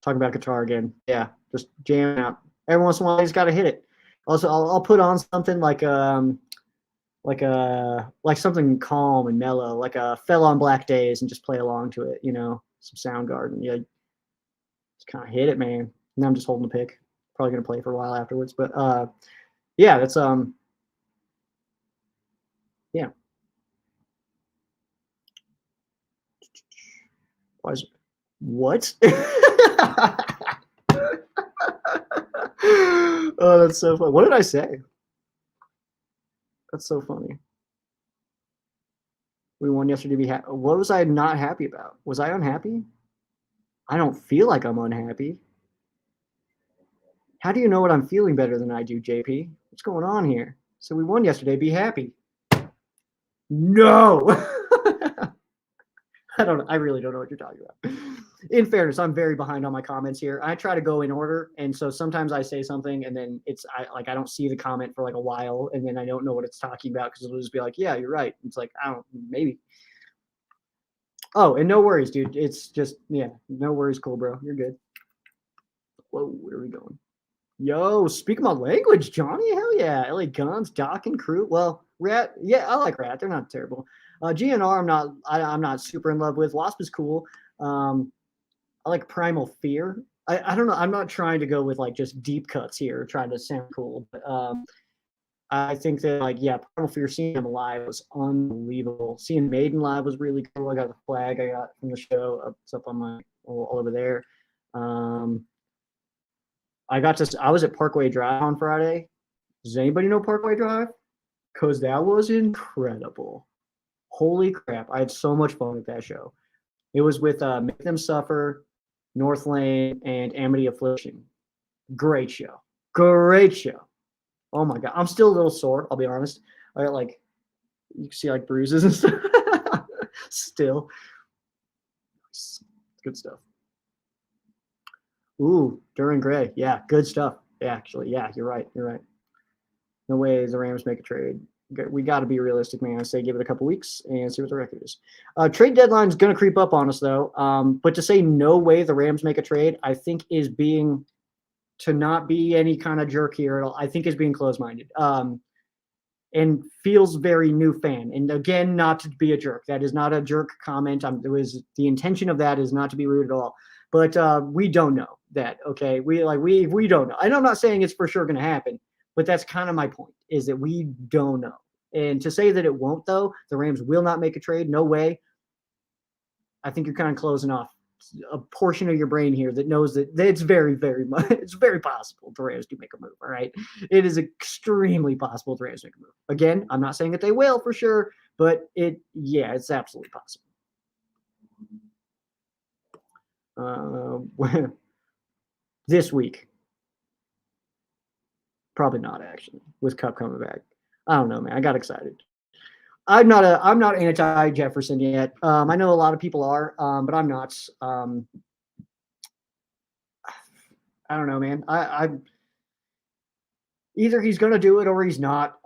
Talking about guitar again. Yeah, just jamming out. Every once in a while, he's got to hit it. Also, I'll put on something like something calm and mellow, like a Fell on Black Days, and just play along to it. Some Soundgarden. Yeah, just kind of hit it, man. Now I'm just holding the pick. Probably gonna play for a while afterwards, but yeah, that's yeah. Why is it? What? Oh, that's so funny. What did I say? That's so funny. We won yesterday to be happy. What was I not happy about? Was I unhappy? I don't feel like I'm unhappy. How do you know what I'm feeling better than I do, JP? What's going on here? So we won yesterday. Be happy. No. I really don't know what you're talking about. In fairness, I'm very behind on my comments here. I try to go in order, and so sometimes I say something, and then I don't see the comment for like a while, and then I don't know what it's talking about because it'll just be like, yeah, you're right. It's like, I don't, maybe. Oh, and no worries, dude. It's just, yeah, no worries, cool, bro. You're good. Whoa, where are we going? Yo, speak my language, Johnny. Hell yeah. LA Guns, Doc and Crew. Well, Rat, yeah, I like Rat. They're not terrible. GNR, I'm not super in love with. Wasp is cool. I like Primal Fear. I don't know. I'm not trying to go with like just deep cuts here, trying to sound cool. But I think that like, yeah, Primal Fear, seeing them live was unbelievable. Seeing Maiden live was really cool. I got the flag I got from the show. It's up on my all over there. I was at Parkway Drive on Friday. Does anybody know Parkway Drive? Because that was incredible. Holy crap. I had so much fun at that show. It was with Make Them Suffer, North Lane, and Amity Affliction. Great show. Great show. Oh my God. I'm still a little sore, I'll be honest. I got like You can see like bruises and stuff. Still. Good stuff. Ooh, Duran Gray. Yeah, good stuff. Yeah, actually, yeah, you're right. You're right. No way the Rams make a trade. We got to be realistic, man. I say give it a couple weeks and see what the record is. Trade deadline's going to creep up on us, though. But to say no way the Rams make a trade, I think is being to not be any kind of jerk here at all. I think is being close-minded and feels very new fan. And again, not to be a jerk. That is not a jerk comment. The intention of that is not to be rude at all. But we don't know that. Okay, we don't know. And I'm not saying it's for sure going to happen. But that's kind of my point, is that we don't know. And to say that it won't, though, the Rams will not make a trade, no way. I think you're kind of closing off a portion of your brain here that knows that it's very, very much, it's very possible the Rams do make a move, all right? It is extremely possible the Rams make a move. Again, I'm not saying that they will for sure, but it's absolutely possible. This week. Probably not, actually, with Kupp coming back. I don't know, man. I got excited. I'm not anti-Jefferson yet. I know a lot of people are, but I'm not. I don't know, man. I either he's going to do it or he's not.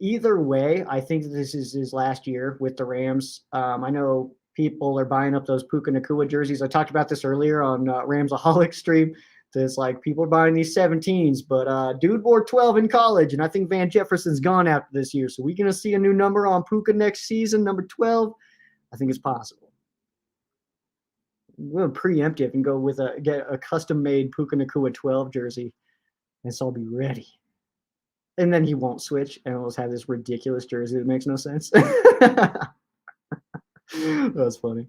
Either way, I think this is his last year with the Rams. I know people are buying up those Puka Nacua jerseys. I talked about this earlier on Ramsaholic stream. There's like people are buying these 17s, but dude wore 12 in college, and I think Van Jefferson's gone after this year. So we're going to see a new number on Puka next season, number 12. I think it's possible. We're preemptive and go with get a custom-made Puka Nacua 12 jersey, and so I'll be ready. And then he won't switch, and we'll have this ridiculous jersey that makes no sense. That's funny.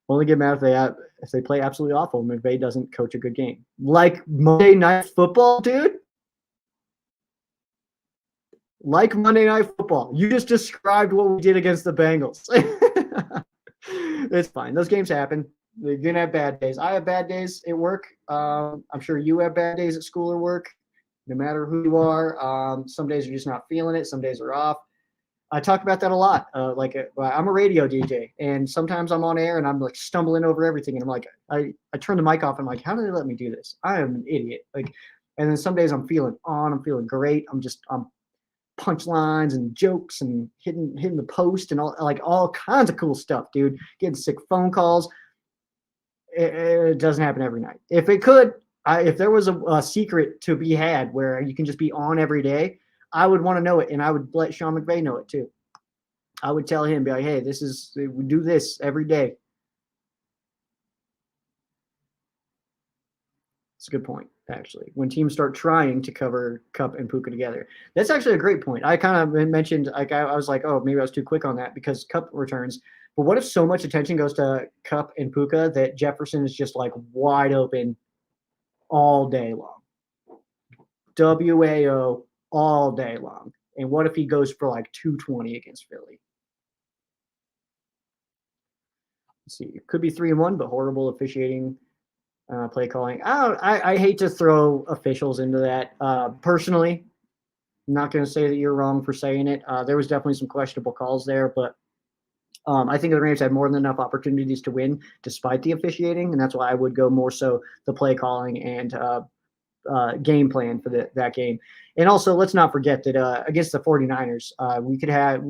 Only get mad if they play absolutely awful. McVay doesn't coach a good game. Like Monday Night Football, dude. Like Monday Night Football. You just described what we did against the Bengals. It's fine. Those games happen. You're going to have bad days. I have bad days at work. I'm sure you have bad days at school or work. No matter who you are. Some days you're just not feeling it. Some days are off. I talk about that a lot. I'm a radio DJ, and sometimes I'm on air and I'm like stumbling over everything. And I'm like, I turn the mic off. And I'm like, how did they let me do this? I am an idiot. And then some days I'm feeling great. I'm punchlines and jokes and hitting the post and all kinds of cool stuff, dude. Getting sick phone calls. It doesn't happen every night. If it could, if there was a secret to be had where you can just be on every day, I would want to know it, and I would let Sean McVay know it too. I would tell him, be like, hey, we do this every day. It's a good point, actually. When teams start trying to cover Kupp and Puka together. That's actually a great point. I kind of mentioned, I was like, oh, maybe I was too quick on that because Kupp returns. But what if so much attention goes to Kupp and Puka that Jefferson is just like wide open all day long? WAO all day long. And what if he goes for like 220 against Philly? Let's see. It could be 3-1, but horrible officiating, play calling. I hate to throw officials into that. Personally, I'm not going to say that you're wrong for saying it. There was definitely some questionable calls there, but I think the Rams had more than enough opportunities to win despite the officiating, and that's why I would go more so the play calling and game plan for that game. And also, let's not forget that against the 49ers, we could have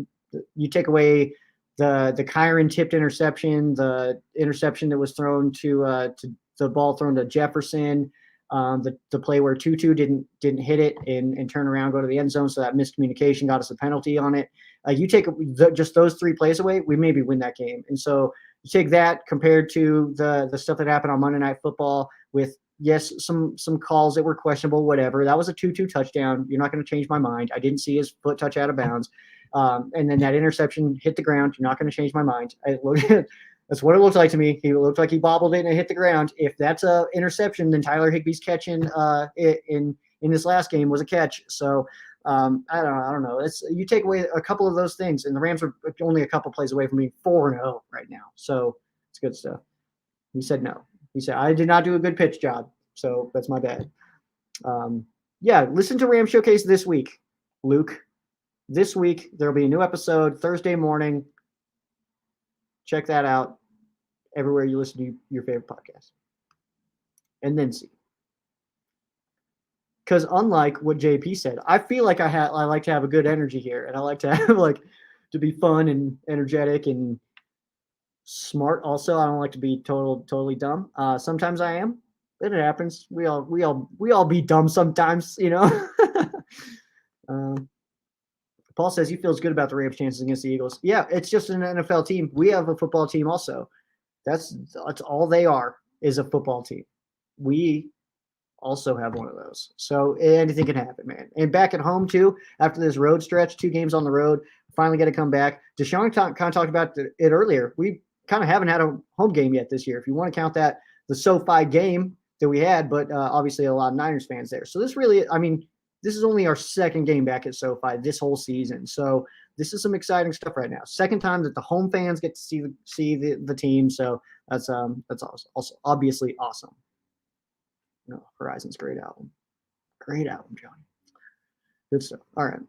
you take away the Kyron tipped interception, the interception that was thrown to the ball thrown to Jefferson, the play where Tutu didn't hit it and turn around, go to the end zone, so that miscommunication got us a penalty on it. You take just those 3 plays away, we maybe win that game. And so you take that compared to the stuff that happened on Monday Night Football with, yes, some calls that were questionable, whatever. That was a 2-2 touchdown. You're not going to change my mind. I didn't see his foot touch out of bounds. And then that interception hit the ground. You're not going to change my mind. That's what it looked like to me. He looked like he bobbled it and it hit the ground. If that's a interception, then Tyler Higbee's catching in this last game was a catch. So I don't know. You take away a couple of those things, and the Rams are only a couple plays away from being 4-0 right now. So it's good stuff. He said no. He said, I did not do a good pitch job, so that's my bad. Listen to Ram Showcase this week, Luke. this week there'll be a new episode Thursday morning. Check that out everywhere you listen to your favorite podcast. And then see. Because unlike what JP said, I feel like I like to have a good energy here, and I like to have to be fun and energetic and smart. Also, I don't like to be totally dumb. Sometimes I am, but it happens. We all be dumb sometimes, you know. Paul says he feels good about the Rams' chances against the Eagles. Yeah, it's just an NFL team. We have a football team also. That's all they are, is a football team. We also have one of those. So anything can happen, man. And back at home, too, after this road stretch, 2 games on the road, finally got to come back. Deshaun kind of talked about it earlier. We kind of haven't had a home game yet this year, if you want to count that, the SoFi game that we had, but obviously a lot of Niners fans there. So this really, I mean, this is only our second game back at SoFi this whole season. So this is some exciting stuff right now. Second time that the home fans get to see the team. So that's also obviously awesome. No, Horizon's great album. Great album, Johnny. Good stuff. All right.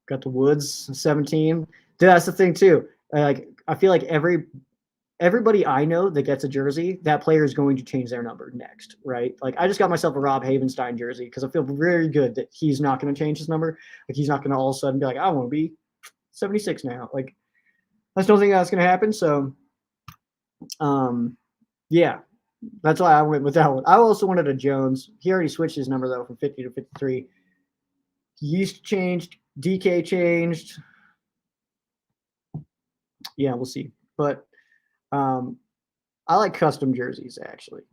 Got the Woods 17. Dude, that's the thing too. Like I feel like everybody I know that gets a jersey, that player is going to change their number next, right? Like I just got myself a Rob Havenstein jersey because I feel very good that he's not going to change his number. Like he's not going to all of a sudden be like, I want to be 76 now. Like I just don't think that's going to happen. So, yeah, that's why I went with that one. I also wanted a Jones. He already switched his number though from 50 to 53. Yeast changed. DK changed. Yeah, we'll see. But I like custom jerseys, actually.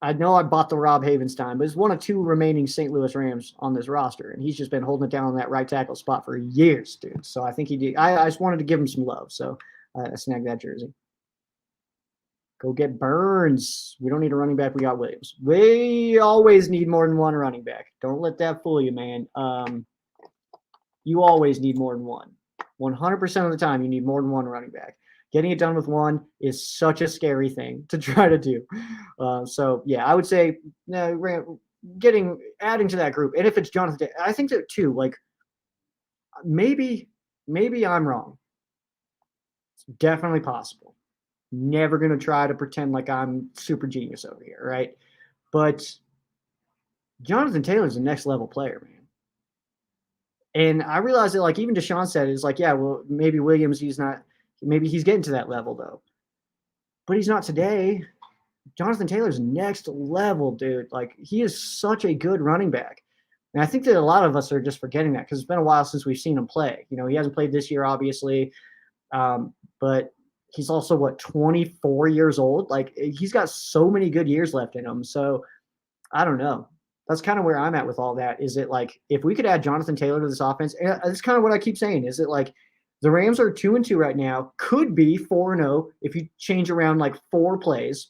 I know I bought the Rob Havenstein, but it's one of 2 remaining St. Louis Rams on this roster, and he's just been holding it down on that right tackle spot for years, dude. So I think he did. I just wanted to give him some love, so I snagged that jersey. Go get Burns. We don't need a running back. We got Williams. We always need more than one running back. Don't let that fool you, man. You always need more than one. 100% of the time, you need more than one running back. Getting it done with one is such a scary thing to try to do. So, yeah, I would say adding to that group. And if it's Jonathan, I think that too, like maybe I'm wrong. It's definitely possible. Never going to try to pretend like I'm super genius over here, right? But Jonathan Taylor's a next level player, man. And I realize that, like, even Deshaun said, is like, yeah, well, maybe Williams, maybe he's getting to that level, though. But he's not today. Jonathan Taylor's next level, dude. Like, he is such a good running back. And I think that a lot of us are just forgetting that because it's been a while since we've seen him play. You know, he hasn't played this year, obviously. But he's also, 24 years old? Like, he's got so many good years left in him. So, I don't know. That's kind of where I'm at with all that. Is it like if we could add Jonathan Taylor to this offense, and that's kind of what I keep saying. Is it like the Rams are 2-2 right now, could be 4-0 if you change around like 4 plays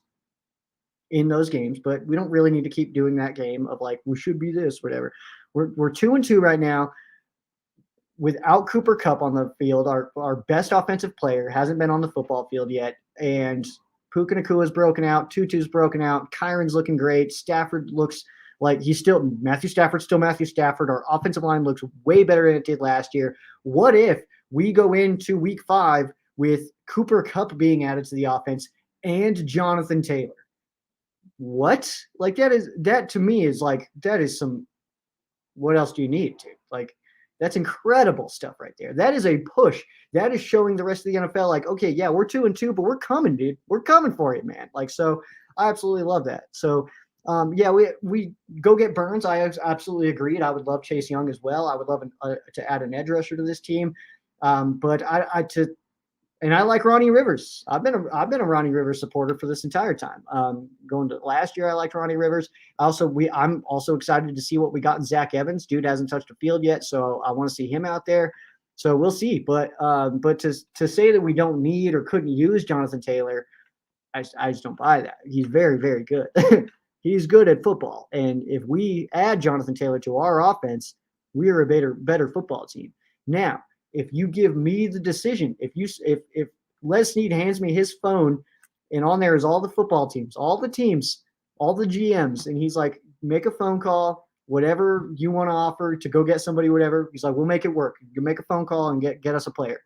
in those games, but we don't really need to keep doing that game of like we should be this, whatever. We're 2-2 right now without Cooper Kupp on the field. Our best offensive player hasn't been on the football field yet, and Puka Nakua's broken out, Tutu's broken out, Kyron's looking great, Stafford looks like he's still Matthew Stafford. Our offensive line looks way better than it did last year. What if we go into week 5 with Cooper Kupp being added to the offense and Jonathan Taylor? What? Like that to me is like, that is some, what else do you need to? Like, that's incredible stuff right there. That is a push. That is showing the rest of the NFL like, okay, yeah, we're 2-2, but we're coming, dude. We're coming for it, man. Like, so I absolutely love that. So, yeah, we go get Burns. I absolutely agreed. I would love Chase Young as well. I would love to add an edge rusher to this team. But I like Ronnie Rivers. I've been a Ronnie Rivers supporter for this entire time. Going to last year, I liked Ronnie Rivers. I'm also excited to see what we got in Zach Evans. Dude hasn't touched the field yet, so I want to see him out there. So we'll see. But to say that we don't need or couldn't use Jonathan Taylor, I just don't buy that. He's very, very good. He's good at football. And if we add Jonathan Taylor to our offense, we are a better football team. Now, if you give me the decision, if Les Snead hands me his phone and on there is all the football teams, all the GMs, and he's like, make a phone call, whatever you want to offer to go get somebody, whatever. He's like, we'll make it work. You make a phone call and get us a player.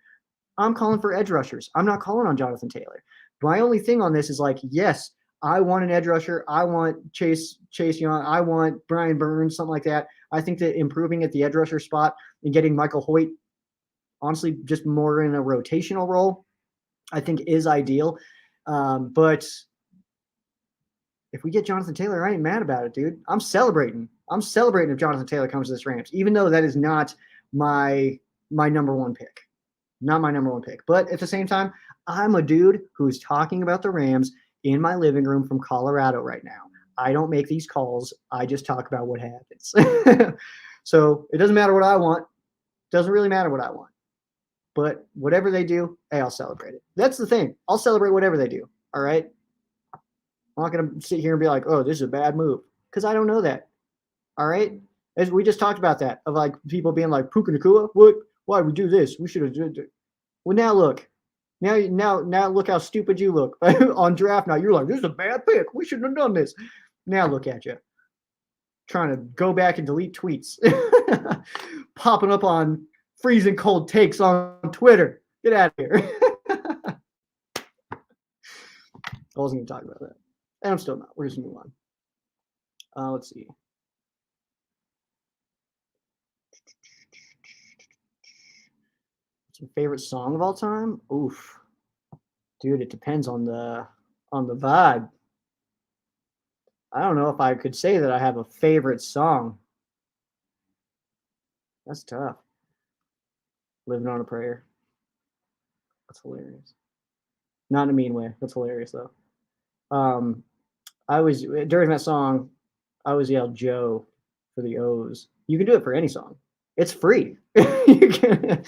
I'm calling for edge rushers. I'm not calling on Jonathan Taylor. My only thing on this is like, yes, I want an edge rusher. I want Chase Young. I want Brian Burns, something like that. I think that improving at the edge rusher spot and getting Michael Hoyt, honestly, just more in a rotational role, I think is ideal. But if we get Jonathan Taylor, I ain't mad about it, dude. I'm celebrating. I'm celebrating if Jonathan Taylor comes to this Rams, even though that is not my number one pick. Not my number one pick. But at the same time, I'm a dude who's talking about the Rams in my living room from Colorado right now. I don't make these calls. I just talk about what happens. So it doesn't matter what I want. Doesn't really matter what I want. But whatever they do, hey, I'll celebrate it. That's the thing. I'll celebrate whatever they do. All right? I'm not going to sit here and be like, oh, this is a bad move. Because I don't know that. All right? As we just talked about that, of like people being like, Puka Nacua, what? Why we do this? We should have done it. Well, now look. Now look how stupid you look on draft night. You're like, this is a bad pick. We shouldn't have done this. Now look at you. Trying to go back and delete tweets. Popping up on freezing cold takes on Twitter. Get out of here. I wasn't going to talk about that. And I'm still not. We're just moving on. Let's see. What's your favorite song of all time? Oof. Dude, it depends on the vibe. I don't know if I could say that I have a favorite song. That's tough. Living on a Prayer. That's hilarious. Not in a mean way. That's hilarious though. I was during that song, I was yelled Joe for the O's. You can do it for any song. It's free. you don't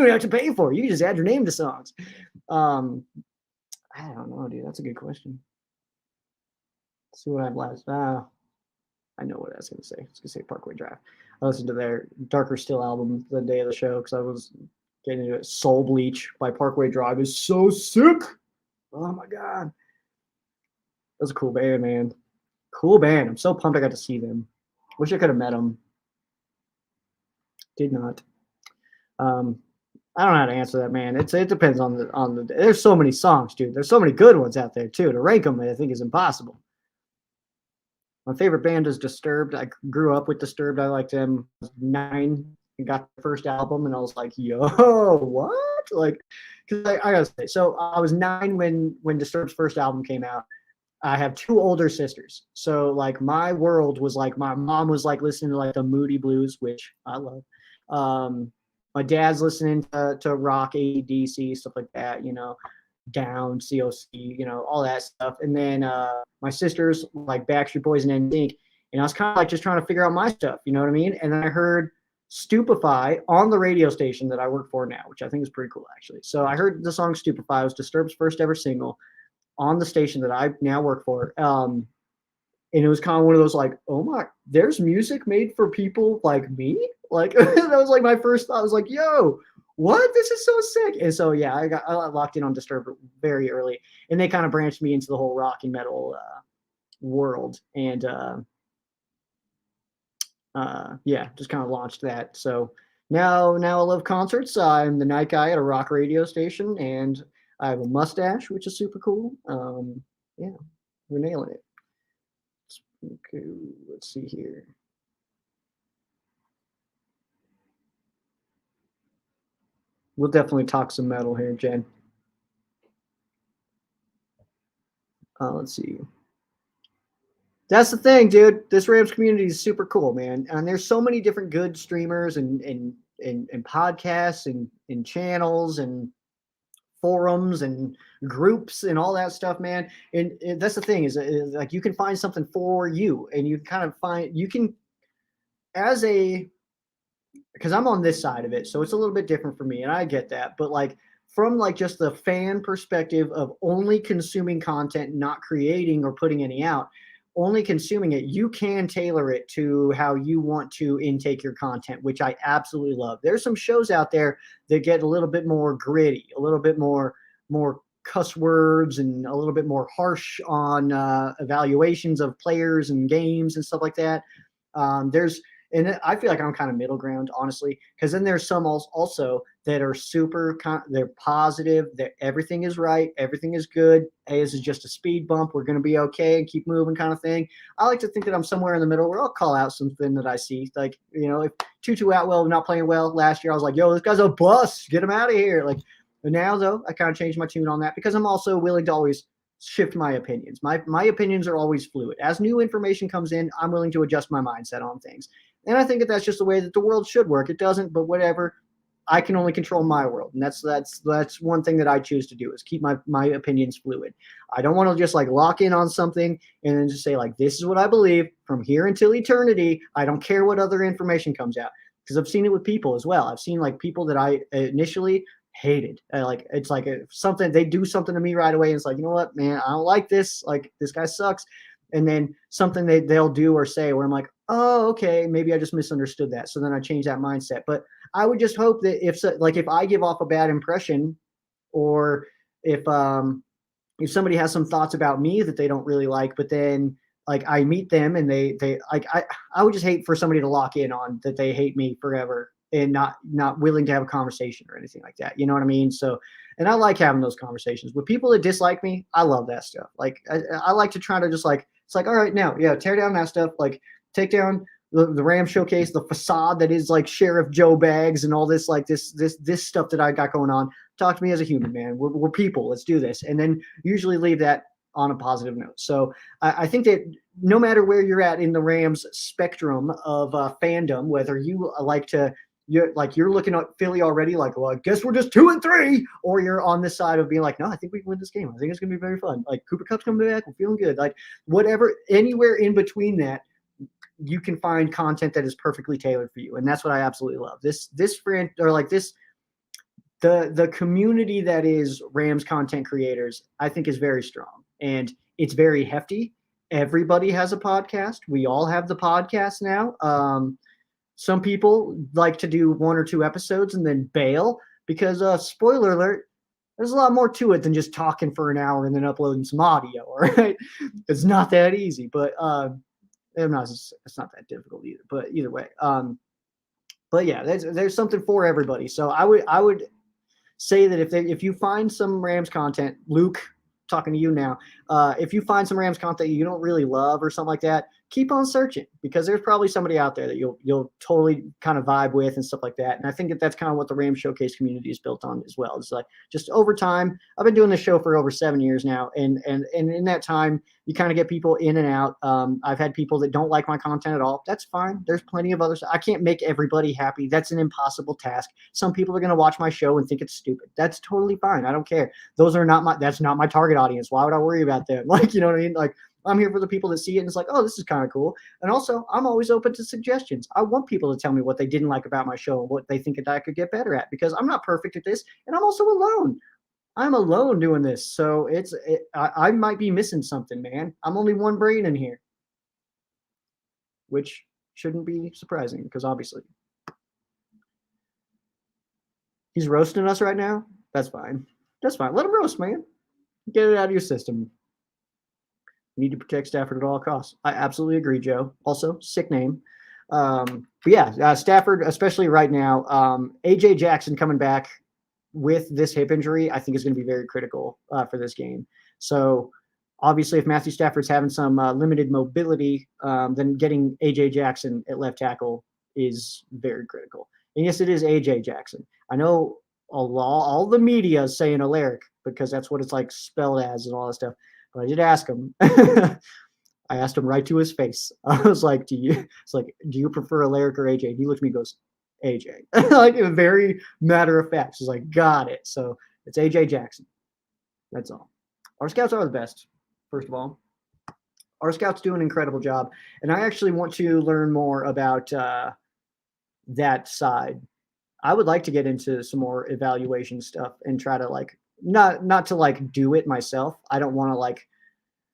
have to pay for it. You can just add your name to songs. I don't know, dude. That's a good question. Let's see what I have last. I know what I was going to say. I was going to say Parkway Drive. I listened to their Darker Still album the day of the show because I was getting into it. Soul Bleach by Parkway Drive is so sick. Oh my God. That was a cool band, man. Cool band. I'm so pumped I got to see them. Wish I could have met them. Did not. I don't know how to answer that, man. It depends on the. There's so many songs, dude. There's so many good ones out there too. To rank them, I think is impossible. My favorite band is Disturbed. I grew up with Disturbed. I liked them. I was 9 and got the first album, and I was like, "Yo, what?" Like, because I gotta say, so I was 9 when Disturbed's first album came out. I have 2 older sisters, so like my world was like my mom was like listening to like the Moody Blues, which I love. My dad's listening to rock, AC/DC, stuff like that, you know, Down, COC, you know, all that stuff. And then my sisters like Backstreet Boys and NSYNC, and I was kind of like just trying to figure out my stuff, you know what I mean? And then I heard Stupefy on the radio station that I work for now, which I think is pretty cool actually. So I heard the song Stupefy. It was Disturbed's first ever single on the station that I now work for. And it was kind of one of those like, oh my, there's music made for people like me? Like, that was like my first thought. I was like, yo, what? This is so sick. And so, yeah, I got locked in on Disturbed very early. And they kind of branched me into the whole rock and metal world. And yeah, just kind of launched that. So now I love concerts. I'm the night guy at a rock radio station, and I have a mustache, which is super cool. Yeah, we're nailing it. Okay, let's see here. We'll definitely talk some metal here, Jen. Let's see. That's the thing, dude. This Rams community is super cool, man. And there's so many different good streamers and podcasts and channels and forums and groups and all that stuff, man. And that's the thing is like you can find something for you, and you kind of find you can as a because I'm on this side of it, so it's a little bit different for me, and I get that. But like from like just the fan perspective of only consuming content, not creating or putting any out, only consuming it, you can tailor it to how you want to intake your content, which I absolutely love. There's some shows out there that get a little bit more gritty, a little bit more cuss words and a little bit more harsh on evaluations of players and games and stuff like that. And I feel like I'm kind of middle ground, honestly, because then there's some also that are they're positive, that everything is right, everything is good. Hey, this is just a speed bump. We're going to be okay and keep moving kind of thing. I like to think that I'm somewhere in the middle where I'll call out something that I see. Like, if Tutu Atwell not playing well last year, I was like, yo, this guy's a bust. Get him out of here. Like, but now, though, I kind of changed my tune on that because I'm also willing to always shift my opinions. My opinions are always fluid. As new information comes in, I'm willing to adjust my mindset on things. And I think that's just the way that the world should work. It doesn't, but whatever. I can only control my world, and that's one thing that I choose to do is keep my opinions fluid. I don't want to just like lock in on something and then just say like this is what I believe from here until eternity. I don't care what other information comes out because I've seen it with people as well. I've seen like people that I initially hated. Like it's like something they do something to me right away, and it's like, you know what, man, I don't like this. Like this guy sucks. And then something they'll do or say where I'm like, oh, okay, maybe I just misunderstood that. So then I change that mindset. But I would just hope that if I give off a bad impression, or if somebody has some thoughts about me that they don't really like, but then like I meet them and they like I would just hate for somebody to lock in on that they hate me forever and not willing to have a conversation or anything like that. You know what I mean? So, and I like having those conversations with people that dislike me. I love that stuff. Like I like to try to just like, it's like, all right, now, yeah, tear down that stuff. Like take down the Ram showcase, the facade that is like Sheriff Joe Bags and all this, like this stuff that I got going on. Talk to me as a human, man. We're people. Let's do this. And then usually leave that on a positive note. So I think that no matter where you're at in the Rams spectrum of fandom, whether you you're looking at Philly already, like, well, I guess we're just 2-3, or you're on this side of being like, no, I think we can win this game. I think it's going to be very fun. Like Cooper Kupp's coming back. We're feeling good. Like whatever, anywhere in between that, you can find content that is perfectly tailored for you. And that's what I absolutely love. The community that is Rams content creators, I think is very strong and it's very hefty. Everybody has a podcast. We all have the podcast now. Some people like to do 1 or 2 episodes and then bail because, spoiler alert, there's a lot more to it than just talking for an hour and then uploading some audio. All right, it's not that easy, but it's not that difficult either. But either way, but yeah, there's something for everybody. So I would say that if you find some Rams content, Luke, talking to you now, if you find some Rams content you don't really love or something like that, keep on searching because there's probably somebody out there that you'll totally kind of vibe with and stuff like that. And I think that's kind of what the Rams Showcase community is built on as well. It's like just over time, I've been doing this show for over 7 years now. And in that time, you kind of get people in and out. I've had people that don't like my content at all. That's fine. There's plenty of others. I can't make everybody happy. That's an impossible task. Some people are going to watch my show and think it's stupid. That's totally fine. I don't care. That's not my target audience. Why would I worry about them? Like, you know what I mean? Like, I'm here for the people that see it and it's like, oh, this is kind of cool. And also, I'm always open to suggestions. I want people to tell me what they didn't like about my show and what they think that I could get better at because I'm not perfect at this and I'm also alone. I'm alone doing this. So I might be missing something, man. I'm only one brain in here, which shouldn't be surprising because obviously he's roasting us right now. That's fine. That's fine. Let him roast, man. Get it out of your system. Need to protect Stafford at all costs. I absolutely agree, Joe. Also, sick name. But yeah, Stafford, especially right now, A.J. Jackson coming back with this hip injury, I think is going to be very critical for this game. So obviously, if Matthew Stafford's having some limited mobility, then getting A.J. Jackson at left tackle is very critical. And yes, it is A.J. Jackson. I know all the media is saying Alaric because that's what it's like spelled as and all that stuff. But I did ask him. I asked him right to his face. I was like, do you prefer Alaric or AJ? And he looked at me and goes, AJ. Like a very matter of fact. He's like, got it. So it's AJ Jackson. That's all. Our scouts are the best, first of all. Our scouts do an incredible job. And I actually want to learn more about that side. I would like to get into some more evaluation stuff and try to like, not to like do it myself. I don't want to like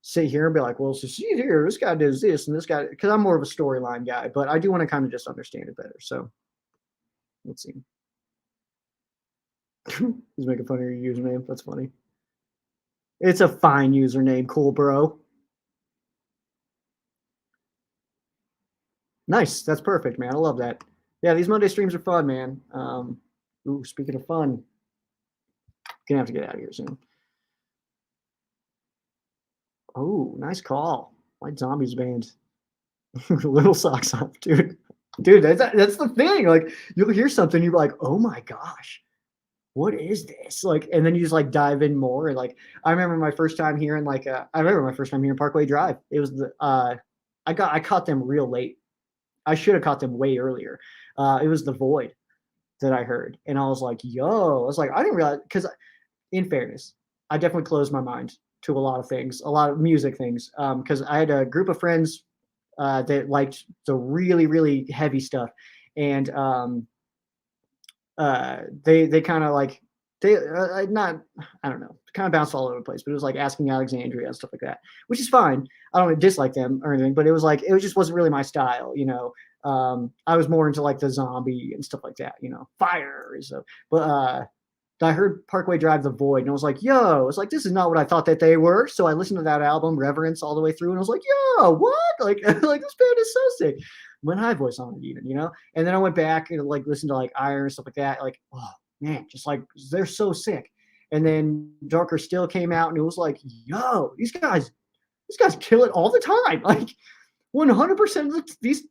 sit here and be like, well, so see here, this guy does this and this guy, because I'm more of a storyline guy, but I do want to kind of just understand it better. So let's see. He's making fun of your username. That's funny. It's a fine username, cool bro. Nice. That's perfect, man. I love that. Yeah, these Monday streams are fun, man. Speaking of fun, gonna have to get out of here soon. Oh, nice call. White Zombies band. Little socks off, dude. Dude, that's the thing. Like, you'll hear something, you're like, oh my gosh, what is this? Like, and then you just like dive in more. And like, I remember my first time hearing Parkway Drive. It was I caught them real late. I should have caught them way earlier. It was The Void that I heard, and I was like, yo, I was like, I didn't realize, because in fairness, I definitely closed my mind to a lot of things, a lot of music things, because I had a group of friends that liked the really, really heavy stuff, and they kind of like not, I don't know, kind of bounced all over the place, but it was like Asking Alexandria and stuff like that, which is fine. I don't dislike them or anything, but it was like, it just wasn't really my style, you know. I was more into like the zombie and stuff like that, you know, fire. So, but I heard Parkway Drive, The Void, and I was like, yo, I was like, this is not what I thought that they were. So I listened to that album, Reverence, all the way through, and I was like, yo, what? Like, like this band is so sick. Went high voice on it even, you know? And then I went back and like listened to like Iron and stuff like that. Like, oh man, just like, they're so sick. And then Darker Still came out, and it was like, yo, these guys kill it all the time. Like, 100% of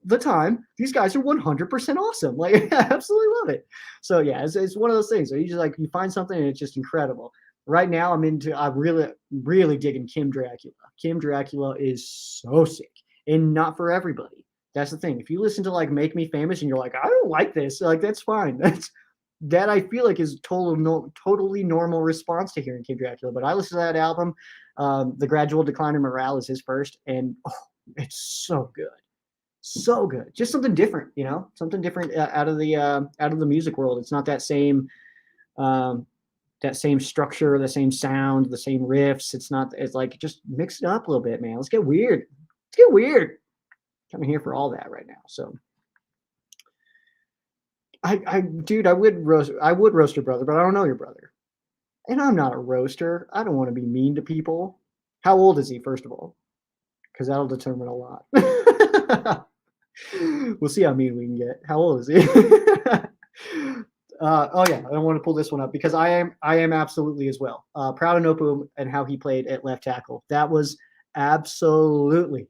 the time, these guys are 100% awesome. Like, I absolutely love it. So yeah, it's one of those things. So you just like, you find something and it's just incredible. Right now, I'm really, really digging Kim Dracula. Kim Dracula is so sick, and not for everybody. That's the thing. If you listen to like Make Me Famous and you're like, I don't like this, like, that's fine. That I feel like is totally normal response to hearing Kim Dracula. But I listened to that album. The Gradual Decline in Morale is his first, and it's so good, so good. Just something different, you know, something different out of the music world. It's not that same structure, the same sound, the same riffs. It's like, just mix it up a little bit, man. Let's get weird. I'm here for all that right now. So dude, I would roast your brother, but I don't know your brother, and I'm not a roaster. I don't want to be mean to people. How old is he, first of all? Because that'll determine a lot. We'll see how mean we can get. How old is he? Oh yeah, I want to pull this one up because I am absolutely as well. Proud of Nopu and how he played at left tackle. That was absolutely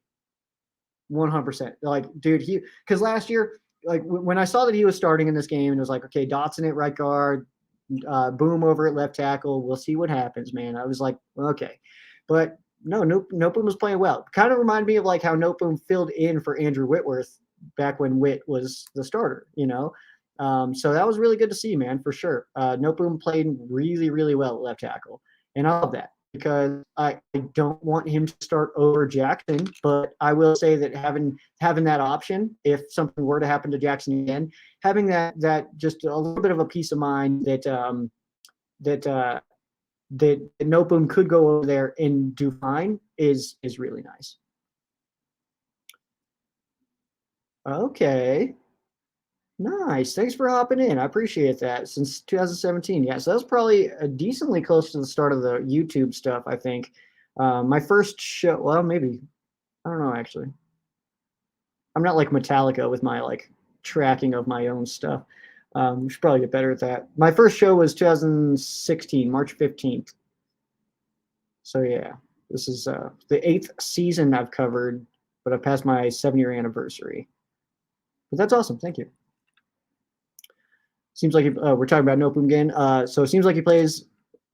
100%. Like, dude, because last year, like when I saw that he was starting in this game, and it was like, okay, Dotson at right guard, Boom over at left tackle. We'll see what happens, man. I was like, okay, but no, Nopum was playing well. Kind of reminded me of like how Nopum filled in for Andrew Whitworth back when Whit was the starter, you know? So that was really good to see, man, for sure. Nopum played really, really well at left tackle. And I love that because I don't want him to start over Jackson, but I will say that having that option, if something were to happen to Jackson again, having that just a little bit of a peace of mind that Nopum could go over there and do fine is really nice. Okay. Nice. Thanks for hopping in. I appreciate that. Since 2017. Yeah, so that was probably decently close to the start of the YouTube stuff, I think. My first show, well, maybe, I don't know, actually. I'm not like Metallica with my like tracking of my own stuff. We should probably get better at that. My first show was 2016, March 15th. So yeah, this is the 8th season I've covered, but I've passed my 7-year anniversary. But that's awesome. Thank you. Seems like we're talking about Nopum again. So it seems like he plays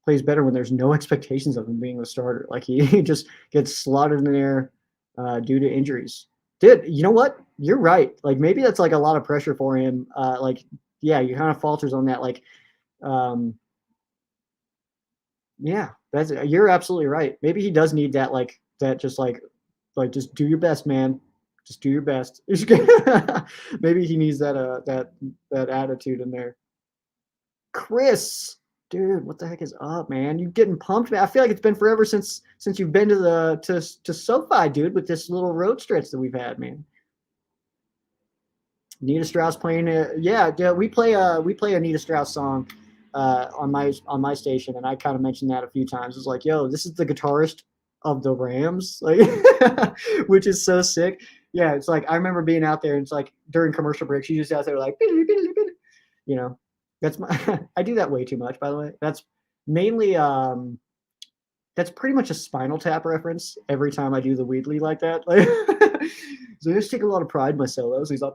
better when there's no expectations of him being the starter. Like he just gets slotted in there due to injuries. Dude, you know what? You're right. Like maybe that's like a lot of pressure for him. Like, yeah, you kind of falters on that. Like, yeah, you're absolutely right. Maybe he does need that, like that, just just do your best, man. Just do your best. Maybe he needs that attitude in there. Chris, dude, what the heck is up, man? You getting pumped, man? I feel like it's been forever since you've been to SoFi, dude, with this little road stretch that we've had, man. Anita Strauss playing it. Yeah, we play Anita Strauss song on my station, and I kind of mentioned that a few times. It's like, yo, this is the guitarist of the Rams, like, which is so sick. Yeah, it's like I remember being out there, and it's like during commercial breaks, she's just out there like, you know, that's my. I do that way too much, by the way. That's mainly that's pretty much a Spinal Tap reference every time I do the Wheatley like that. Like, so I just take a lot of pride in my solos. He's like,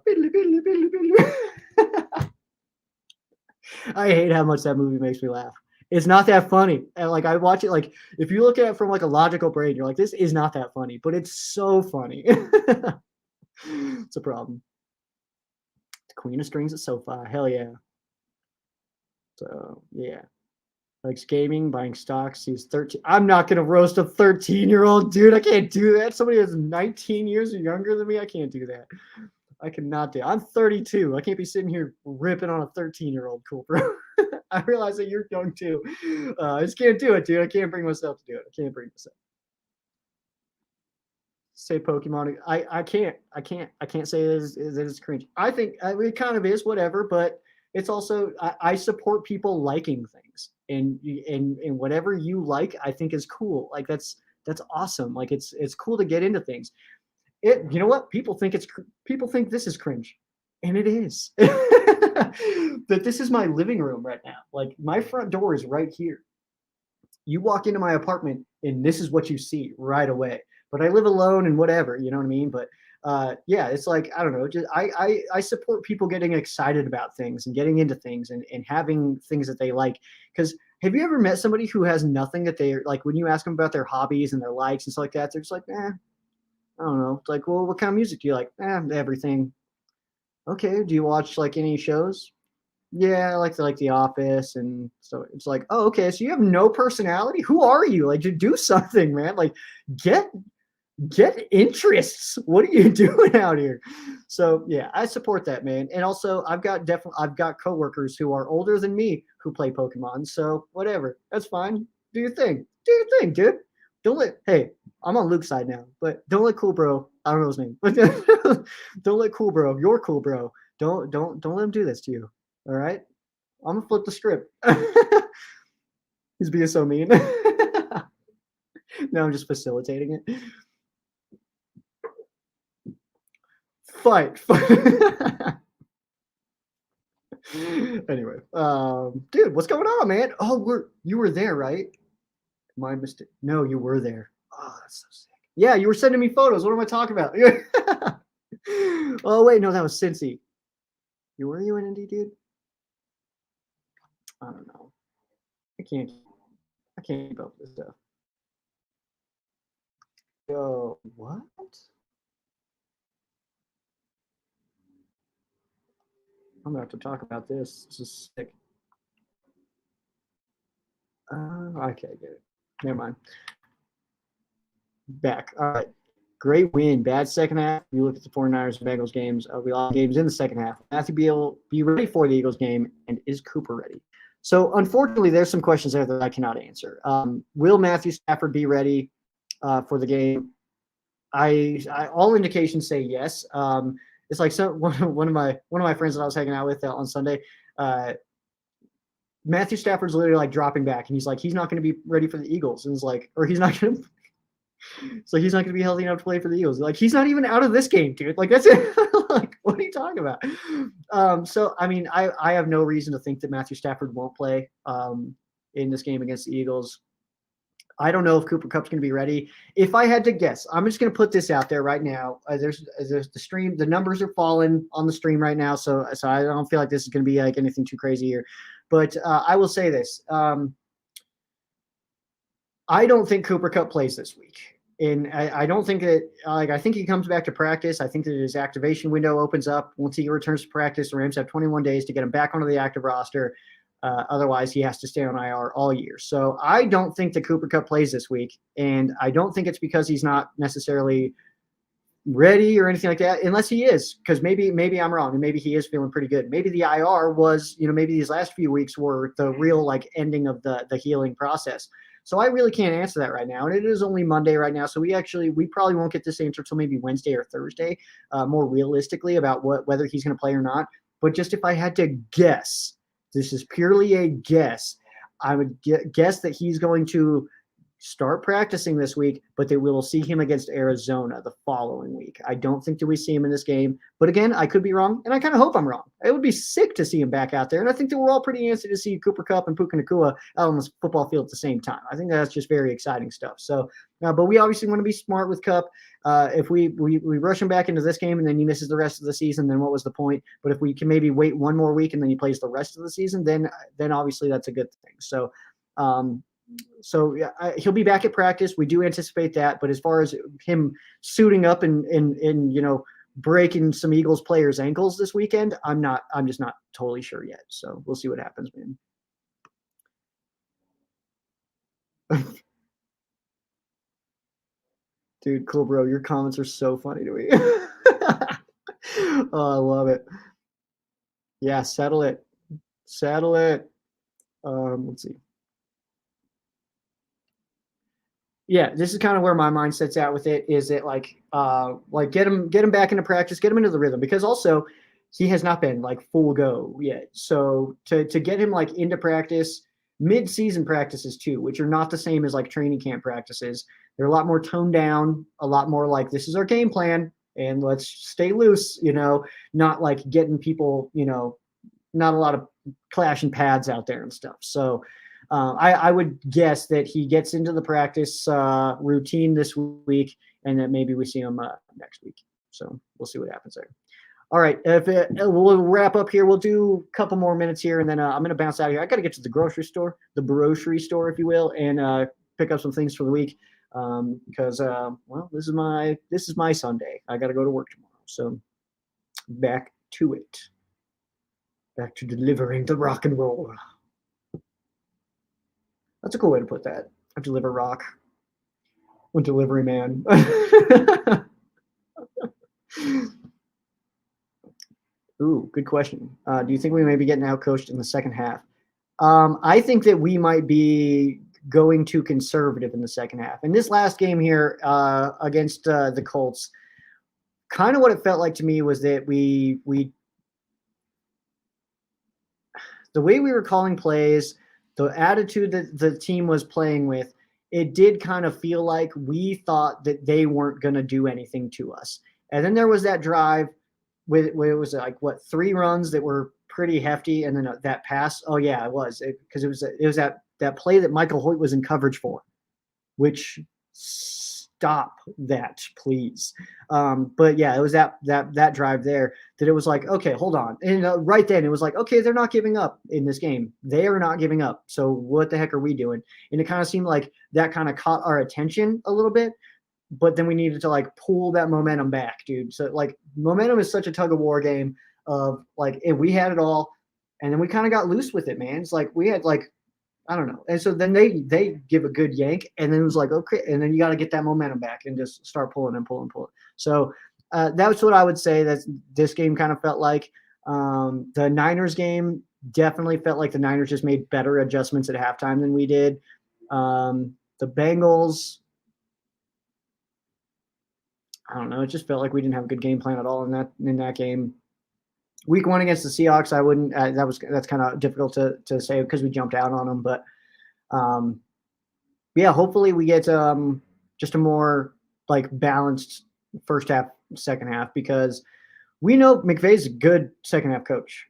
I hate how much that movie makes me laugh. It's not that funny. And like I watch it, like if you look at it from like a logical brain, you're like, this is not that funny, but it's so funny. It's a problem. The Queen of Strings at SoFi. Hell yeah. So yeah. Likes gaming, buying stocks. He's 13. I'm not gonna roast a 13-year-old dude. I can't do that. Somebody that's 19 years younger than me, I can't do that. I cannot do it. I'm 32. I can't be sitting here ripping on a 13-year-old, cool, bro. I realize that you're young too. I just can't do it, dude. I can't bring myself to do it. I can't bring myself. Say Pokemon. I can't say that it's cringe. I think it kind of is, whatever, but it's also I support people liking things, and whatever you like, I think is cool. Like that's awesome. Like it's cool to get into things. You know what? People think this is cringe, and it is. That this is my living room right now. Like my front door is right here. You walk into my apartment, and this is what you see right away. But I live alone and whatever, you know what I mean? But yeah, it's like, I don't know, just I support people getting excited about things and getting into things and having things that they like. Because have you ever met somebody who has nothing that they're like, when you ask them about their hobbies and their likes and stuff like that, they're just like, I don't know. It's like, well, what kind of music do you like? Everything. Okay. Do you watch like any shows? Yeah, I like The Office, and so it's like, oh, okay. So you have no personality. Who are you? Like, do something, man. Like, get interests. What are you doing out here? So yeah, I support that, man. And also, I've got coworkers who are older than me who play Pokemon. So whatever, that's fine. Do your thing. Do your thing, dude. Hey, I'm on Luke's side now, but don't let Cool Bro. I don't know his name, but don't let Cool Bro. You're Cool Bro. Don't let him do this to you. All right, I'm gonna flip the script. He's being so mean. Now I'm just facilitating it. Fight. Anyway, dude, what's going on, man? Oh, you were there, right? My mistake. No, you were there. Oh, that's so sick. Yeah, you were sending me photos. What am I talking about? Oh wait, no, that was Cincy. Were you in Indy, dude? I don't know. I can't keep up with this stuff. Yo, what? I'm gonna have to talk about this. This is sick. Okay, get it. Never mind. Back. All right. Great win. Bad second half. You look at the 49ers and Bengals games. We lost games in the second half. Matthew Beal, be ready for the Eagles game, and is Cooper ready? So, unfortunately, there's some questions there that I cannot answer. Will Matthew Stafford be ready for the game? All indications say yes. It's like one of my friends that I was hanging out with on Sunday. Matthew Stafford's literally like dropping back, and he's like, he's not going to be ready for the Eagles, and he's like, or he's not going to. So he's not going to be healthy enough to play for the Eagles. Like, he's not even out of this game, dude. Like, that's it. Like, what are you talking about? So, I mean, I have no reason to think that Matthew Stafford won't play in this game against the Eagles. I don't know if Cooper Kupp's going to be ready. If I had to guess, I'm just going to put this out there right now. There's the stream. The numbers are falling on the stream right now, so I don't feel like this is going to be like anything too crazy here. But I will say this. I don't think Cooper Kupp plays this week. And I don't think that, I think he comes back to practice. I think that his activation window opens up once he returns to practice. The Rams have 21 days to get him back onto the active roster. Otherwise, he has to stay on IR all year. So I don't think that Cooper Kupp plays this week. And I don't think it's because he's not necessarily ready or anything like that, unless he is, because maybe I'm wrong, and maybe he is feeling pretty good. Maybe the IR was, maybe these last few weeks were the real ending of the healing process. So I really can't answer that right now. And it is only Monday right now. So we probably won't get this answer until maybe Wednesday or Thursday, more realistically about whether he's going to play or not. But just if I had to guess, This is purely a guess. I would guess that he's going to start practicing this week, but that we will see him against Arizona the following week. I don't think that we see him in this game. But again, I could be wrong, and I kind of hope I'm wrong. It would be sick to see him back out there, and I think that we're all pretty antsy to see Cooper Kupp and Puka Nacua out on the football field at the same time. I think that's just very exciting stuff. So, but we obviously want to be smart with Kupp. If we rush him back into this game and then he misses the rest of the season, then what was the point? But if we can maybe wait one more week and then he plays the rest of the season, then obviously that's a good thing. So, he'll be back at practice. We do anticipate that, but as far as him suiting up and breaking some Eagles players' ankles this weekend, I'm just not totally sure yet. So we'll see what happens, man. Dude, cool, bro. Your comments are so funny to me. Oh, I love it. Yeah, settle it. Let's see. Yeah, this is kind of where my mindset's at with it. Is it like get him back into practice, get him into the rhythm, because also he has not been like full go yet. So to get him like into practice, mid-season practices too, which are not the same as like training camp practices. They're a lot more toned down, a lot more like this is our game plan and let's stay loose. Not like getting people. Not a lot of clashing pads out there and stuff. So. I would guess that he gets into the practice routine this week, and that maybe we see him next week. So we'll see what happens there. All right, we'll wrap up here. We'll do a couple more minutes here, and then I'm going to bounce out of here. I got to get to the grocery store, if you will, and pick up some things for the week because this is my Sunday. I got to go to work tomorrow. So back to it. Back to delivering the rock and roll. That's a cool way to put that. I deliver rock. I'm a delivery man. Ooh, good question. Do you think we may be getting outcoached in the second half? I think that we might be going too conservative in the second half. In this last game here against the Colts, kind of what it felt like to me was that we the way we were calling plays, the attitude that the team was playing with, it did kind of feel like we thought that they weren't going to do anything to us. And then there was that drive where it was like, 3 runs that were pretty hefty. And then that pass. Oh yeah, it was because it was that play that Michael Hoyt was in coverage for, which stop that, please. But yeah, it was that drive there that it was like, okay, hold on. And right then it was like, okay, they're not giving up in this game. They are not giving up. So what the heck are we doing? And it kind of seemed like that kind of caught our attention a little bit, but then we needed to like pull that momentum back, dude. So like momentum is such a tug of war game of like, if we had it all and then we kind of got loose with it, man. It's like we had like, I don't know. And so then they give a good yank, and then it was like, okay, and then you got to get that momentum back and just start pulling and pulling. So that's what I would say that this game kind of felt like. The Niners game definitely felt like the Niners just made better adjustments at halftime than we did. The Bengals, I don't know. It just felt like we didn't have a good game plan at all in that game. Week 1 against the Seahawks, I wouldn't. That's kind of difficult to say because we jumped out on them. But yeah, hopefully we get just a more like balanced first half, second half, because we know McVay's a good second half coach.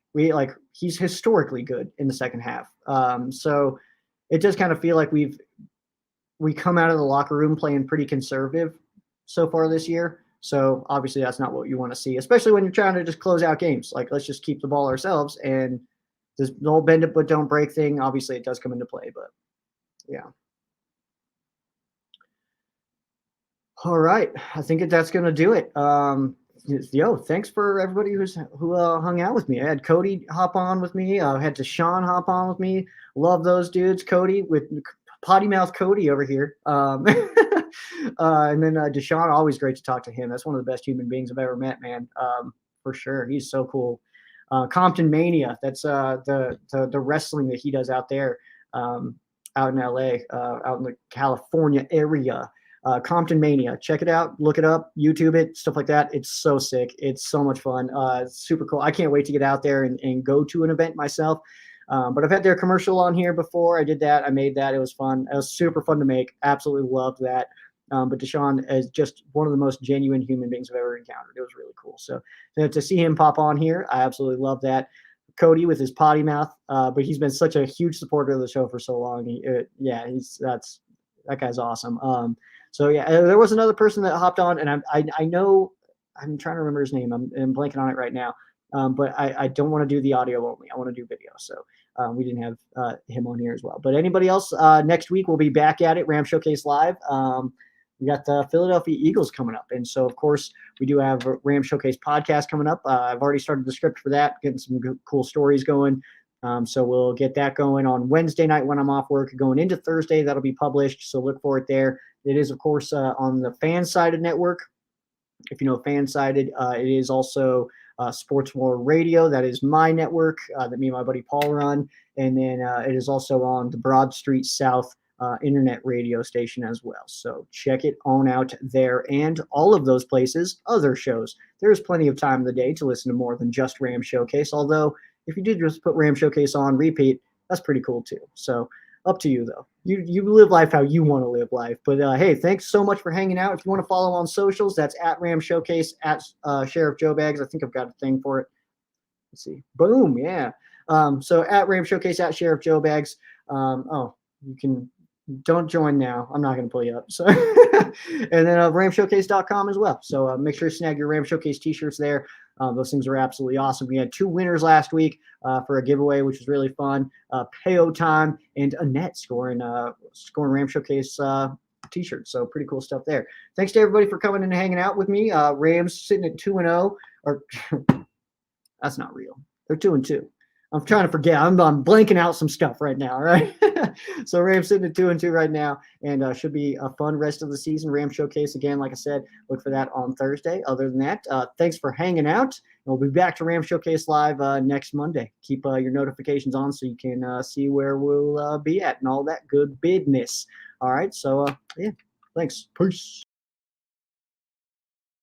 He's historically good in the second half. So it does kind of feel like we come out of the locker room playing pretty conservative so far this year. So obviously that's not what you want to see, especially when you're trying to just close out games. Like, let's just keep the ball ourselves. And this whole bend it but don't break thing, obviously it does come into play. But yeah. All right, I think that's gonna do it. Thanks for everybody who hung out with me. I had Cody hop on with me. I had Deshaun hop on with me. Love those dudes. Cody with potty mouth Cody over here. And then Deshaun, always great to talk to him. That's one of the best human beings I've ever met, man. For sure, he's so cool. Compton Mania. That's the wrestling that he does out there, out in LA, out in the California area. Compton Mania. Check it out. Look it up. YouTube it. Stuff like that. It's so sick. It's so much fun. It's super cool. I can't wait to get out there and go to an event myself. But I've had their commercial on here before. I did that. I made that. It was fun. It was super fun to make. Absolutely loved that. But Deshaun is just one of the most genuine human beings I've ever encountered. It was really cool. So to see him pop on here, I absolutely love that. Cody with his potty mouth, but he's been such a huge supporter of the show for so long. That guy's awesome. So yeah, there was another person that hopped on, and I know I'm trying to remember his name. I'm blanking on it right now. But I don't want to do the audio only. I want to do video. So we didn't have him on here as well. But anybody else, next week we'll be back at it, Ram Showcase Live. We got the Philadelphia Eagles coming up. And so, of course, we do have a Ram Showcase podcast coming up. I've already started the script for that, getting some cool stories going. So we'll get that going on Wednesday night when I'm off work. Going into Thursday, that'll be published. So look for it there. It is, of course, on the Fansided network. If you know Fansided, it is also Sports War Radio. That is my network that me and my buddy Paul run. And then it is also on the Broad Street South internet radio station as well. So check it on out there, and all of those places, other shows. There's plenty of time in the day to listen to more than just Ram Showcase. Although if you did just put Ram Showcase on repeat, that's pretty cool too. So up to you though. You live life how you want to live life. But hey, thanks so much for hanging out. If you want to follow on socials, that's at Ram Showcase, at Sheriff Joe Bags. I think I've got a thing for it. Let's see. Boom, yeah. So at Ram Showcase, at Sheriff Joe Bags. You can. Don't join now. I'm not going to pull you up. So, and then ramshowcase.com as well. So make sure to snag your Ram Showcase t-shirts there. Those things are absolutely awesome. We had 2 winners last week for a giveaway, which was really fun. Payo Time and Annette scoring Ram Showcase t-shirts. So pretty cool stuff there. Thanks to everybody for coming and hanging out with me. Rams sitting at 2-0. Or that's not real. They're 2-2. I'm trying to forget. I'm blanking out some stuff right now, right? So Rams sitting at 2-2 right now, and should be a fun rest of the season. Ram Showcase again, like I said, look for that on Thursday. Other than that, thanks for hanging out. And we'll be back to Ram Showcase Live next Monday. Keep your notifications on so you can see where we'll be at and all that good business. All right. So yeah, thanks. Peace.